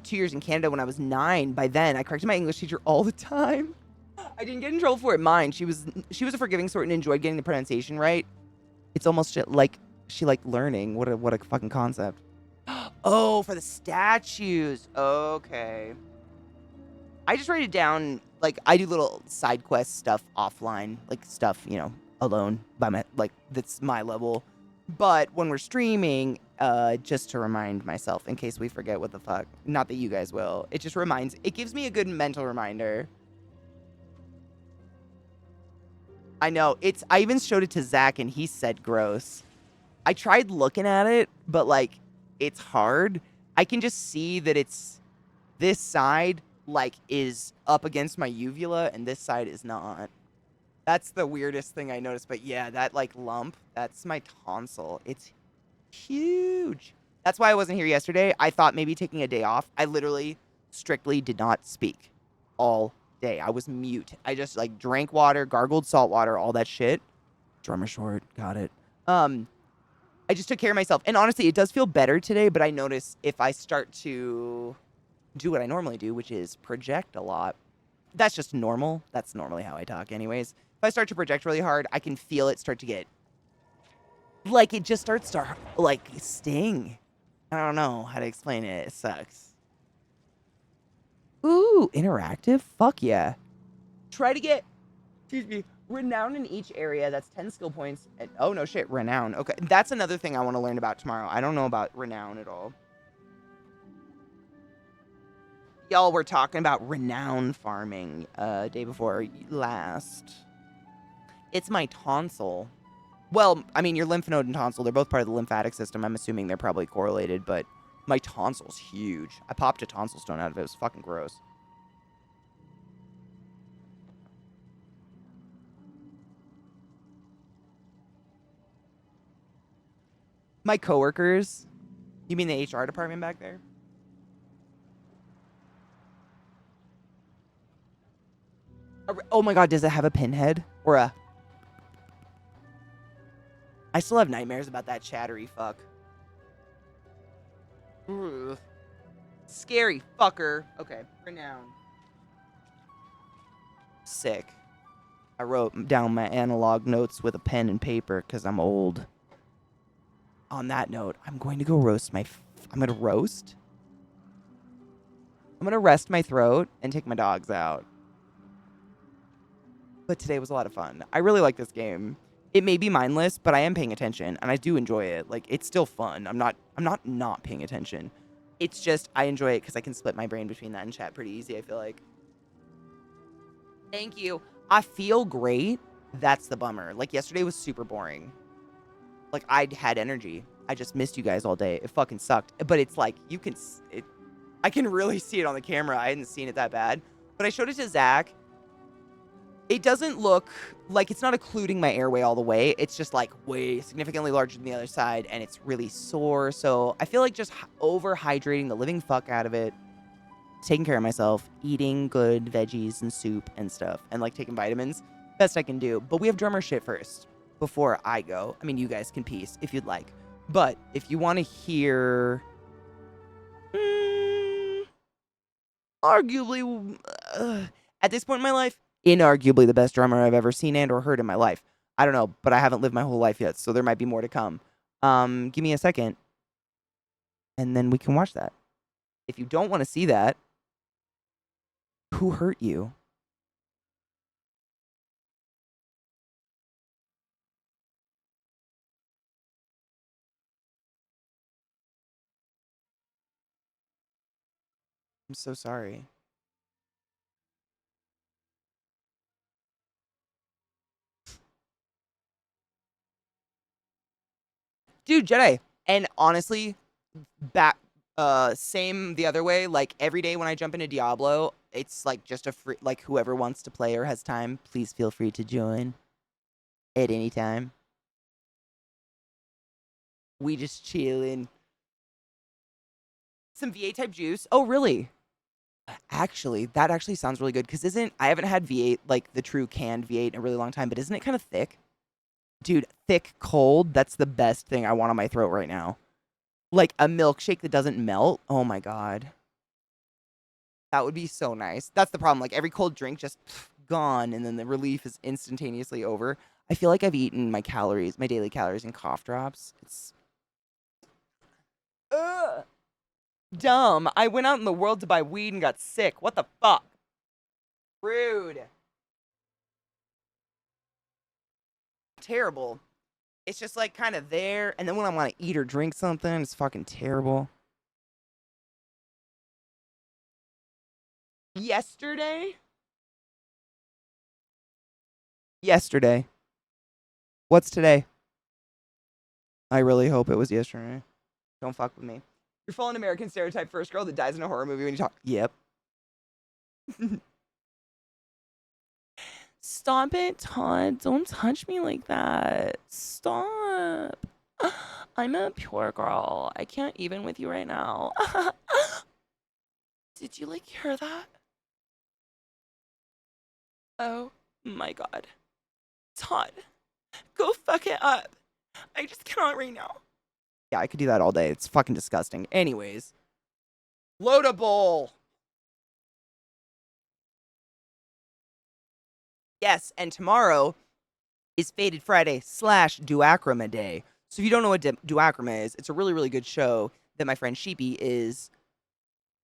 2 years in Canada when I was 9. By then, I corrected my English teacher all the time. I didn't get in trouble for it. Mine. She was a forgiving sort and enjoyed getting the pronunciation right. It's almost like she liked learning. What a fucking concept. Oh, for the statues. Okay. I just write it down. Like, I do little side quest stuff offline, like stuff, alone by my, like, that's my level. But when we're streaming, just to remind myself in case we forget what the fuck, not that you guys will, it gives me a good mental reminder. I know, I even showed it to Zach and he said gross. I tried looking at it, but like, it's hard. I can just see that it's this side like is up against my uvula and this side is not. That's the weirdest thing I noticed. But yeah, that like lump, that's my tonsil. It's huge. That's why I wasn't here yesterday. I thought maybe taking a day off. I literally strictly did not speak all day. I was mute. I just like drank water, gargled salt water, all that shit. Drummer short, got it. I just took care of myself. And honestly, it does feel better today, but I notice if I start to do what I normally do, which is project a lot. That's just normal. That's normally how I talk anyways. If I start to project really hard, I can feel it start to get, like, it just starts to, like, sting. I don't know how to explain it. It sucks. Ooh, interactive? Fuck yeah. Try to get, renown in each area. That's 10 skill points. And, oh, no shit, renown. Okay, that's another thing I want to learn about tomorrow. I don't know about renown at all. Y'all were talking about renown farming day before last. It's my tonsil. Well, I mean, your lymph node and tonsil, they're both part of the lymphatic system. I'm assuming they're probably correlated, but my tonsil's huge. I popped a tonsil stone out of it. It was fucking gross. My coworkers, you mean the HR department back there? Oh my god, does it have a pinhead? Or a... I still have nightmares about that chattery fuck. Ugh. Scary fucker. Okay, renown. Sick. I wrote down my analog notes with a pen and paper because I'm old. On that note, I'm going to go roast my... I'm going to roast? I'm going to rest my throat and take my dogs out. But today was a lot of fun. I really like this game. It may be mindless, but I am paying attention, and I do enjoy it. Like, it's still fun. I'm not paying attention. It's just, I enjoy it because I can split my brain between that and chat pretty easy, I feel like. Thank you. I feel great. That's the bummer. Like, yesterday was super boring. Like, I had energy. I just missed you guys all day. It fucking sucked. But it's like, you can... I can really see it on the camera. I hadn't seen it that bad. But I showed it to Zach. It doesn't look like it's not occluding my airway all the way. It's just like way significantly larger than the other side, and it's really sore. So I feel like just overhydrating the living fuck out of it, taking care of myself, eating good veggies and soup and stuff, and like taking vitamins, best I can do. But we have drummer shit first before I go. I mean, you guys can peace if you'd like. But if you want to hear... arguably, at this point in my life, inarguably the best drummer I've ever seen and or heard in my life. I don't know, but I haven't lived my whole life yet, so there might be more to come. Give me a second, and then we can watch that. If you don't want to see that, who hurt you? I'm so sorry. Dude, Jedi. And honestly, same the other way. Like every day when I jump into Diablo, it's like just a free, like whoever wants to play or has time, please feel free to join at any time. We just chilling. Some V8 type juice. Oh, really? Actually, that actually sounds really good because I haven't had V8, like the true canned V8 in a really long time, but isn't it kind of thick? Dude, thick, cold, that's the best thing I want on my throat right now. Like a milkshake that doesn't melt. Oh my God. That would be so nice. That's the problem. Like every cold drink just gone and then the relief is instantaneously over. I feel like I've eaten my calories, my daily calories in cough drops. It's dumb. I went out in the world to buy weed and got sick. What the fuck? Rude. Terrible. It's just like kind of there. And then when I want to eat or drink something, it's fucking terrible. Yesterday? What's today? I really hope it was yesterday. Don't fuck with me. You're full an American stereotype first girl that dies in a horror movie when you talk. Yep. Stop it, Todd. Don't touch me like that. Stop. I'm a pure girl. I can't even with you right now. Did you like hear that? Oh my God. Todd, go fuck it up. I just cannot right now. Yeah, I could do that all day. It's fucking disgusting. Anyways. Loadable. Yes, and tomorrow is Faded Friday / Duacrama Day. So if you don't know what Duacrama is, it's a really, really good show that my friend Sheepy is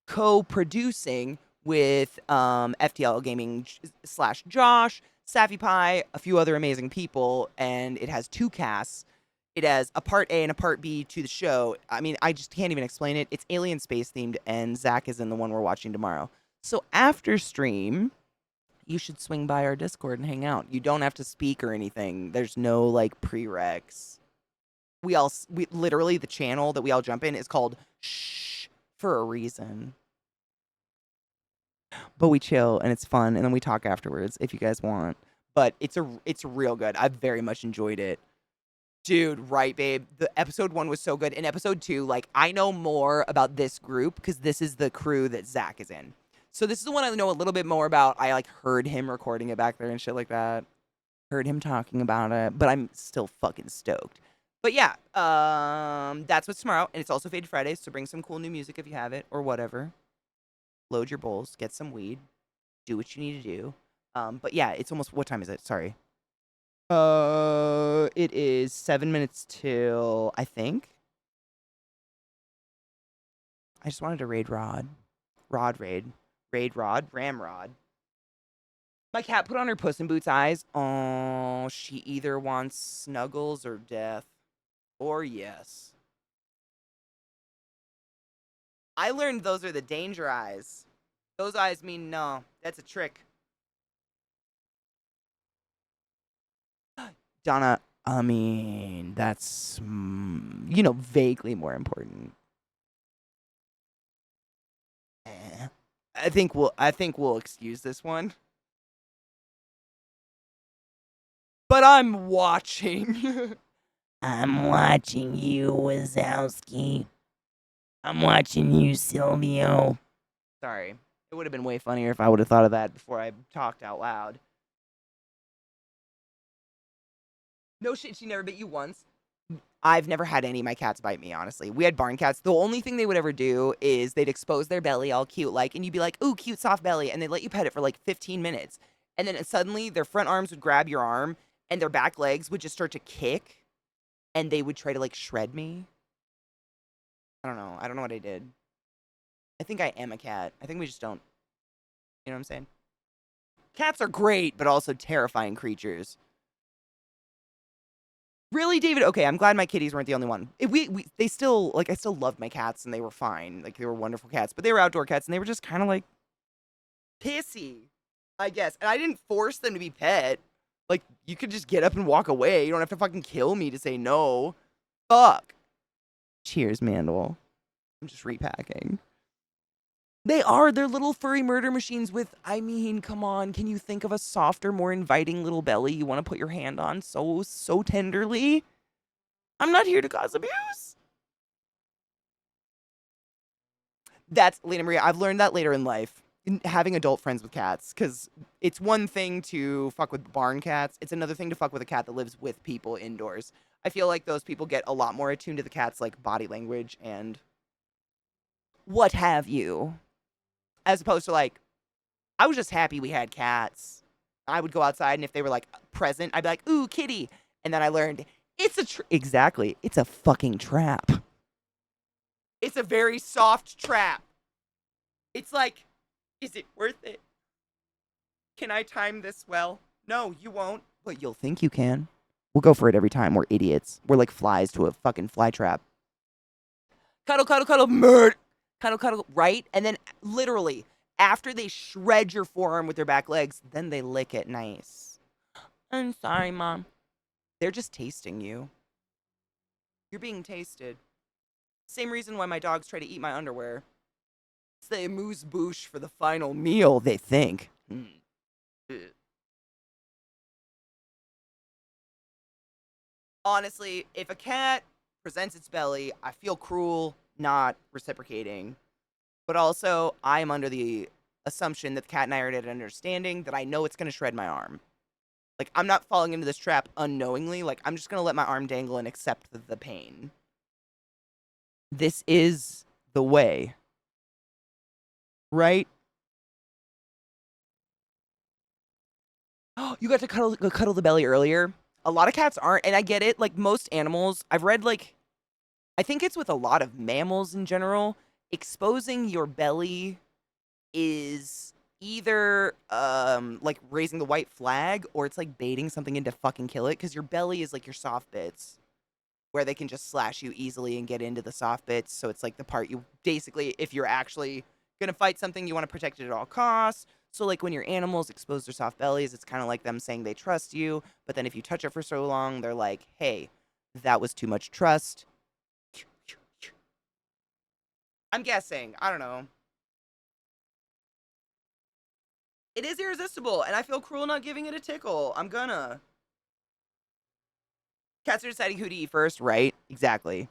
co-producing with FTL Gaming / Josh, Safi Pie, a few other amazing people, and it has 2 casts. It has a part A and a part B to the show. I mean, I just can't even explain it. It's alien space themed, and Zach is in the one we're watching tomorrow. So after stream, you should swing by our Discord and hang out. You don't have to speak or anything. There's no like prereqs. We literally, the channel that we all jump in is called Shh for a reason. But we chill and it's fun, and then we talk afterwards if you guys want. But it's real good. I've very much enjoyed it. Dude, right, babe. The episode 1 was so good. In episode 2, like, I know more about this group because this is the crew that Zach is in. So this is the one I know a little bit more about. I like heard him recording it back there and shit like that. Heard him talking about it, but I'm still fucking stoked. But yeah, that's what's tomorrow, and it's also Fade Friday, so bring some cool new music if you have it or whatever. Load your bowls, get some weed, do what you need to do. But yeah, it's almost, what time is it? Sorry. It is 7 minutes till, I think. I just wanted to raid Rod. Raid Rod. Ramrod. My cat put on her Puss in Boots eyes. Oh, she either wants snuggles or death. Or yes. I learned those are the danger eyes. Those eyes mean no. That's a trick. Donna, I mean, that's, vaguely more important. I think we'll excuse this one. But I'm watching. I'm watching you, Wazowski. I'm watching you, Silvio. Sorry. It would have been way funnier if I would have thought of that before I talked out loud. No shit, she never bit you once. I've never had any of my cats bite me, honestly. We had barn cats. The only thing they would ever do is they'd expose their belly all cute, like, and you'd be like, ooh, cute soft belly, and they'd let you pet it for like 15 minutes. And then suddenly their front arms would grab your arm, and their back legs would just start to kick, and they would try to like shred me. I don't know. I don't know what I did. I think I am a cat. I think we just don't. You know what I'm saying? Cats are great, but also terrifying creatures. Really, David? Okay, I'm glad my kitties weren't the only one. They still, like, I still loved my cats, and they were fine. Like, they were wonderful cats, but they were outdoor cats, and they were just kind of, like, pissy, I guess. And I didn't force them to be pet. Like, you could just get up and walk away. You don't have to fucking kill me to say no. Fuck. Cheers, Mandel. I'm just repacking. They're little furry murder machines with, I mean, come on, can you think of a softer, more inviting little belly you want to put your hand on so tenderly? I'm not here to cause abuse. That's, Lena Maria, I've learned that later in life, having adult friends with cats, because it's one thing to fuck with barn cats, it's another thing to fuck with a cat that lives with people indoors. I feel like those people get a lot more attuned to the cat's, like, body language and what have you. As opposed to, like, I was just happy we had cats. I would go outside, and if they were, like, present, I'd be like, ooh, kitty. And then I learned, exactly, it's a fucking trap. It's a very soft trap. It's like, is it worth it? Can I time this well? No, you won't. But you'll think you can. We'll go for it every time. We're idiots. We're like flies to a fucking fly trap. Cuddle, cuddle, cuddle, murder. Cuddle, cuddle, right? And then literally, after they shred your forearm with their back legs, then they lick it nice. I'm sorry, Mom. They're just tasting you. You're being tasted. Same reason why my dogs try to eat my underwear. It's the amuse-bouche for the final meal, they think. Honestly, if a cat presents its belly, I feel cruel not reciprocating. But also, I am under the assumption that the cat and I are at an understanding that I know it's going to shred my arm. Like, I'm not falling into this trap unknowingly. Like, I'm just going to let my arm dangle and accept the pain. This is the way. Right? Oh, you got to cuddle the belly earlier. A lot of cats aren't, and I get it. Like, most animals, I've read, like, I think it's with a lot of mammals in general, exposing your belly is either like raising the white flag, or it's like baiting something in to fucking kill it, because your belly is like your soft bits. where they can just slash you easily and get into the soft bits. So it's like the part you basically, if you're actually going to fight something, you want to protect it at all costs. So like when your animals expose their soft bellies, it's kind of like them saying they trust you. But then if you touch it for so long, they're like, hey, that was too much trust. I'm guessing. I don't know. It is irresistible, and I feel cruel not giving it a tickle. I'm gonna. Cats are deciding who to eat first, right? Exactly.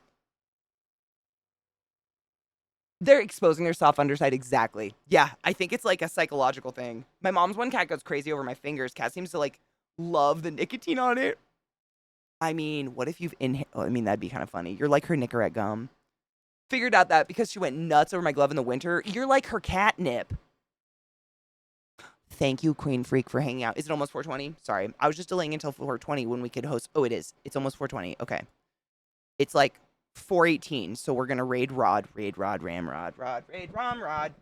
They're exposing their soft underside, exactly. Yeah, I think it's like a psychological thing. My mom's one cat goes crazy over my fingers. Cat seems to like love the nicotine on it. I mean, what if you've inhaled? I mean, that'd be kind of funny. You're like her Nicorette gum. Figured out that because she went nuts over my glove in the winter, you're like her catnip. Thank you, Queen Freak, for hanging out. Is it almost 4:20? Sorry. I was just delaying until 4:20 when we could host. Oh, it is. It's almost 4:20. Okay. It's like 4:18, so we're going to raid Rod, Ramrod, raid Rod.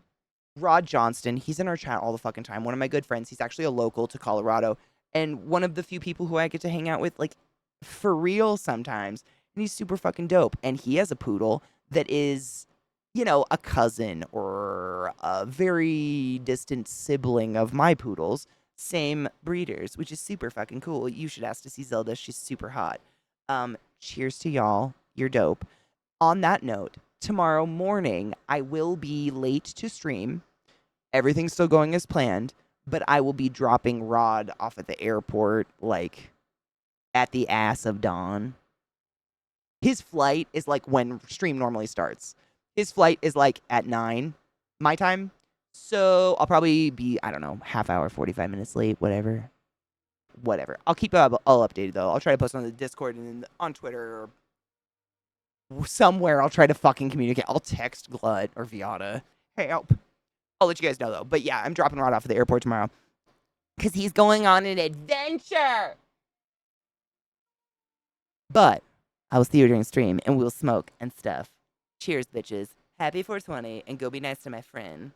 Rod Johnston. He's in our chat all the fucking time. One of my good friends. He's actually a local to Colorado and one of the few people who I get to hang out with, like, for real sometimes. And he's super fucking dope. And he has a poodle that is, you know, a cousin or a very distant sibling of my poodles. Same breeders, which is super fucking cool. You should ask to see Zelda. She's super hot. Cheers to y'all. You're dope. On that note, tomorrow morning, I will be late to stream. Everything's still going as planned, but I will be dropping Rod off at the airport, like, at the ass of dawn. His flight is like when stream normally starts. His flight is like at 9 my time. So I'll probably be, I don't know, half hour, 45 minutes late, whatever. I'll keep all updated, though. I'll try to post on the Discord and on Twitter or somewhere. I'll try to fucking communicate. I'll text Glut or Viata. Hey, help. I'll let you guys know, though. But yeah, I'm dropping Rod off at the airport tomorrow because he's going on an adventure. But I will see you during stream, and we'll smoke and stuff. Cheers, bitches. Happy 420, and go be nice to my friend.